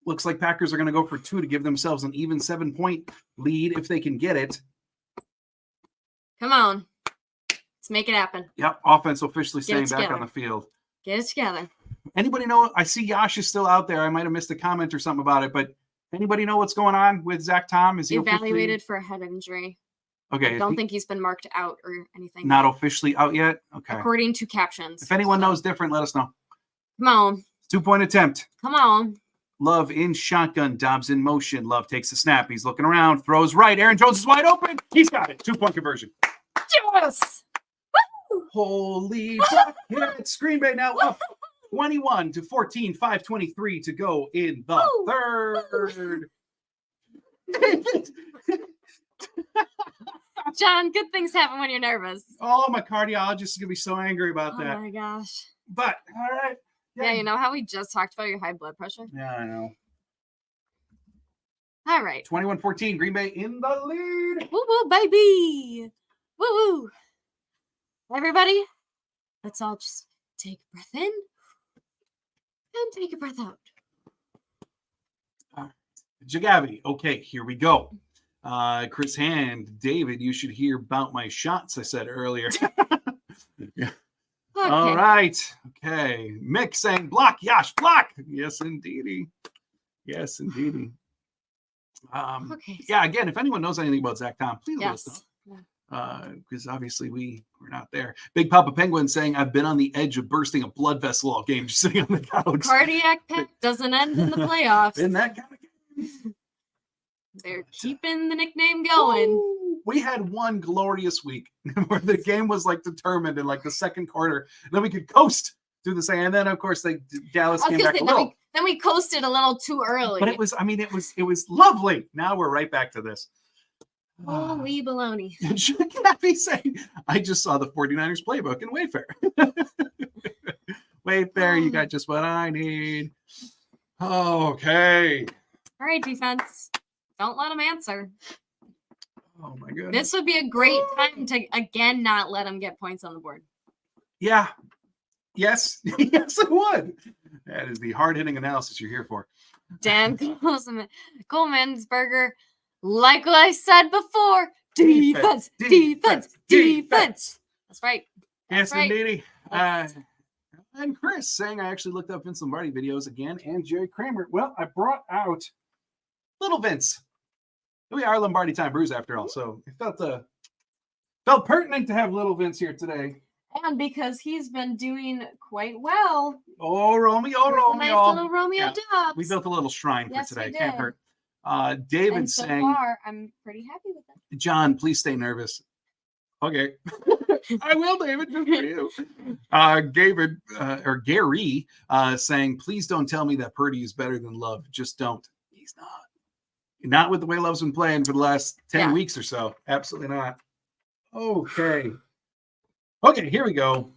Looks like Packers are going to go for 2 to give themselves an even 7-point lead if they can get it. Come on. Let's make it happen. Yep, offense officially Get it staying back on together. the field. Get it together. Anybody know? I see Yash is still out there. I might have missed a comment or something about it, but anybody know what's going on with Zach Tom? Is he Evaluated for a head injury. Okay. I don't think he's been marked out or anything. Not officially out yet? Okay. According to captions. If anyone knows different, let us know. Come on. 2-point attempt. Come on. Love in shotgun. Dobbs in motion. Love takes the snap. He's looking around. Throws right. Aaron Jones is wide open. He's got it. 2-point conversion. Yes. Woo! Holy buckets. Green Bay now up 21 to 14. 5:23 to go in the Woo! third. John, good things happen when you're nervous. Oh, my cardiologist is going to be so angry about Oh that. my gosh. But, all right. Yeah, you know how we just talked about your high blood pressure? Yeah, I know. All right. 21-14, Green Bay in the lead. Woo woo, baby. Woo woo. Everybody, let's all just take a breath in and take a breath out. Jagavity. Okay, here we go. Chris Hand, David, you should hear about my shots I said earlier. Yeah. Okay. All right. Okay. Mick saying block. Yash, block. Yes, indeedy. Yes, indeedy. Okay. Yeah, again, if anyone knows anything about Zach Tom, please let us Yes. know. Because obviously we're not there. Big Papa Penguin saying, I've been on the edge of bursting a blood vessel all game, just sitting on the couch. Cardiac pack doesn't end in the playoffs. In that kind of game. They're keeping the nickname going. Ooh, we had one glorious week where the game was like determined in like the second quarter. Then we could coast through the second. And then of course Dallas I was came gonna back say, a little. then we coasted a little too early. But it was lovely. Now we're right back to this. Holy baloney. Kathy saying, I just saw the 49ers playbook in Wayfair. Wayfair, you got just what I need. Okay. All right, defense. Don't let them answer. Oh my goodness. This would be a great time to again not let them get points on the board. Yeah. Yes. Yes, it would. That is the hard-hitting analysis you're here for. Dan Coleman's burger. Like what I said before, defense. That's right. Yes, right. indeedy. That's- And Chris saying I actually looked up Vince Lombardi videos again and Jerry Kramer. Well, I brought out little Vince. We are Lombardi Time Brews after all, so it felt pertinent to have little Vince here today. And because he's been doing quite well. Oh, Romeo, Here's a nice little Romeo Dubs. We built a little shrine for today. We Can't did. hurt. David And so saying, far, I'm pretty happy with it. John, please stay nervous. Okay. I will, David, just for you. David, or Gary, saying, please don't tell me that Purdy is better than Love. Just don't. He's not. Not with the way Love's been playing for the last 10 weeks or so. Absolutely not. Okay. Okay, here we go.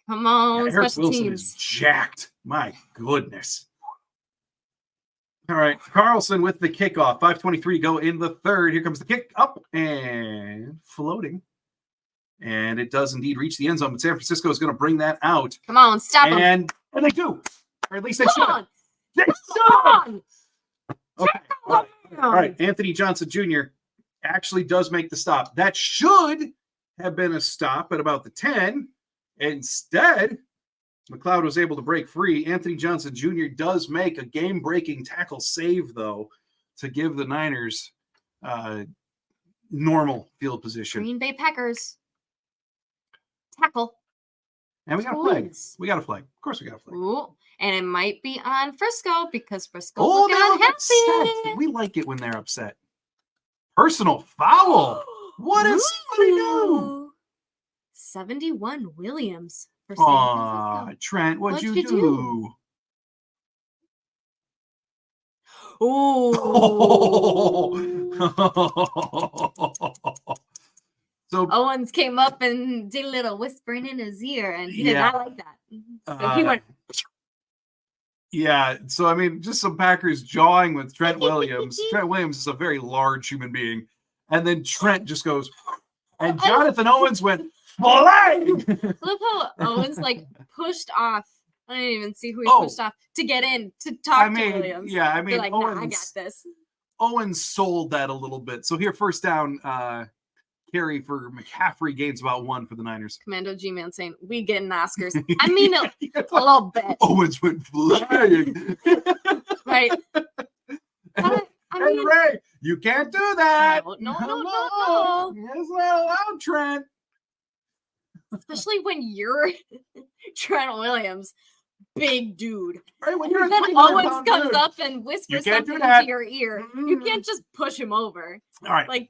Come on, Eric special Wilson teams. is jacked. My goodness. All right, Carlson with the kickoff. 5:23 to go in the third. Here comes the kick up and floating. And it does indeed reach the end zone, but San Francisco is going to bring that out. Come on, stop them. And they do. Or at least they should. On. They Come should. Okay. All right. Anthony Johnson Jr. actually does make the stop. That should have been a stop at about the 10. Instead, McLeod was able to break free. Anthony Johnson Jr. does make a game-breaking tackle save, though, to give the Niners normal field position. Green Bay Packers. Tackle. And we got a flag. We got a flag. Of course we got a flag. Ooh, and it might be on Frisco because Frisco's Oh, looking they look unhappy. upset. We like it when they're upset. Personal foul. What did somebody do? 71 Williams for San Francisco. Trent, what'd you do? Oh. So Owens came up and did a little whispering in his ear, and he did not like that. So he went. Yeah, so I mean, just some Packers jawing with Trent Williams. Trent Williams is a very large human being. And then Trent just goes, and Jonathan Owens went, flying! Look how Owens pushed off. I didn't even see who he pushed off to get in to talk to Williams. Yeah, I mean, like, Owens, nah, I got this. Owens sold that a little bit. So here, first down, carry for McCaffrey gains about 1 for the Niners. Commando G-Man saying, we getting Oscars. I mean, a little bit. Owens went flying. Right. I mean, Ray, you can't do that. No. It's not allowed, Trent. Especially when you're Trent Williams, big dude. Right, when and then Owens comes up and whispers something into your ear. Mm-hmm. You can't just push him over. All right.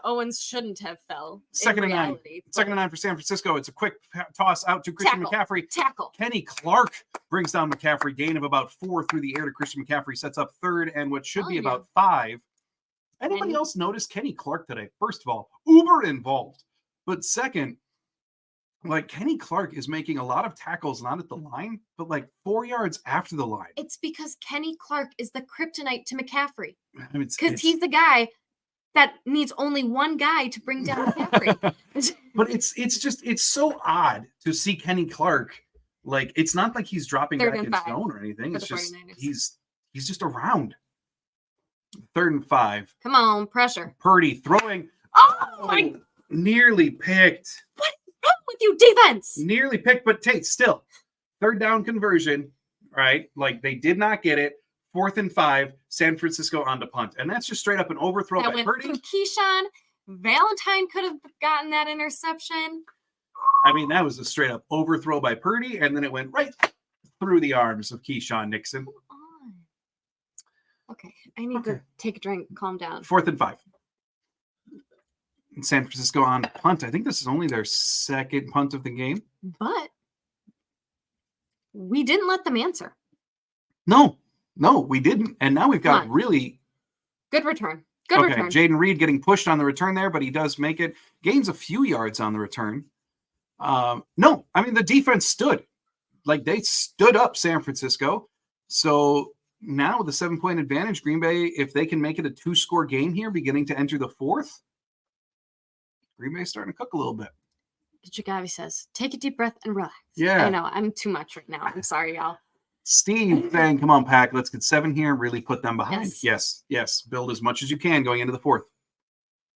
Owens shouldn't have fell. Second and 9. Second and 9 for San Francisco. It's a quick toss out to Christian McCaffrey. Tackle. Kenny Clark brings down McCaffrey. Gain of about 4 through the air to Christian McCaffrey. Sets up third and what should be about 5. Anybody else notice Kenny Clark today? First of all, uber involved. But second, Kenny Clark is making a lot of tackles, not at the line, but 4 yards after the line. It's because Kenny Clark is the kryptonite to McCaffrey. Because he's the guy that needs only one guy to bring down McCaffrey. But it's so odd to see Kenny Clark. It's not like he's dropping back in zone or anything. It's just he's just around. 3rd and 5. Come on, pressure. Purdy throwing. Oh my! Nearly picked. What? With you, defense. Nearly picked, but Tate still 3rd down conversion, right? They did not get it. 4th and 5, San Francisco on to punt, and that's just straight up an overthrow that by Purdy. From Keyshawn, Valentine could have gotten that interception. I mean, that was a straight up overthrow by Purdy, and then it went right through the arms of Keyshawn Nixon. Come on. Okay, I need to take a drink. Calm down. 4th and 5. San Francisco on punt. I think this is only their 2nd punt of the game. But we didn't let them answer. No, we didn't. And now we've got really good return. Good return. Jaden Reed getting pushed on the return there, but he does make it. Gains a few yards on the return. No, I mean, the defense stood. They stood up San Francisco. So now with a 7-point advantage, Green Bay, if they can make it a 2-score game here, beginning to enter the 4th, Green Bay's starting to cook a little bit. Jagavi says, take a deep breath and relax. Yeah. I know, I'm too much right now. I'm sorry, y'all. Steve saying, come on, Pack, let's get 7 here and really put them behind. Yes. Yes. Build as much as you can going into the 4th.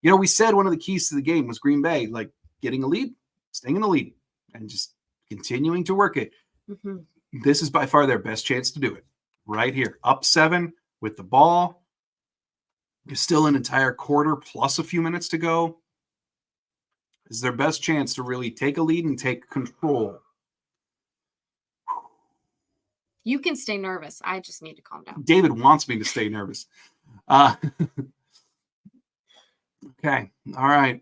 You know, we said one of the keys to the game was Green Bay, like getting a lead, staying in the lead, and just continuing to work it. Mm-hmm. This is by far their best chance to do it. Right here. Up 7 with the ball. There's still an entire quarter plus a few minutes to go. This is their best chance to really take a lead and take control. You can stay nervous. I just need to calm down. David wants me to stay nervous. Okay. All right.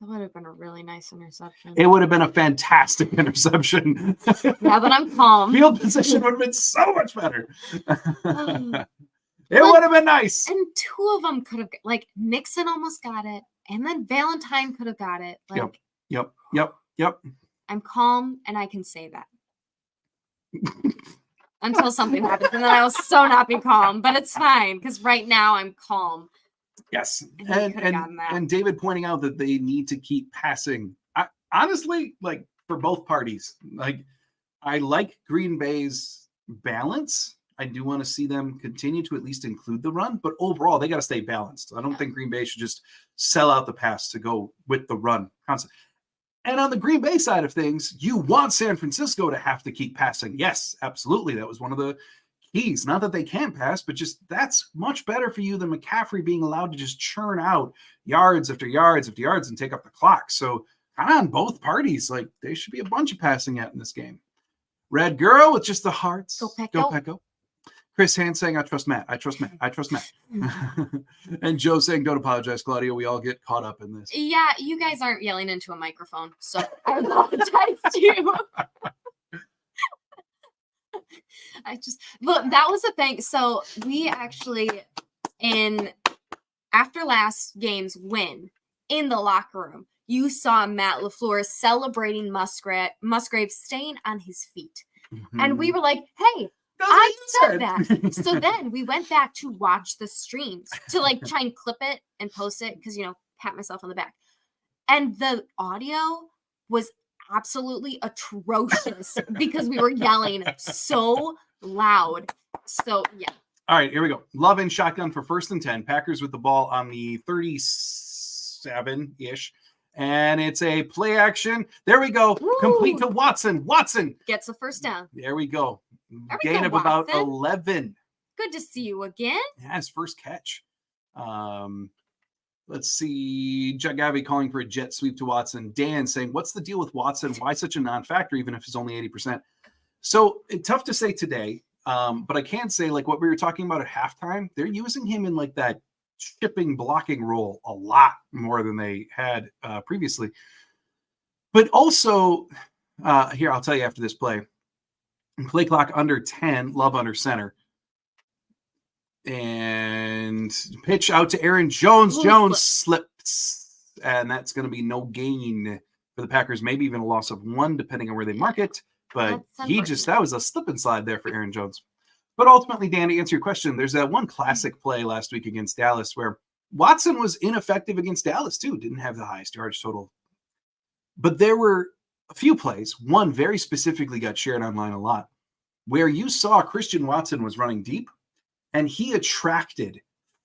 That would have been a really nice interception. It would have been a fantastic interception. Now that I'm calm. Field position would have been so much better. It would have been nice. And 2 of them could have, like, Nixon almost got it. And then Valentine could have got it. Like, Yep. I'm calm and I can say that. Until something happens. And then I will so not be calm. But it's fine because right now I'm calm. Yes. And David pointing out that they need to keep passing. Honestly, like for both parties, like I like Green Bay's balance. I do want to see them continue to at least include the run, but overall they got to stay balanced. I don't think Green Bay should just sell out the pass to go with the run constantly. And on the Green Bay side of things, you want San Francisco to have to keep passing. Yes, absolutely. That was one of the keys. Not that they can't pass, but just that's much better for you than McCaffrey being allowed to just churn out yards after yards after yards and take up the clock. So kind of on both parties, like there should be a bunch of passing out in this game. Red Girl with just the hearts. Go Pack, Go Pack, go. Chris Hand saying, I trust Matt. And Joe saying, don't apologize, Claudia. We all get caught up in this. Yeah, you guys aren't yelling into a microphone, so I apologize to you. Look, that was the thing. So we actually, after last game's win in the locker room, you saw Matt LaFleur celebrating Musgrave staying on his feet. Mm-hmm. And we were like, hey, I said that. So then we went back to watch the streams to like try and clip it and post it because, pat myself on the back. And the audio was absolutely atrocious because we were yelling so loud. So, yeah. All right, here we go. Love in shotgun for 1st and 10. Packers with the ball on the 37-ish. And it's a play action. There we go. Woo! Complete to Watson. Watson gets a 1st down. There we go. Gain of about 11. Good to see you again. Yeah, his first catch. Let's see. Jagavi calling for a jet sweep to Watson. Dan saying, what's the deal with Watson? Why such a non-factor, even if he's only 80%? So tough to say today. But I can say, like what we were talking about at halftime, they're using him in like that shipping blocking role a lot more than they had previously. But also, here, I'll tell you after this play. Play clock under 10, Love under center. And pitch out to Aaron Jones. Jones slips. And that's going to be no gain for the Packers. Maybe even a loss of 1, depending on where they mark it. But that was a slip and slide there for Aaron Jones. But ultimately, Dan, to answer your question, there's that one classic play last week against Dallas where Watson was ineffective against Dallas, too. Didn't have the highest yards total. But there were a few plays. One very specifically got shared online a lot, where you saw Christian Watson was running deep, and he attracted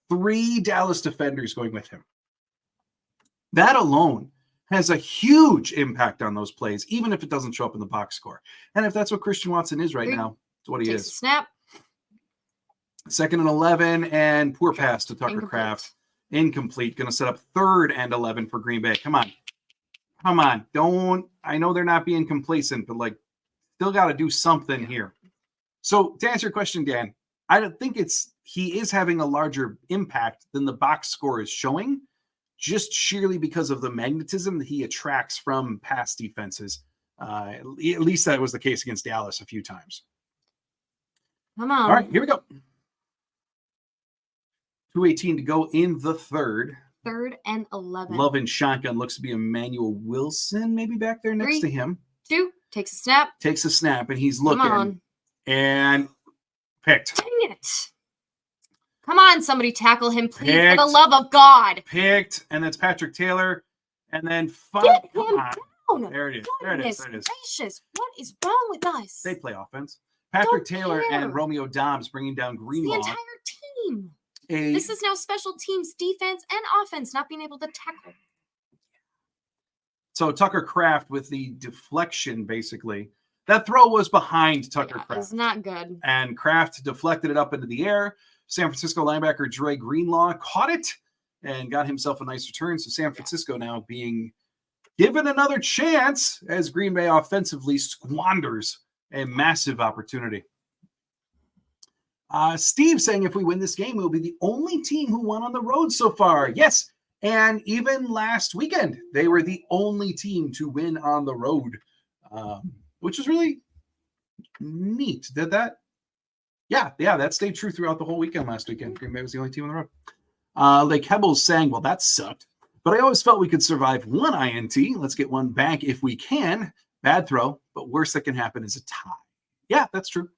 3 Dallas defenders going with him. That alone has a huge impact on those plays, even if it doesn't show up in the box score. And if that's what Christian Watson is right now, it's what he is. Snap. 2nd and 11, and poor pass to Tucker Kraft. Incomplete. Going to set up 3rd and 11 for Green Bay. Come on. Don't. I know they're not being complacent, but like, still got to do something here. So to answer your question, Dan, I don't think he is having a larger impact than the box score is showing, just sheerly because of the magnetism that he attracts from past defenses. At least that was the case against Dallas a few times. Come on. All right, here we go. 2:18 to go in the 3rd. 3rd and 11. Love in shotgun. Looks to be Emmanuel Wilson maybe back there next to him. 2. Takes a snap. And he's looking. Come on. And picked. Dang it. Come on, somebody tackle him, please, for the love of God. Picked. And that's Patrick Taylor. And then get him down. There it is. Gracious. What is wrong with us? They play offense. Patrick Don't Taylor care. and Romeo Dobbs bringing down It's the Greenlaw. entire team. A This is now special teams, defense, and offense not being able to tackle. So Tucker Kraft with the deflection, basically. That throw was behind Tucker Kraft. It's not good. And Kraft deflected it up into the air. San Francisco linebacker Dre Greenlaw caught it and got himself a nice return. So San Francisco now being given another chance as Green Bay offensively squanders a massive opportunity. Steve saying if we win this game, we'll be the only team who won on the road so far. Yes. And even last weekend, they were the only team to win on the road, which is really neat. Did that? Yeah, that stayed true throughout the whole weekend last weekend. Green Bay was the only team on the road. Lake Hebel's saying, well, that sucked. But I always felt we could survive one INT. Let's get one back if we can. Bad throw, but worst that can happen is a tie. Yeah, that's true.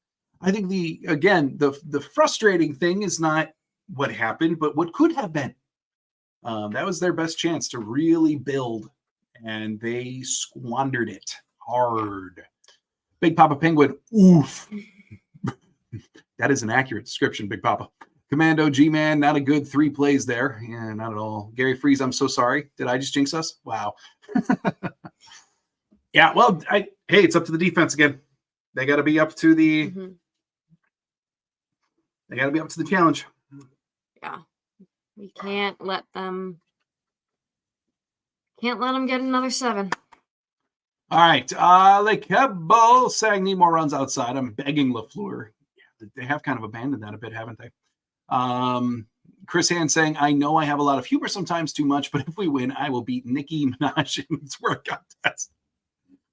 I think the frustrating thing is not what happened, but what could have been. That was their best chance to really build, and they squandered it hard. Big Papa Penguin, oof. That is an accurate description, Big Papa. Commando G-Man, not a good 3 plays there. Yeah, not at all. Gary Freeze, I'm so sorry. Did I just jinx us? Wow. Yeah, well, hey, it's up to the defense again. They got to be up to the They got to be up to the challenge. Yeah. We can't let them get another 7. All right. Lake Hebel saying need more runs outside. I'm begging LaFleur. Yeah, they have kind of abandoned that a bit, haven't they? Chris Hand saying, I know I have a lot of humor sometimes too much, but if we win, I will beat Nicki Minaj in this work contest.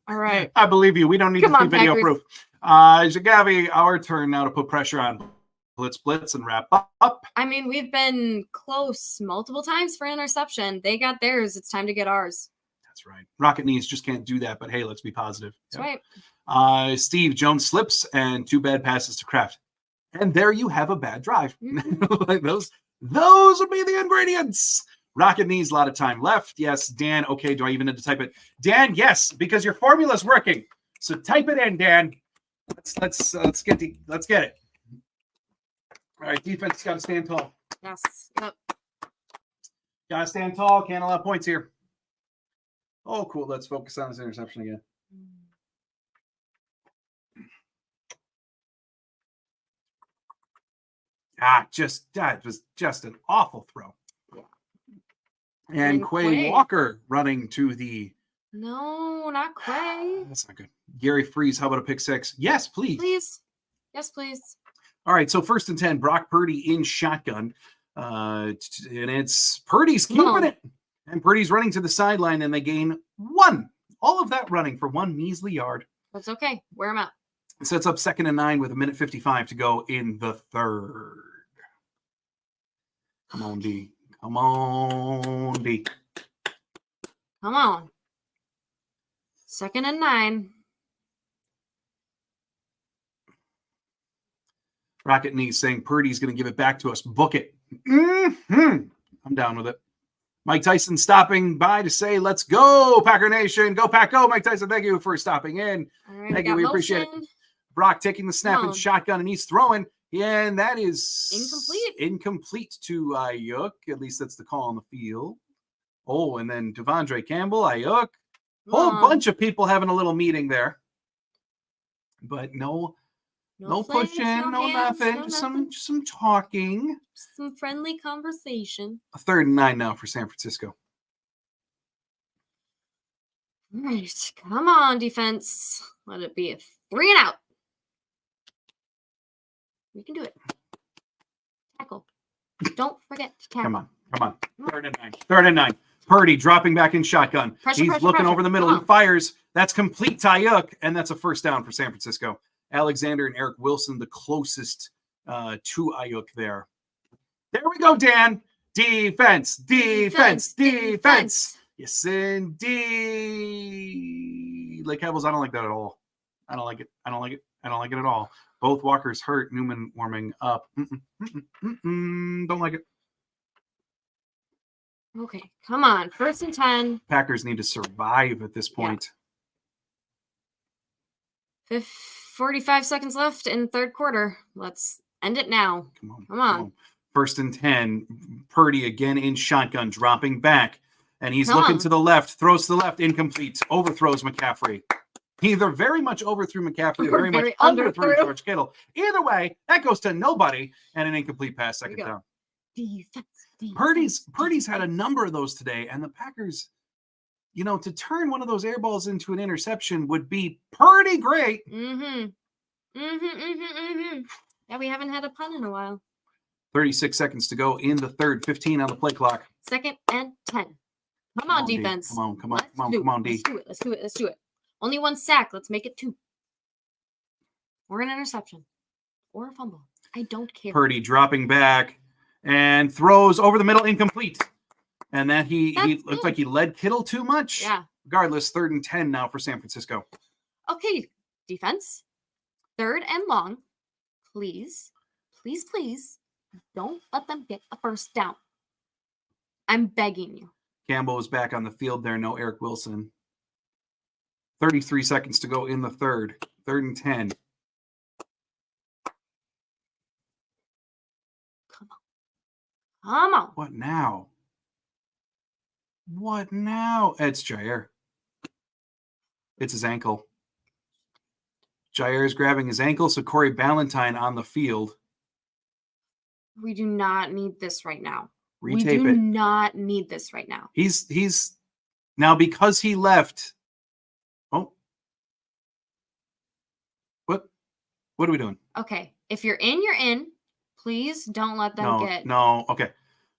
All right. I believe you. We don't need to see video proof. Jagavi, our turn now to put pressure on. Blitz and wrap up. I mean, we've been close multiple times for interception. They got theirs. It's time to get ours. That's right. Rocket Knees just can't do that, but hey, let's be positive. That's right. Steve Jones slips and 2 bad passes to Kraft. And there you have a bad drive. Like those would be the ingredients. Rocket Knees, a lot of time left. Yes, Dan. Okay, do I even need to type it? Dan, yes, because your formula's working. So type it in, Dan. Let's get it. All right, defense got to stand tall. Yes. Yep. Got to stand tall. Can't allow points here. Oh, cool. Let's focus on this interception again. That was just an awful throw. And Quay Walker running to the. No, not Quay. That's not good. Gary Freeze, how about a pick 6? Yes, please. Please. Yes, please. All right, so 1st and 10, Brock Purdy in shotgun. And it's Purdy's keeping it. And Purdy's running to the sideline, and they gain 1. All of that running for 1 measly yard. That's okay. Wear them out. It sets up 2nd and 9 with 1:55 to go in the 3rd. Come on, D. Come on, D. Come on. 2nd and 9. Rocket Knees saying Purdy's going to give it back to us. Book it. I'm down with it. Mike Tyson stopping by to say, let's go, Packer Nation. Go, Pack, go. Mike Tyson, thank you for stopping in. Right, thank you. We appreciate it. Brock taking the snap and shotgun, and he's throwing. Yeah, and that is incomplete to Ayuk. At least that's the call on the field. Oh, and then Devondre Campbell, Ayuk. Whole bunch of people having a little meeting there. But no pushing, no hands, nothing. Just some talking. Some friendly conversation. A 3rd and 9 now for San Francisco. All right. Come on, defense. Let it be a 3 and out. We can do it. Tackle. Don't forget to tackle. Come on. 3rd and 9. 3rd and 9. Purdy dropping back in shotgun. He's looking over the middle. He fires. That's complete to Ayuk, and that's a 1st down for San Francisco. Alexander and Eric Wilson, the closest to Ayuk there. There we go, Dan. Defense. Yes, indeed. Lake Hebels, I don't like that at all. I don't like it at all. Both Walkers hurt. Newman warming up. Don't like it. Okay, come on. 1st and 10. Packers need to survive at this point. 45 seconds left in third quarter. Let's end it now. Come on. First and 10. Purdy again in shotgun, dropping back. And he's Come looking on. to the left, throws to the left, incomplete, overthrows McCaffrey. He either very much overthrew McCaffrey or very much underthrew George Kittle. Either way, that goes to nobody and an incomplete pass, second down. Purdy's had a number of those today, and the Packers, to turn one of those air balls into an interception would be pretty great. Yeah, we haven't had a punt in a while. 36 seconds to go in the third, 15 on the play clock. 2nd and 10. Come on, defense. D. Come on, D. Let's do it. Only 1 sack. Let's make it 2. Or an interception. Or a fumble. I don't care. Purdy dropping back and throws over the middle, incomplete. And that he looked like he led Kittle too much. Yeah. Regardless, 3rd and 10 now for San Francisco. Okay, defense. 3rd and long. Please, don't let them get a first down. I'm begging you. Campbell is back on the field there. No Eric Wilson. 33 seconds to go in the third. 3rd and 10. Come on. What now? It's Jair. It's his ankle. Jair is grabbing his ankle, so Corey Ballantyne on the field. We do not need this right now. Retape we do it. not need this right now. He's now because he left. Oh. What are we doing? Okay. If you're in, you're in. Please don't let them get. No. Okay.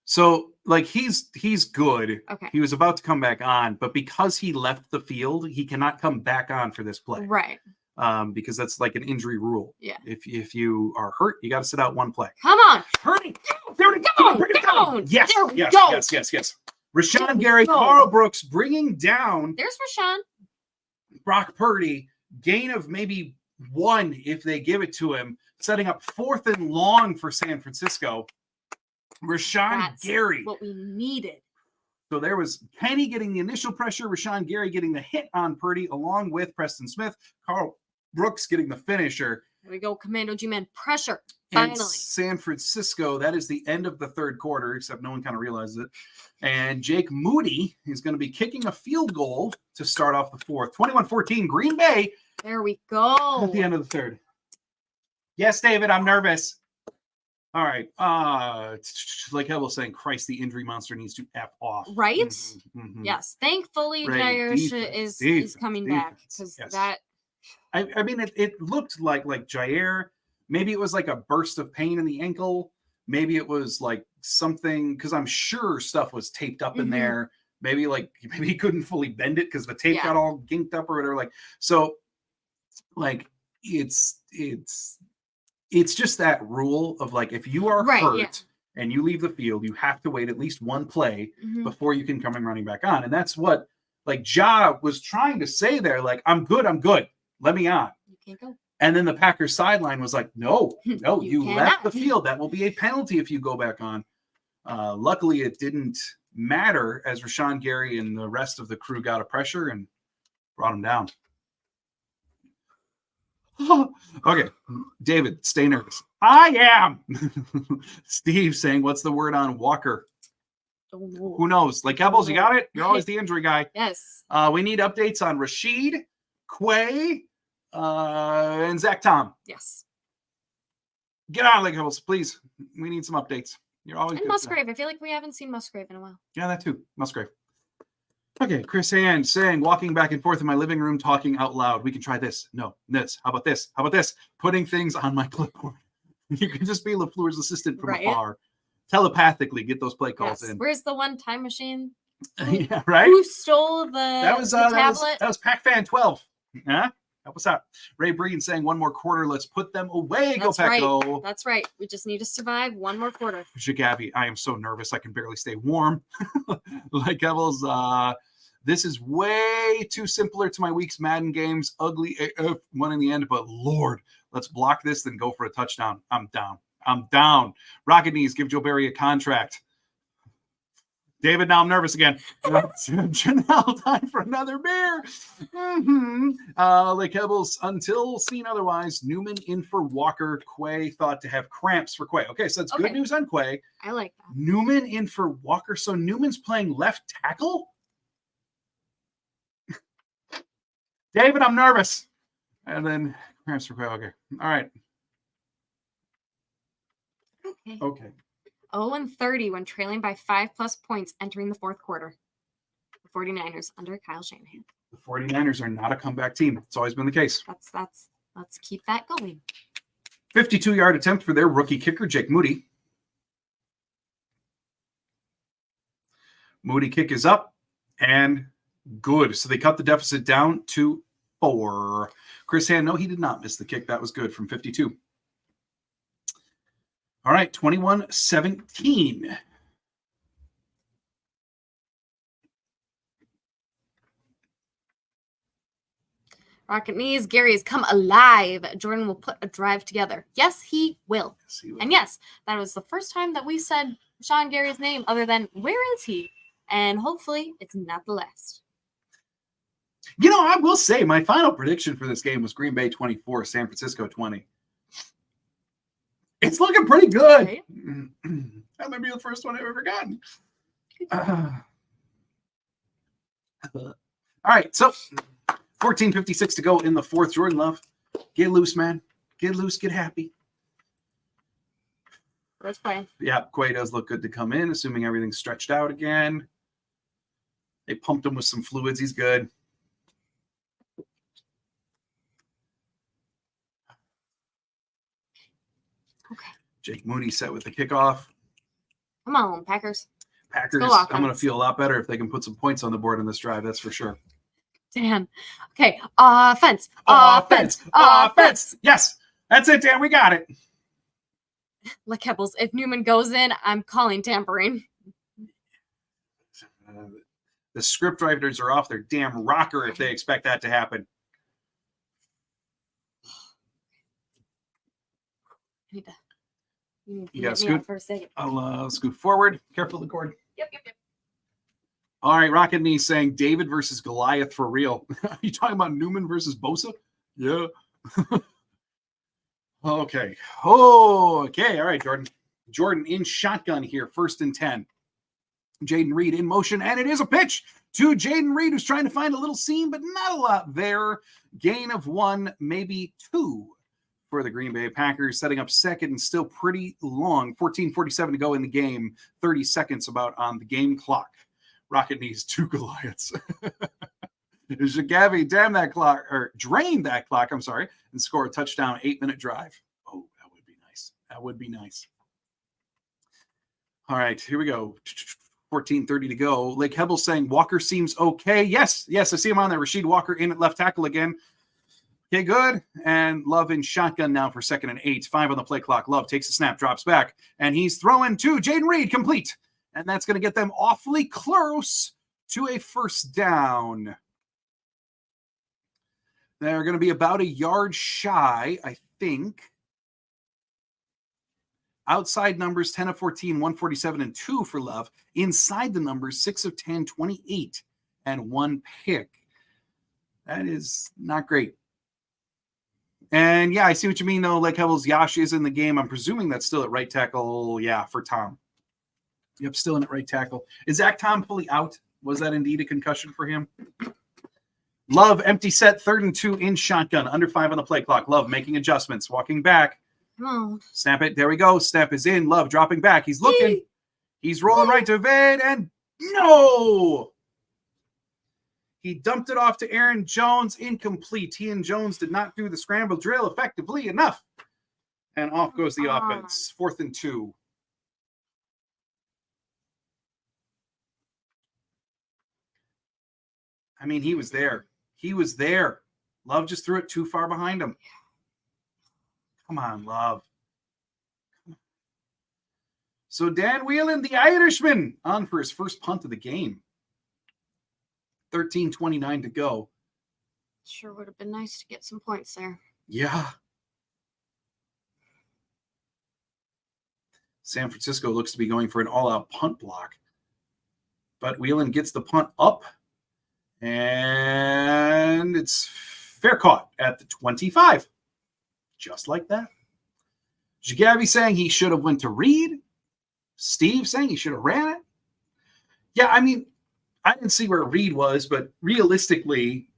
So he's good. Okay. He was about to come back on, but because he left the field, he cannot come back on for this play. Right. Because that's like an injury rule. Yeah. If you are hurt, you got to sit out 1 play. Come on. Hurting. There it goes. Bring it down. Yes. Rashawn Gary, Carl Brooks bringing down. There's Rashawn. Brock Purdy. Gain of maybe 1 if they give it to him. Setting up 4th and long for San Francisco. Rashawn Gary. What we needed. So there was Kenny getting the initial pressure, Rashawn Gary getting the hit on Purdy, along with Preston Smith, Carl Brooks getting the finisher. There we go, Commando G-Man pressure. Finally. And San Francisco, that is the end of the third quarter, except no one kind of realizes it. And Jake Moody is going to be kicking a field goal to start off the fourth. 21-14, Green Bay. There we go. At the end of the third. Yes, David, I'm nervous. All right. Like I was saying, Christ, the injury monster needs to F off. Right? Mm-hmm. Yes. Thankfully, Jair is coming back. Because that. I mean, it looked like Jair, maybe it was like a burst of pain in the ankle. Maybe it was like something, because I'm sure stuff was taped up in there. Maybe he couldn't fully bend it because the tape got all ginked up or whatever. It's just that rule of if you are hurt and you leave the field, you have to wait at least 1 play before you can come and running back on. And that's what Ja was trying to say there. I'm good. Let me on. You can't go. And then the Packers sideline was no, you left the field. That will be a penalty if you go back on. Luckily, it didn't matter as Rashawn Gary and the rest of the crew got a pressure and brought him down. Okay, David, stay nervous. I am. Steve saying, what's the word on Walker? Don't know. Who knows? Pebbles, you got it? You're always the injury guy. Yes. We need updates on Rashid, Quay, and Zach Tom. Yes. Get on, Pebbles, please. We need some updates. You're always and Musgrave. I feel like we haven't seen Musgrave in a while. Yeah, that too. Musgrave. Okay, Chris Hand saying, walking back and forth in my living room, talking out loud. We can try this. No, this. How about this? How about this? Putting things on my clipboard. You can just be LaFleur's assistant from afar. Telepathically get those play calls in. Where's the one time machine? Yeah, right? Who stole the tablet? That was Pac-Fan 12. Yeah? Help us out. Ray Breen saying, 1 more quarter. Let's put them away. That's Go Pack, right. go. That's right. We just need to survive 1 more quarter. Shagabi, I am so nervous. I can barely stay warm. Evels, this is way too simpler to my week's Madden games. Ugly AF, one in the end, but Lord, let's block this, then go for a touchdown. I'm down. Rocket Knees, give Joe Barry a contract. David, now I'm nervous again. Janelle, time for another beer. Lake Hebbles, until seen otherwise. Newman in for Walker. Quay thought to have cramps for Quay. Okay, so that's good news on Quay. I like that. Newman in for Walker. So Newman's playing left tackle? David, I'm nervous. And then cramps for Quay. Okay. All right. Okay. 0-30 when trailing by 5+ points entering the fourth quarter. The 49ers under Kyle Shanahan. The 49ers are not a comeback team. It's always been the case. Let's keep that going. 52-yard attempt for their rookie kicker, Jake Moody. Moody kick is up and good. So they cut the deficit down to 4. Chris Hand, no, he did not miss the kick. That was good from 52. All right, 21-17. Rocket knees. Gary has come alive. Jordan will put a drive together. Yes, he will. Yes, he will. And yes, that was the first time that we said Sean Gary's name other than where is he? And hopefully it's not the last. You know, I will say my final prediction for this game was Green Bay 24, San Francisco 20. It's looking pretty good. Right? That might be the first one I've ever gotten. All right, so 14:56 to go in the fourth. Jordan Love, get loose, man. Get loose, get happy. Let's play. Yeah, Quay does look good to come in, assuming everything's stretched out again. They pumped him with some fluids. He's good. Okay. Jake Moody set with the kickoff. Come on, Packers. Packers, Go I'm offense. going to feel a lot better if they can put some points on the board in this drive. That's for sure. Dan. Okay. Offense. Yes, that's it, Dan. We got it. Like Keppels, if Newman goes in, I'm calling tampering. The script writers are off their damn rocker if they expect that to happen. You need to You get got me scoot? out for a second. I'll scoot forward. Careful of the cord. Yep. All right, Rocket Knee saying David versus Goliath for real. Are you talking about Newman versus Bosa? Yeah. Okay. All right, Jordan. Jordan in shotgun here, 1st and 10. Jaden Reed in motion, and it is a pitch to Jaden Reed, who's trying to find a little seam, but not a lot there. Gain of 1, maybe 2 for the Green Bay Packers, setting up second and still pretty long. 14:47 to go in the game, 30 seconds about on the game clock. Rocket Knees 2 Goliaths. Shagavi, damn that clock, or drain that clock, I'm sorry, and score a touchdown 8-minute drive. Oh, that would be nice. That would be nice. All right, here we go. 14:30 to go. Lake Hebel saying Walker seems okay. Yes, I see him on there. Rasheed Walker in at left tackle again. Okay, good. And Love in shotgun now for 2nd and 8. 5 on the play clock. Love takes a snap, drops back, and he's throwing to Jaden Reed, complete. And that's going to get them awfully close to a first down. They're going to be about a yard shy, I think. Outside numbers, 10 of 14, 147, and 2 for Love. Inside the numbers, 6 of 10, 28, and 1 pick. That is not great. And yeah, I see what you mean, though. Like Hebel's Yash is in the game. I'm presuming that's still at right tackle, yeah, for Tom. Yep, still in at right tackle. Is Zach Tom fully out? Was that indeed a concussion for him? Love, empty set, 3rd and 2 in shotgun. Under 5 on the play clock. Love making adjustments, walking back. Come on. Snap it. There we go. Snap is in. Love dropping back. He's looking. He's rolling right to evade, and no! He dumped it off to Aaron Jones. Incomplete. He and Jones did not do the scramble drill effectively enough. And off goes the offense. 4th and 2. I mean, he was there. He was there. Love just threw it too far behind him. Come on, Love. So Dan Whelan, the Irishman, on for his first punt of the game. 13:29 to go. Sure would have been nice to get some points there. Yeah. San Francisco looks to be going for an all-out punt block. But Whelan gets the punt up, and it's fair caught at the 25. Just like that. Jagavi saying he should have went to Reed. Steve saying he should have ran it. Yeah, I mean, I didn't see where Reed was, but realistically,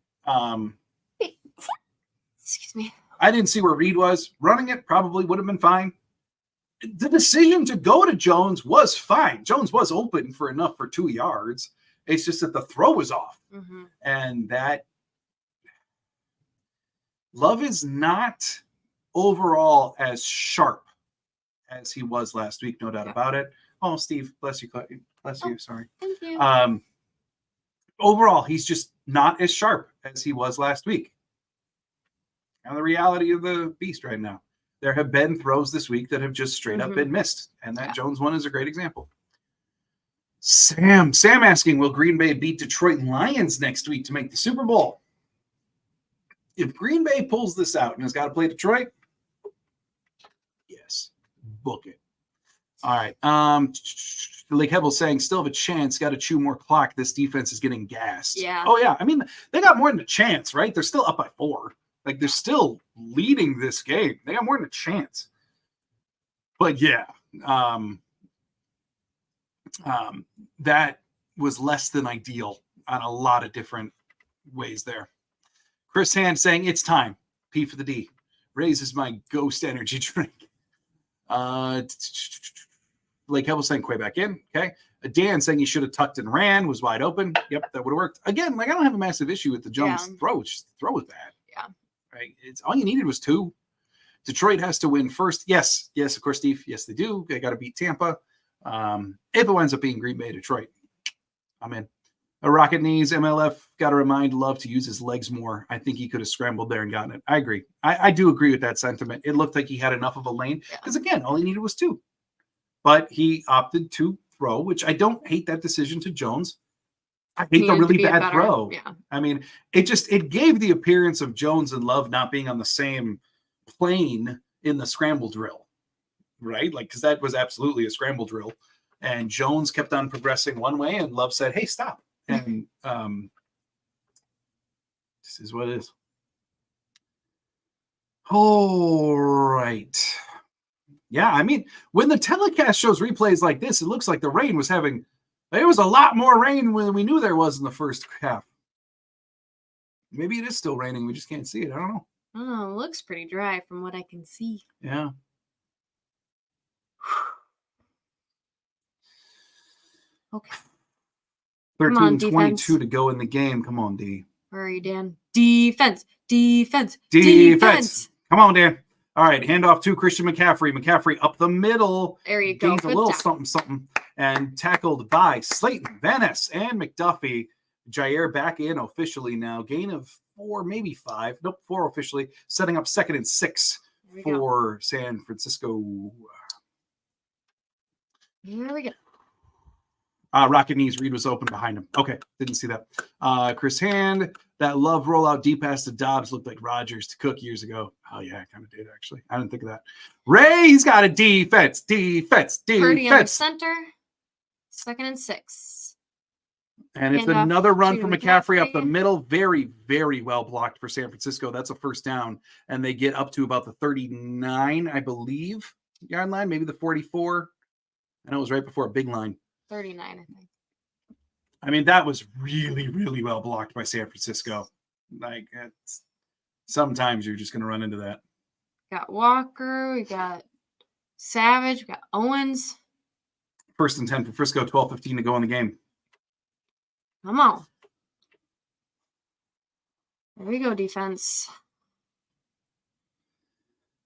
excuse me. I didn't see where Reed was. Running it probably would have been fine. The decision to go to Jones was fine. Jones was open for enough for 2 yards. It's just that the throw was off. Mm-hmm. And that Love is not overall as sharp as he was last week, no doubt about it. Oh, Steve, bless you. Bless you. Sorry. Thank you. Overall, he's just not as sharp as he was last week. Now, the reality of the beast right now. There have been throws this week that have just straight up been missed. And that Jones one is a great example. Sam asking, will Green Bay beat Detroit Lions next week to make the Super Bowl? If Green Bay pulls this out and has got to play Detroit, yes, book it. All right. Lake Hebel saying, still have a chance, got to chew more clock. This defense is getting gassed. Yeah. Oh, yeah. I mean, they got more than a chance, right? They're still up by 4. Like, they're still leading this game. They got more than a chance. But, yeah, that was less than ideal on a lot of different ways there. Chris Hand saying, it's time. P for the D. Raises my ghost energy drink. Lake Hebel saying, Quay back in. Okay. Dan saying he should have tucked and ran, was wide open. Yep, that would have worked. Again, like, I don't have a massive issue with the Jones throw. Just the throw was bad. Yeah. Right. It's all you needed was 2. Detroit has to win first. Yes, of course, Steve. Yes, they do. They got to beat Tampa. If it winds up being Green Bay, Detroit, I'm in. A Rocket Knees, MLF, got to remind Love to use his legs more. I think he could have scrambled there and gotten it. I agree. I do agree with that sentiment. It looked like he had enough of a lane because, again, all he needed was 2. But he opted to throw, which I don't hate that decision to Jones. I hate the really bad throw. Yeah. I mean, it gave the appearance of Jones and Love not being on the same plane in the scramble drill, right? Like, because that was absolutely a scramble drill. And Jones kept on progressing one way, and Love said, hey, stop. And this is what it is. All right. Yeah, I mean, when the telecast shows replays like this, it looks like the rain was having... There was a lot more rain than we knew there was in the first half. Maybe it is still raining. We just can't see it. I don't know. Oh, it looks pretty dry from what I can see. Yeah. Okay. 13:22 to go in the game. Come on, D. Where are you, Dan? Defense. Come on, Dan. All right, handoff to Christian McCaffrey. McCaffrey up the middle. There you go. Gains a little something. And tackled by Slayton, Van Ness, and McDuffie. Jair back in officially now. Gain of 4, maybe 5. Nope, 4 officially. Setting up 2nd and 6 for San Francisco. Here we go. Rocket Knees, Reed was open behind him. Okay, didn't see that. Chris Hand, that Love rollout deep pass to Dobbs looked like Rodgers to Cook years ago. Oh, yeah, I kind of did, actually. I didn't think of that. Ray, he's got a defense. Purdy on the center. 2nd and 6. And it's another run from McCaffrey up the middle. Very, very well blocked for San Francisco. That's a first down. And they get up to about the 39, I believe, yard line, maybe the 44. I know it was right before a big line. 39, I think. I mean, that was really, really well blocked by San Francisco. Like, sometimes you're just going to run into that. Got Walker. We got Savage. We got Owens. 1st and 10 for Frisco. 12:15 to go in the game. Come on. There we go, defense.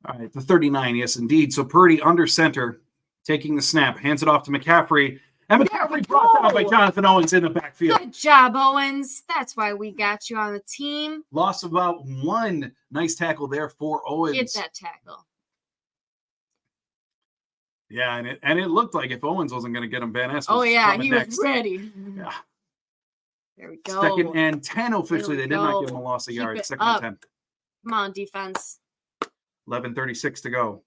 All right, the 39, yes, indeed. So Purdy under center, taking the snap, hands it off to McCaffrey. And McCaffrey brought down by Jonathan Owens in the backfield. Good job, Owens. That's why we got you on the team. Loss of about 1. Nice tackle there for Owens. Get that tackle. Yeah, and it looked like if Owens wasn't going to get him, Van Ness was Oh, yeah, coming he next. was ready. Yeah. There we go. 2nd and 10 officially. They did not give him a loss of yards. 2nd and 10. Come on, defense. 11:36 to go.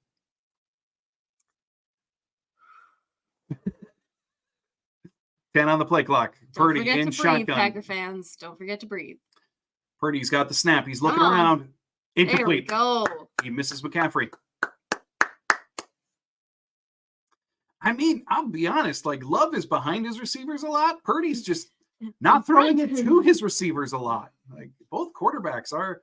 10 on the play clock. Don't Purdy forget in to breathe, shotgun. Packer fans. Don't forget to breathe. Purdy's got the snap. He's looking Come on. around. There we Incomplete. go. He misses McCaffrey. I mean, I'll be honest. Like, Love is behind his receivers a lot. Purdy's just not throwing it to his receivers a lot. Like, both quarterbacks are,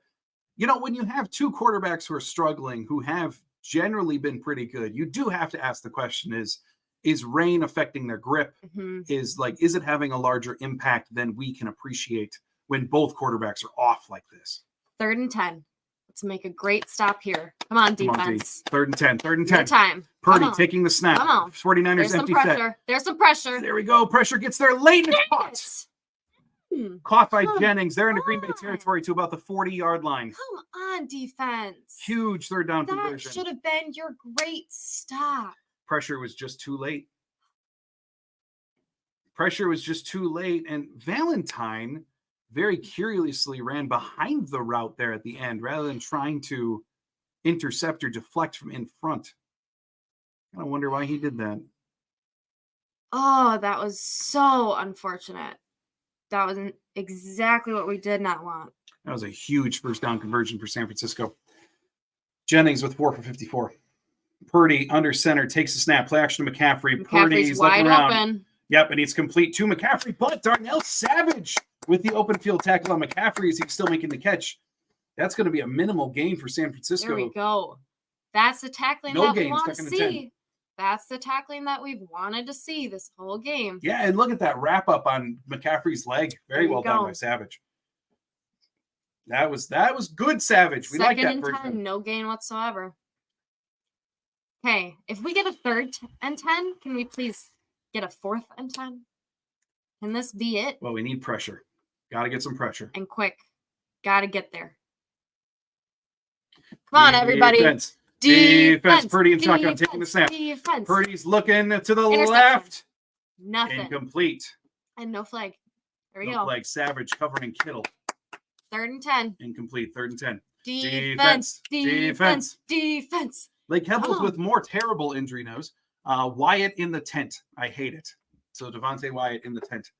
when you have two quarterbacks who are struggling, who have generally been pretty good, you do have to ask the question, is rain affecting their grip? Mm-hmm. Is it having a larger impact than we can appreciate when both quarterbacks are off like this? 3rd and 10. Let's make a great stop here. Come on, defense. 3rd and 10. 3rd and 10. Good time. Purdy taking the snap. Come on. 49ers There's some empty pressure. set. There's some pressure. There we go. Pressure gets there late and it's caught. Caught by Jennings. They're into Green Bay territory to about the 40-yard line. Come on, defense. Huge 3rd down that conversion. That should have been your great stop. Pressure was just too late. And Valentine very curiously ran behind the route there at the end rather than trying to intercept or deflect from in front. I wonder why he did that. Oh, that was so unfortunate. That was exactly what we did not want. That was a huge 1st down conversion for San Francisco. Jennings with 4 for 54. Purdy under center takes the snap. Play action to McCaffrey. Purdy's wide around. Open. Yep, and it's complete to McCaffrey. But Darnell Savage with the open field tackle on McCaffrey as he's still making the catch. That's going to be a minimal gain for San Francisco. There we go. That's the tackling No that we gain, want to 2nd and see. 10. That's the tackling that we've wanted to see this whole game. Yeah, and look at that wrap up on McCaffrey's leg. Very well done by Savage. That was good, Savage. We like that. 2nd and 10, no gain whatsoever. Okay, if we get a 3rd and 10, can we please get a 4th and 10? Can this be it? Well, we need pressure. Got to get some pressure. And quick. Got to get there. Come on, everybody. Defense. Purdy and shotgun taking the snap. Defense. Purdy's looking to the left. Nothing. Incomplete. And no flag. There we no go. Flag. Savage covering Kittle. 3rd and 10. Incomplete. 3rd and 10. Defense. Lake Hebbles with more terrible injury news. Wyatt in the tent. I hate it. So Devontae Wyatt in the tent.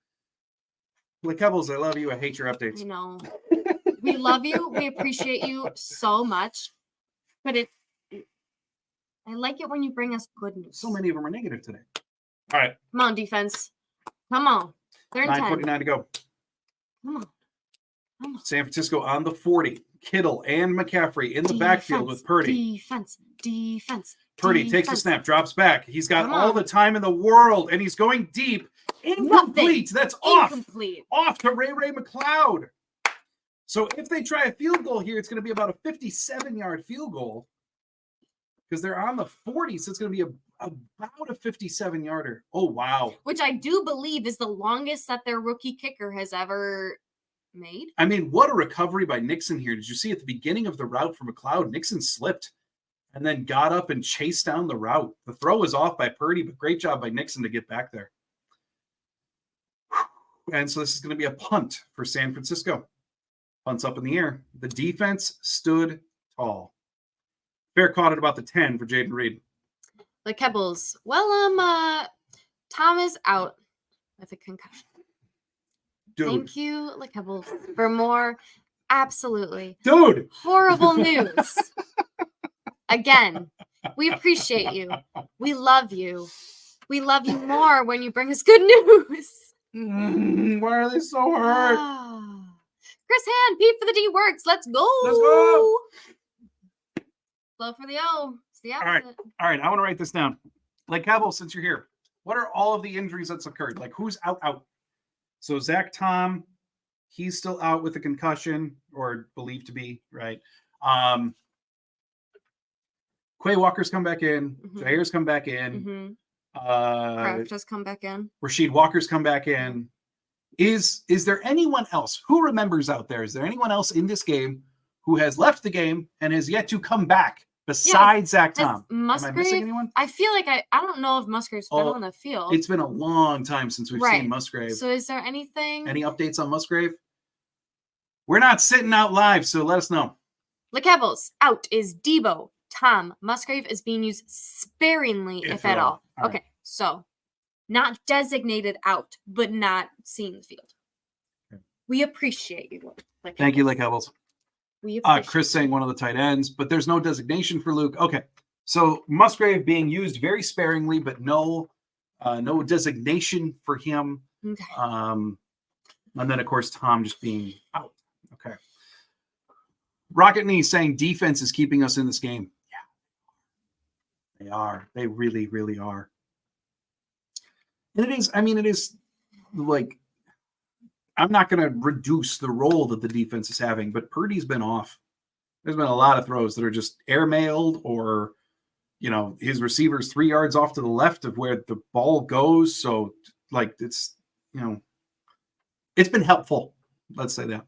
Lake Hebbles, I love you. I hate your updates. I know. We love you. We appreciate you so much. But I like it when you bring us good news. So many of them are negative today. All right. Come on, defense. Come on. 3rd and 10. 9:49 to go. Come on. San Francisco on the 40. Kittle and McCaffrey in the backfield with Purdy. Defense. Purdy takes the snap, drops back. He's got all the time in the world, and he's going deep. Incomplete. That's Incomplete. Off to Ray McLeod. So if they try a field goal here, it's going to be about a 57-yard field goal because they're on the 40, so it's going to be about a 57-yarder. Oh, wow. Which I do believe is the longest that their rookie kicker has ever made. I mean, what a recovery by Nixon here. Did you see at the beginning of the route for McLeod, Nixon slipped and then got up and chased down the route. The throw was off by Purdy, but great job by Nixon to get back there. And so this is going to be a punt for San Francisco. Punts up in the air. The defense stood tall. Fair caught at about the 10 for Jaden Reed. The Kebbles. Well, Tom is out with a concussion. Dude. Thank you, Lekebbles, for more absolutely horrible news. Again, we appreciate you. We love you. We love you more when you bring us good news. Why are they so hurt? Chris Hand, Pete for the D works. Let's go. Blow for the O. It's the opposite. All right. I want to write this down. Like Cabell, since you're here, what are all of the injuries that's occurred? Like who's out? So Zach Tom, he's still out with a concussion or believed to be, right? Quay Walker's come back in. Mm-hmm. Jair's come back in. Kraft has come back in. Rasheed Walker's come back in. Is there anyone else who remembers out there? Is there anyone else in this game who has left the game and has yet to come back besides Zach Tom? Musgrave, am I missing anyone? I feel like I don't know if Musgrave's been on the field. It's been a long time since we've seen Musgrave. So is there anything? Any updates on Musgrave? We're not sitting out live, so let us know. LeKebbles out is Debo. Tom Musgrave is being used sparingly, if at all. Okay, so not designated out, but not seeing the field. Okay. We appreciate you. Thank you, Lake Hebbles. We appreciate Chris saying one of the tight ends, but there's no designation for Luke. Okay, so Musgrave being used very sparingly, but no designation for him. Okay. And then, of course, Tom just being out. Okay. Rocket Knee saying defense is keeping us in this game. Yeah, they are. They really, really are. And it is like, I'm not going to reduce the role that the defense is having, but Purdy's been off. There's been a lot of throws that are just airmailed or, his receiver's 3 yards off to the left of where the ball goes. So, like, it's, it's been helpful. Let's say that.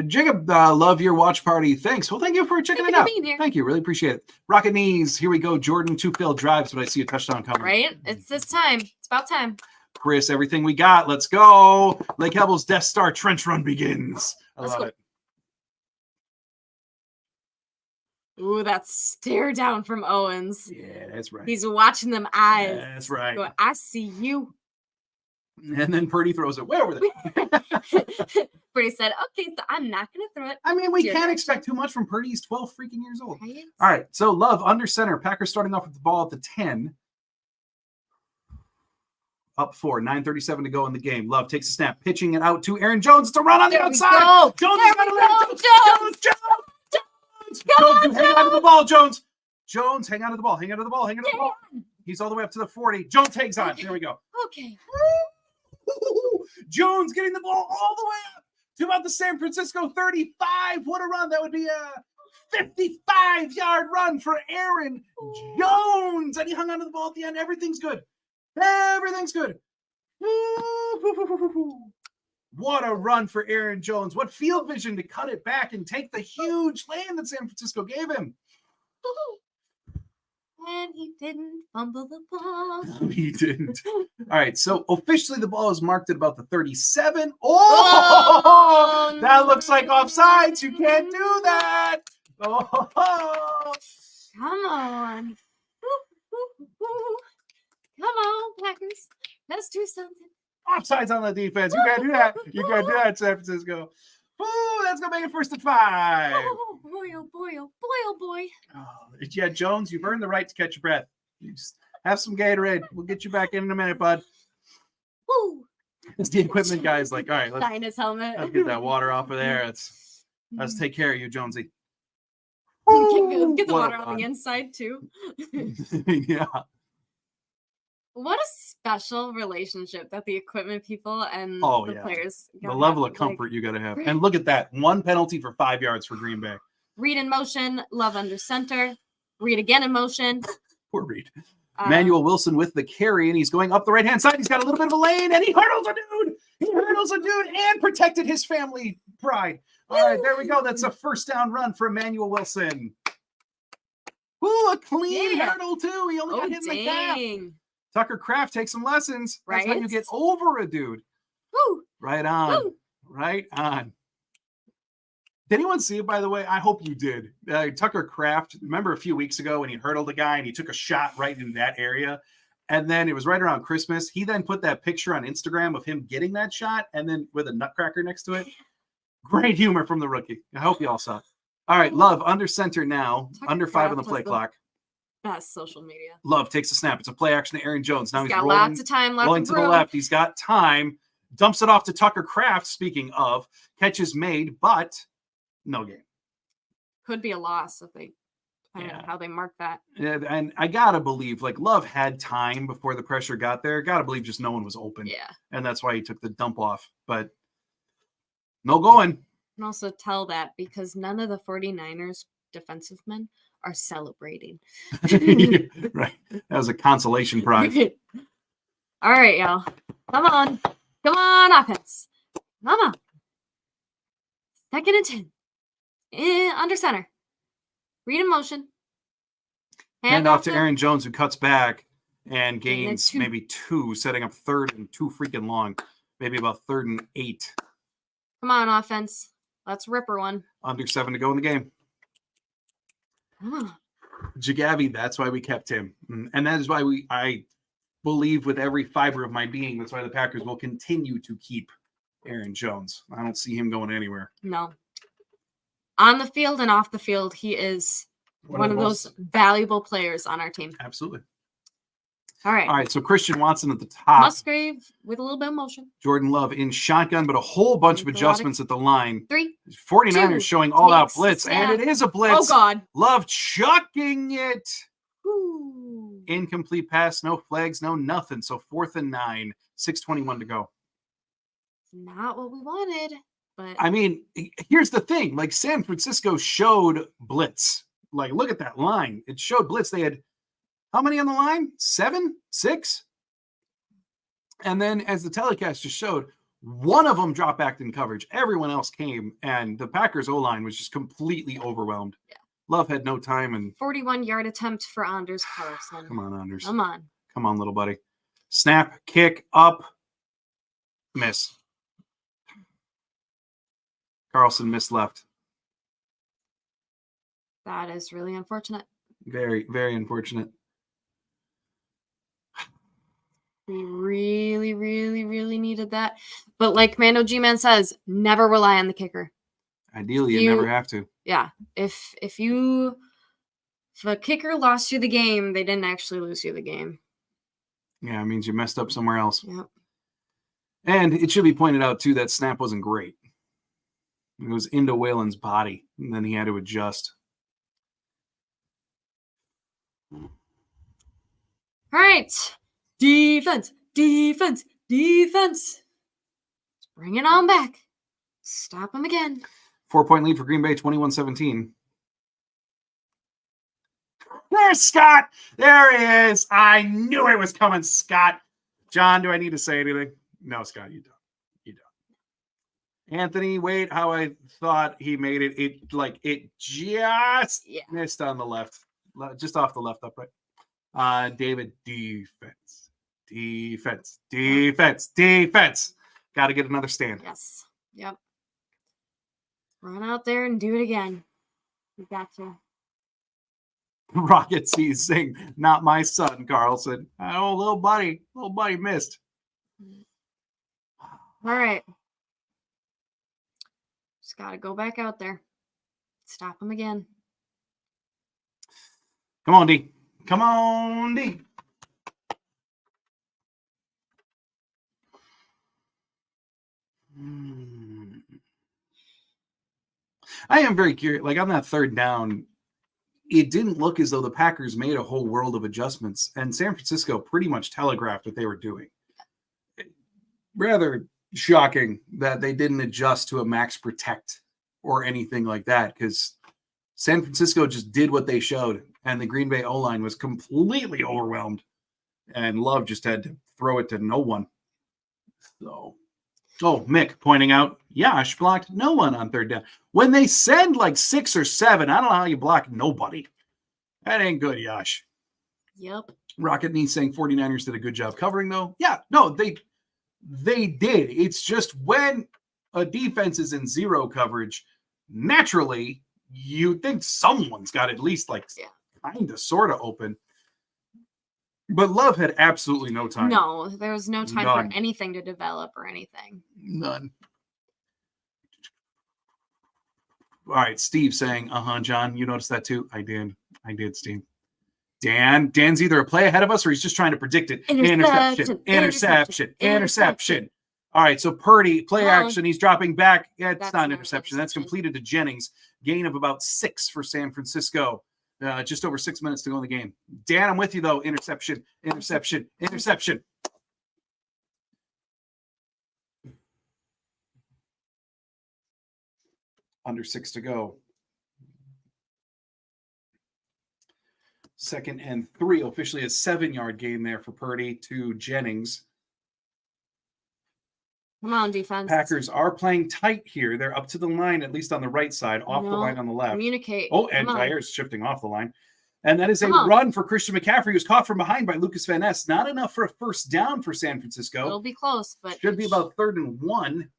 Jacob, love your watch party. Thanks. Well, thank you for checking it out. Thank you. Really appreciate it. Rocket Knees. Here we go. Jordan 2 failed drives, but I see a touchdown coming. Right? It's this time. It's about time. Chris, everything we got. Let's go. Lake Hebbles Death Star trench run begins. I love it. Ooh, that stare down from Owens. Yeah, that's right. He's watching them eyes. That's right. Going, I see you. And then Purdy throws it way over there. Purdy said, okay, so I'm not going to throw it. I mean, we can't expect too much from Purdy. He's 12 freaking years old. Right? All right, so Love, under center. Packers starting off with the ball at the 10. Up 4, 9:37 to go in the game. Love takes a snap, pitching it out to Aaron Jones. It's a run on the outside. Jones is going to win. Jones, hang on to the ball, Jones. Jones, hang on to the ball. Hang on to the ball. Hang on to the ball. He's all the way up to the 40. Jones hangs on. There we go. Okay. Jones getting the ball all the way up to about the San Francisco 35. What a run. That would be a 55-yard run for Aaron Jones. And he hung onto the ball at the end. Everything's good. Everything's good. What a run for Aaron Jones. What field vision to cut it back and take the huge lane that San Francisco gave him. And he didn't fumble the ball. No, he didn't. All right, so officially the ball is marked at about the 37. Oh, that looks like offsides. You can't do that. Oh. Come on. Come on, Packers. Let's do something. Offsides on the defense. You can't do that. You can't do that, San Francisco. Ooh, that's going to make it 1st and 5. Oh, boy, oh, boy, oh, boy, oh, boy. Oh, yeah, Jones, you've earned the right to catch your breath. You just have some Gatorade. We'll get you back in a minute, bud. Woo. It's the equipment guy's like, all right, let's his helmet. Let's get that water off of there. Let's take care of you, Jonesy. Get the water on the inside, too. Yeah. What a special relationship that the equipment people and the players the level of comfort you got to have. And look at that. 1 penalty for 5 yards for Green Bay. Read in motion. Love under center. Read again in motion. Poor Reed. Manuel Wilson with the carry, and he's going up the right-hand side. He's got a little bit of a lane, and he hurdles a dude. He hurdles a dude and protected his family pride. All right, there we go. That's a 1st down run for Manuel Wilson. Ooh, a clean hurdle, too. He only got hit in the calf. Tucker Kraft takes some lessons. That's how you get over a dude. Woo. Right on. Woo. Right on. Did anyone see it, by the way? I hope you did. Tucker Kraft, remember a few weeks ago when he hurdled a guy and he took a shot right in that area? And then it was right around Christmas. He then put that picture on Instagram of him getting that shot and then with a nutcracker next to it. Great humor from the rookie. I hope you all saw it. All right, Love, under center now. Tucker under 5 on the play clock. Best social media. Love takes a snap. It's a play action to Aaron Jones. Now he's got rolling, lots of time left. Rolling to the left. He's got time. Dumps it off to Tucker Kraft. Speaking of, catches made, but no game. Could be a loss if they, depending on how they mark that. Yeah, and I gotta believe, like, Love had time before the pressure got there. Gotta believe just no one was open. Yeah. And that's why he took the dump off. But no going. You can also tell that because none of the 49ers defensive men are celebrating. Right. That was a consolation prize. All right, y'all. Come on. Come on, offense. Come on. 2nd and 10. Under center. Read in motion. Hand off to Aaron Jones, who cuts back and gains maybe 2, setting up 3rd and 2 freaking long. Maybe about 3rd and 8. Come on, offense. Let's ripper one. Under 7 to go in the game. Come on. Jagavi, that's why we kept him. And that is why I believe with every fiber of my being, that's why the Packers will continue to keep Aaron Jones. I don't see him going anywhere. No. On the field and off the field, he is one of those valuable players on our team. Absolutely. All right. So Christian Watson at the top. Musgrave with a little bit of motion. Jordan Love in shotgun, but a whole bunch of adjustments at the line. 3, 49ers 2, showing all-out blitz, snap. and it is a blitz. Oh, God. Love chucking it. Ooh. Incomplete pass, no flags, no nothing. So 4th and 9, 6:21 to go. Not what we wanted, but I mean, here's the thing. Like, San Francisco showed blitz. Like, look at that line. It showed blitz. They had how many on the line? 7? 6? And then, as the telecast just showed, one of them dropped back in coverage. Everyone else came, and the Packers O-line was just completely overwhelmed. Yeah. Love had no time. And 41-yard attempt for Anders Carlson. Come on, Anders. Come on. Come on, little buddy. Snap, kick, up, miss. Carlson missed left. That is really unfortunate. Very, very unfortunate. We really, really, really needed that. But like Mando G-Man says, never rely on the kicker. Ideally, you never have to. Yeah. If a kicker lost you the game, they didn't actually lose you the game. Yeah, it means you messed up somewhere else. Yep. And it should be pointed out, too, that snap wasn't great. It was into Waylon's body, and then he had to adjust. All right. Defense. Let's bring it on back. Stop him again. 4-point lead for Green Bay, 21-17. There's Scott. There he is. I knew it was coming, Scott. John, do I need to say anything? No, Scott, you don't. Anthony, wait, how I thought he made it. It just missed on the left. Just off the left upright. David, defense. Got to get another stand. Yes. Yep. Run out there and do it again. You got to. Rocket sees sing, not my son, Carlson. Oh, little buddy missed. All right. Just got to go back out there. Stop him again. Come on, D. I am very curious. Like, on that 3rd down, it didn't look as though the Packers made a whole world of adjustments, and San Francisco pretty much telegraphed what they were doing. Rather shocking that they didn't adjust to a max protect or anything like that, because San Francisco just did what they showed, and the Green Bay O-line was completely overwhelmed, and Love just had to throw it to no one. So, Mick pointing out, Yash blocked no one on 3rd down. When they send like 6 or 7, I don't know how you block nobody. That ain't good, Yash. Yep. Rocket Knee saying 49ers did a good job covering, though. Yeah, no, they did. It's just when a defense is in zero coverage, naturally, you think someone's got at least kind of sort of open. But Love had absolutely no time. No, there was no time for anything to develop or anything. None. All right, Steve saying, John, you noticed that too? I did, Steve. Dan's either a play ahead of us or he's just trying to predict it. Interception. All right, so Purdy, play action. He's dropping back. Yeah, that's not an interception. That's completed to Jennings. Gain of about 6 for San Francisco. Just over 6 minutes to go in the game. Dan, I'm with you, though. Interception. Under 6 to go. 2nd and 3. Officially a 7-yard gain there for Purdy to Jennings. Come on, defense. Packers are playing tight here. They're up to the line, at least on the right side, off the line on the left. Communicate. And Tyre's shifting off the line. And that is a run for Christian McCaffrey, who's caught from behind by Lucas Van Ness. Not enough for a 1st down for San Francisco. It'll be close, but should be about 3rd and 1.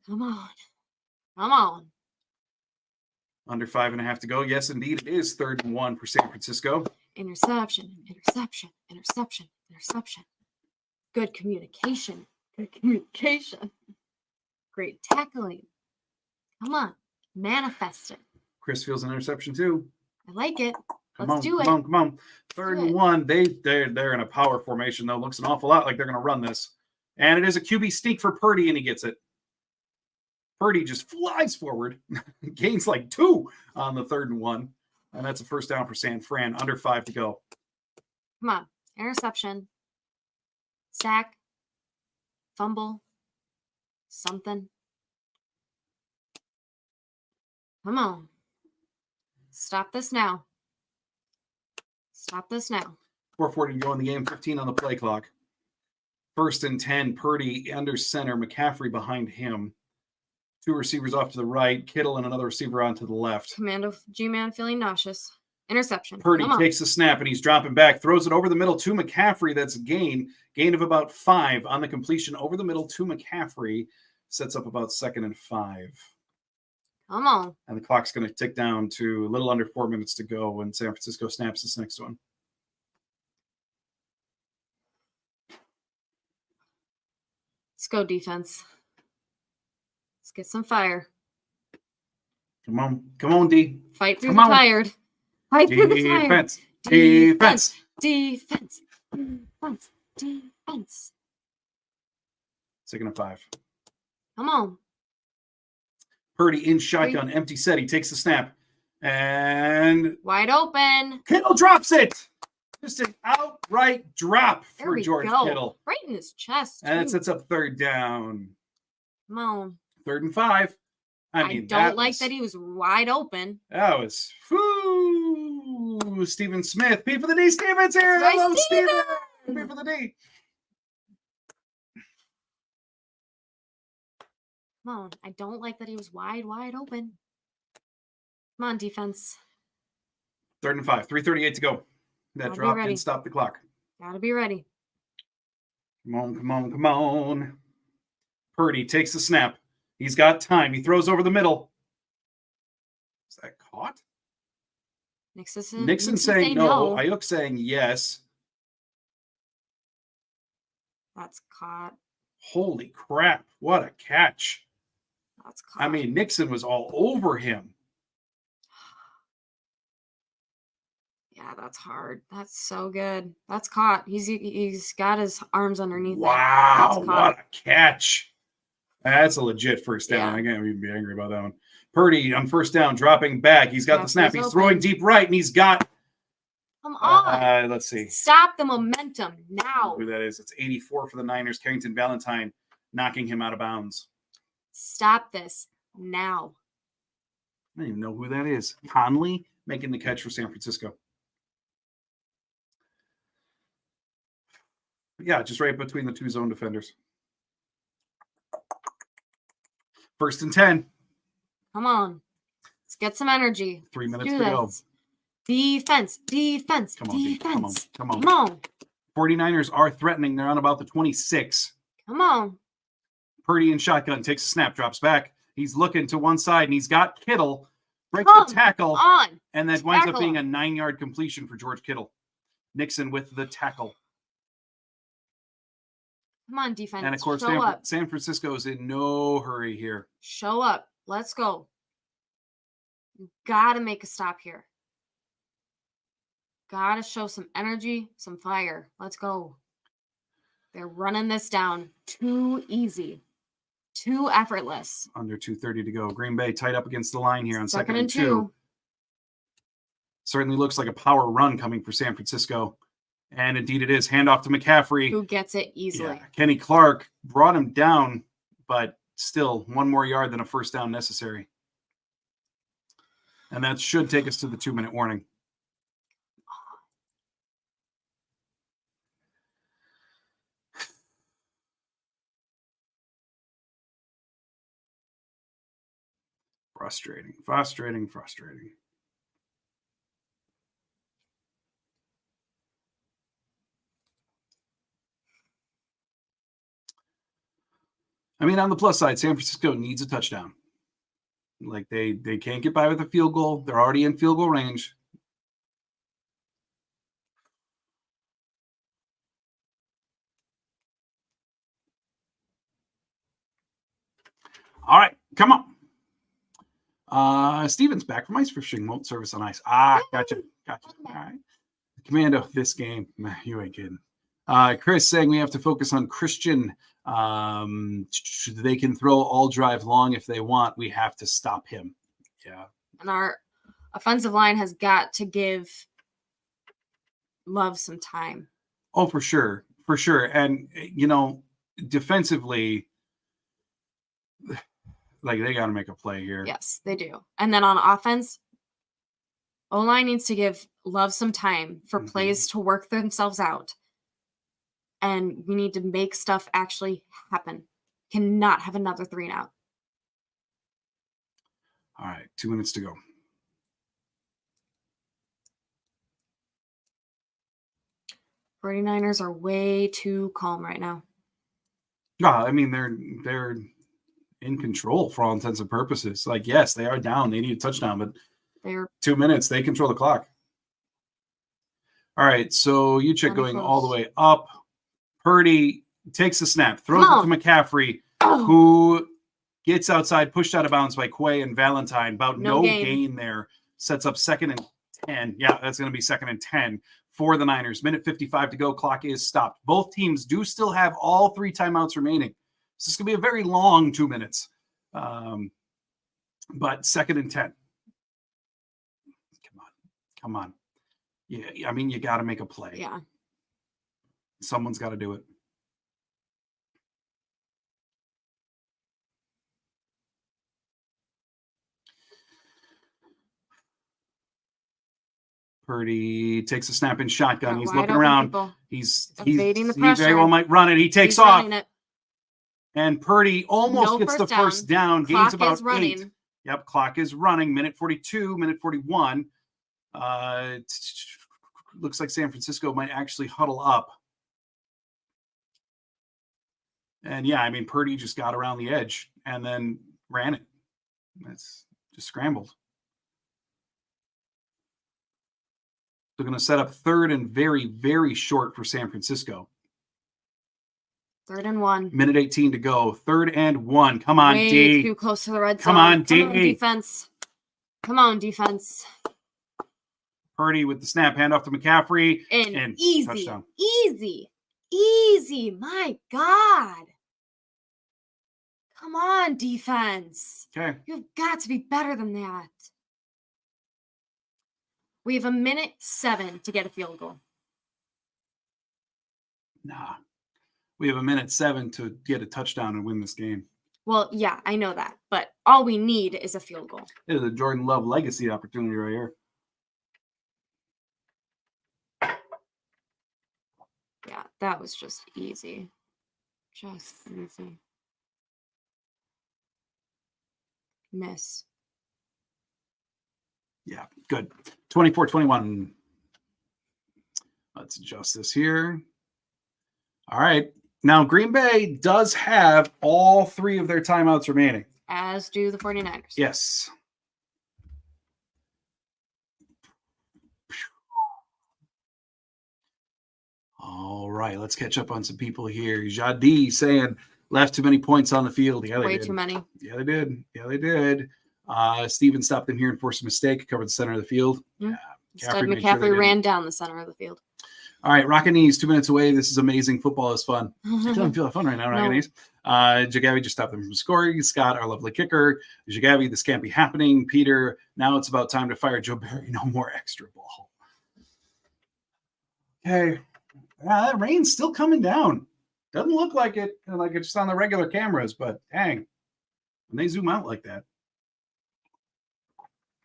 Come on. Under 5.5 to go. Yes, indeed, it is 3rd and 1 for San Francisco. Interception, interception, interception, interception. Good communication. Good communication. Great tackling. Come on. Manifest it. Chris feels an interception too. I like it. Come on. 3rd and 1. They're in a power formation, though. Looks an awful lot like they're going to run this. And it is a QB sneak for Purdy, and he gets it. Purdy just flies forward, gains like 2 on the 3rd and 1. And that's a first down for San Fran. Under 5 to go. Come on. Interception. Sack. Fumble. Something. Come on. Stop this now. Stop this now. 4:40 to go in the game. 15 on the play clock. 1st and 10. Purdy under center. McCaffrey behind him. 2 receivers off to the right. Kittle and another receiver on to the left. Commando G-Man feeling nauseous. Interception. Purdy takes the snap, and he's dropping back. Throws it over the middle to McCaffrey. That's a gain of about 5 on the completion over the middle to McCaffrey. Sets up about 2nd and 5. Come on. And the clock's going to tick down to a little under 4 minutes to go when San Francisco snaps this next one. Let's go, defense. Let's get some fire. Come on, D. Fight through the tired. Fight through the tired. Defense. Defense. Defense. 2nd and 5. Come on. Purdy in shotgun, empty set. He takes the snap. And wide open. Kittle drops it. Just an outright drop for George Kittle. Right in his chest. And it sets up 3rd down. Come on. 3rd and 5. I don't like that he was wide open. That was Stephen Smith. P for the D. Stevens here. Hello, Steven. P for the D. Come on. I don't like that he was wide open. Come on, defense. 3rd and 5. 3:38 to go. That drop didn't stop the clock. Gotta be ready. Come on. Purdy takes the snap. He's got time. He throws over the middle. Is that caught? Nixon saying no. Ayuk saying yes. That's caught. Holy crap. What a catch. That's caught. I mean, Nixon was all over him. Yeah, that's hard. That's so good. That's caught. He's got his arms underneath. Wow, what a catch. That's a legit first down. I can't even be angry about that one. Purdy on 1st down, dropping back. He's got the snap. He's throwing deep right, and he's got... Come on. Let's see. Stop the momentum now. Who that is. It's 84 for the Niners. Carrington Valentine knocking him out of bounds. Stop this now. I don't even know who that is. Conley making the catch for San Francisco. Yeah, just right between the 2 zone defenders. 1st and 10. Come on. Let's get some energy. 3 minutes to go. Defense. Come on. 49ers are threatening. They're on about the 26. Come on. Purdy in shotgun takes a snap, drops back. He's looking to one side, and he's got Kittle. Breaks the tackle. And that winds up being a 9-yard completion for George Kittle. Nixon with the tackle. Come on, defense. And, of course, San Francisco is in no hurry here. Show up. Let's go. You got to make a stop here. Got to show some energy, some fire. Let's go. They're running this down too easy. Too effortless. Under 2:30 to go. Green Bay tight up against the line here on 2nd and 2. Certainly looks like a power run coming for San Francisco. And indeed it is. Handoff to McCaffrey. Who gets it easily. Yeah. Kenny Clark brought him down, but still 1 more yard than a first down necessary. And that should take us to the 2-minute warning. Frustrating. I mean, on the plus side, San Francisco needs a touchdown. Like they can't get by with a field goal. They're already in field goal range. All right, come on. Steven's back from ice fishing. Won't service on ice. Gotcha. All right. Commando, this game, you ain't kidding. Chris saying we have to focus on Christian. They can throw all drive long if they want. We have to stop him. Yeah. And our offensive line has got to give Love some time. Oh, for sure. For sure. And, defensively, like they got to make a play here. Yes, they do. And then on offense, O-line needs to give Love some time for plays to work themselves out. And we need to make stuff actually happen. Cannot have another 3-and-out. All right, 2 minutes to go. 49ers are way too calm right now. I mean, they're in control for all intents and purposes. Like, yes, they are down. They need a touchdown, but they're 2 minutes. They control the clock. All right, so you check going all the way up. Purdy takes the snap, throws it to McCaffrey, who gets outside, pushed out of bounds by Quay and Valentine. About no gain there. Sets up 2nd and 10. Yeah, that's going to be 2nd and 10 for the Niners. Minute 55 to go. Clock is stopped. Both teams do still have all 3 timeouts remaining. So this is going to be a very long 2 minutes. But 2nd and 10. Come on. Yeah, I mean, you got to make a play. Yeah. Someone's got to do it. Purdy takes a snap in shotgun. He's looking around. He's evading the pressure. He very well might run it. He takes off. And Purdy almost gets the first down. Gains about 8. Yep, clock is running. Minute 42, minute 41. Looks like San Francisco might actually huddle up. And yeah, I mean, Purdy just got around the edge and then ran it. That's just scrambled. They're going to set up 3rd and very, very short for San Francisco. 3rd and 1. Minute 18 to go. 3rd and 1. Come on, way D. Too close to the red zone. Come on, D. Come on, defense. Come on, defense. Purdy with the snap, handoff to McCaffrey. And easy. Touchdown. Easy. My God. Come on, defense. Okay. You've got to be better than that. We have a minute 7 to get a field goal. Nah. We have a minute 7 to get a touchdown and win this game. Well, yeah, I know that. But all we need is a field goal. It is a Jordan Love legacy opportunity right here. Yeah, that was just easy. Just easy. Miss. Yeah, good. 24-21. Let's adjust this here. All right. Now, Green Bay does have all 3 of their timeouts remaining. As do the 49ers. Yes. All right, let's catch up on some people here. Jadi saying left too many points on the field. Yeah, they did. Way too many. Yeah, they did. Steven stopped them here and forced a mistake. Covered the center of the field. Yeah. Instead, McCaffrey ran down the center of the field. All right, Rockin' Knees, 2 minutes away. This is amazing. Football is fun. I don't feel fun right now, Rockin' Knees. Jagavi just stopped them from scoring. Scott, our lovely kicker. Jagavi, this can't be happening. Peter, now it's about time to fire Joe Barry. No more extra ball. Okay. That rain's still coming down. Doesn't look like it, like it's just on the regular cameras, but dang, when they zoom out like that.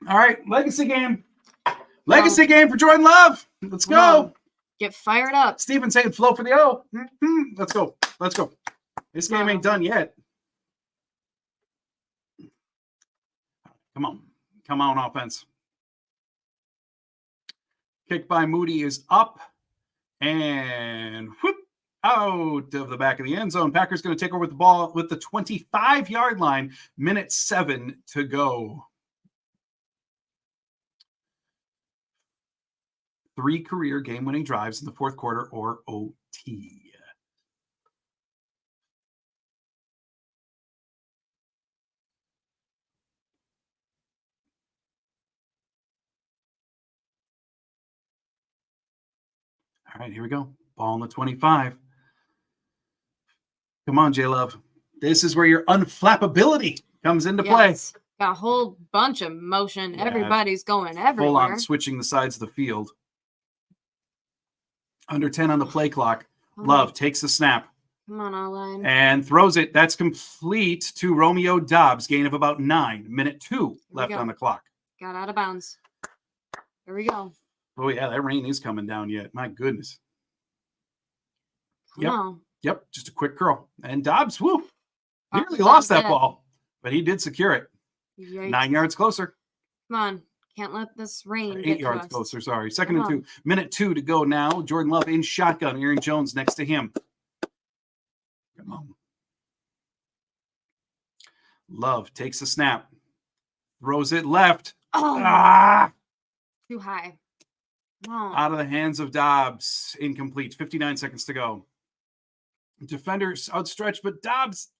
All right, legacy game. Legacy game for Jordan Love. Let's go. Get fired up. Steven saying flow for the O. Let's go. Let's go. This game ain't done yet. Come on. Come on, offense. Kick by Moody is up. And whoop. out of the back of the end zone. Packers going to take over with the ball with the 25-yard line. Minute 7 to go. 3 career game-winning drives in the fourth quarter or OT. All right, here we go. Ball on the 25. Come on, J-Love. This is where your unflappability comes into play. Got a whole bunch of motion. Yeah, everybody's going everywhere. Full on switching the sides of the field. Under 10 on the play clock. Love takes the snap. Come on, all-line. And throws it. That's complete to Romeo Doubs. Gain of about 9. Minute 2 left on the clock. Got out of bounds. Here we go. Oh, yeah, that rain is coming down yet. My goodness. Come on. Yep, just a quick curl. And Doubs, nearly Doubs lost that did. ball, but he did secure it. Yikes. 9 yards closer. Come on. Can't let this rain 8 get yards to us. closer, sorry. Second and 2. Minute 2 to go now. Jordan Love in shotgun. Aaron Jones next to him. Come on. Love takes the snap. Throws it left. Oh, too high. Oh. Out of the hands of Doubs. Incomplete. 59 seconds to go. Defenders outstretched, but Doubs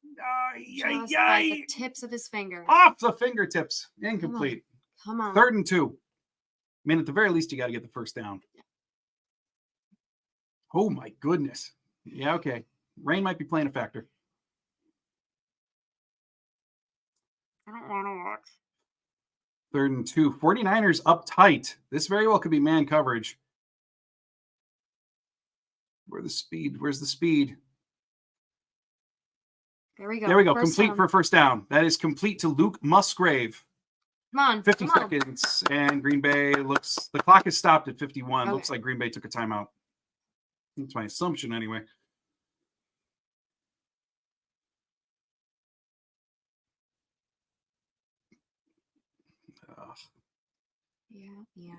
Just like the tips of his fingers. Off the fingertips. Incomplete. Come on. 3rd and 2. I mean, at the very least, you got to get the first down. Oh, my goodness. Yeah, okay. Rain might be playing a factor. I don't want to watch. 3rd and 2. 49ers up tight. This very well could be man coverage. Where's the speed? There we go. There we go. First Complete down. for first down. That is complete to Luke Musgrave. Come on. 50 come on. seconds. And Green Bay the clock is stopped at 51. Okay. Looks like Green Bay took a timeout. That's my assumption anyway.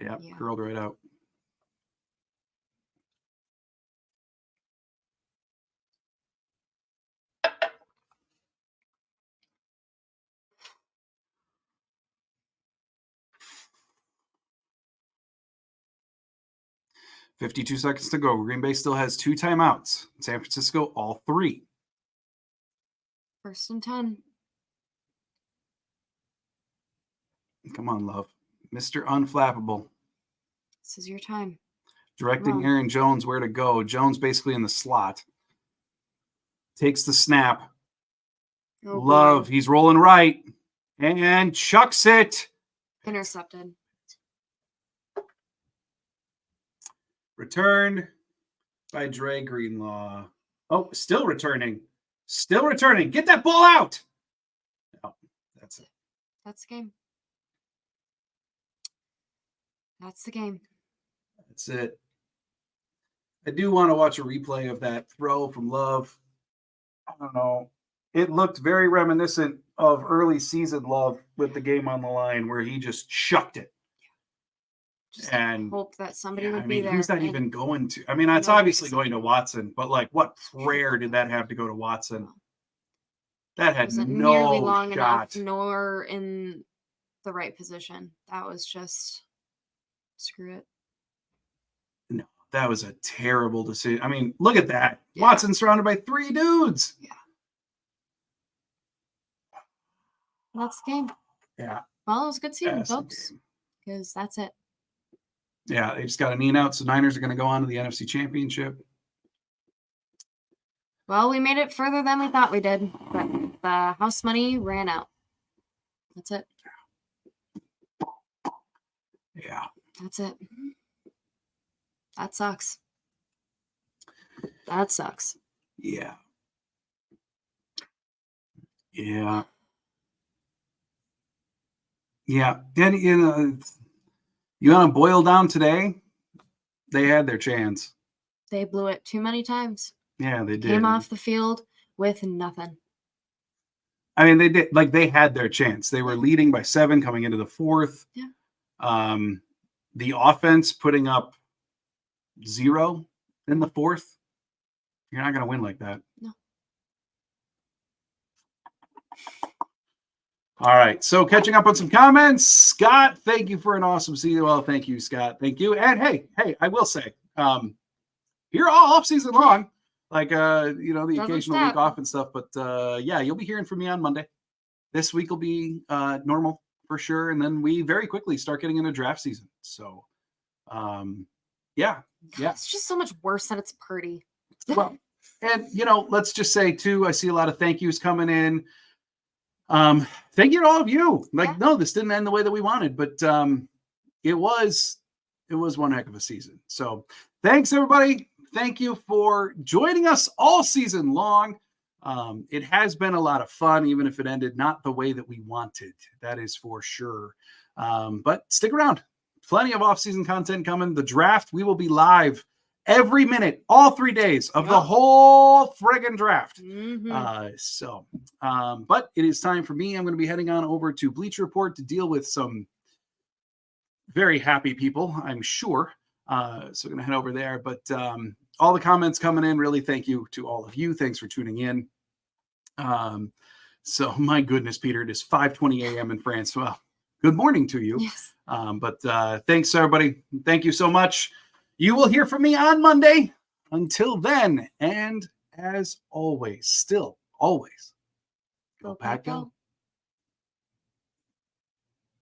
Yeah, curled right out. $52 seconds to go. Green Bay still has 2 timeouts. San Francisco, all 3. 1st and 10. Come on, Love. Mr. Unflappable. This is your time. Directing Aaron Jones where to go. Jones basically in the slot. Takes the snap. Oh, Love, he's rolling right. And chucks it. Intercepted. Returned by Dre Greenlaw. Oh, still returning. Still returning. Get that ball out. Oh, that's it. That's the game. That's the game. That's it. I do want to watch a replay of that throw from Love. I don't know. It looked very reminiscent of early season Love with the game on the line where he just chucked it. Just and hope that somebody would be there. Who's that even going to? I mean, it's obviously going to Watson, but like, what prayer did that have to go to Watson? That had wasn't no nearly long shot. enough, nor in the right position. That was just screw it. No, that was a terrible decision. I mean, look at that. Yeah. Watson surrounded by 3 dudes. Yeah. That's the game. Yeah. Well, it was good seeing That's the folks, game. because that's it. Yeah, they just got a knee out, so Niners are going to go on to the NFC Championship. Well, we made it further than we thought we did, but the house money ran out. That's it. Yeah. That's it. That sucks. That sucks. Yeah. Yeah. Yeah. And, you want to boil down today? They had their chance. They blew it too many times. Yeah, they did. Came off the field with nothing. I mean, they did. Like, they had their chance. They were leading by 7 coming into the 4th. Yeah. The offense putting up 0 in the 4th. You're not going to win like that. No. All right. So catching up on some comments. Scott, thank you for an awesome season. Well, thank you, Scott. Thank you. And hey, I will say, you're all off season long, like, the occasional week off and stuff. But yeah, you'll be hearing from me on Monday. This week will be normal for sure. And then we very quickly start getting into draft season. So, yeah. It's just so much worse that it's Purdy. Well, and, let's just say, too, I see a lot of thank yous coming in. Thank you to all of you. No, this didn't end the way that we wanted, but it was one heck of a season. So thanks, everybody. Thank you for joining us all season long. It has been a lot of fun, even if it ended not the way that we wanted. That is for sure. But stick around. Plenty of off-season content coming. The draft, we will be live every minute, all 3 days of the whole friggin' draft. But it is time for me. I'm going to be heading on over to Bleacher Report to deal with some very happy people, I'm sure. So I'm going to head over there. But all the comments coming in, really thank you to all of you. Thanks for tuning in. So my goodness, Peter, it is 5:20 a.m. in France. Well, good morning to you. Yes. But thanks, everybody. Thank you so much. You will hear from me on Monday. Until then, and as always, still always, go Pack Go.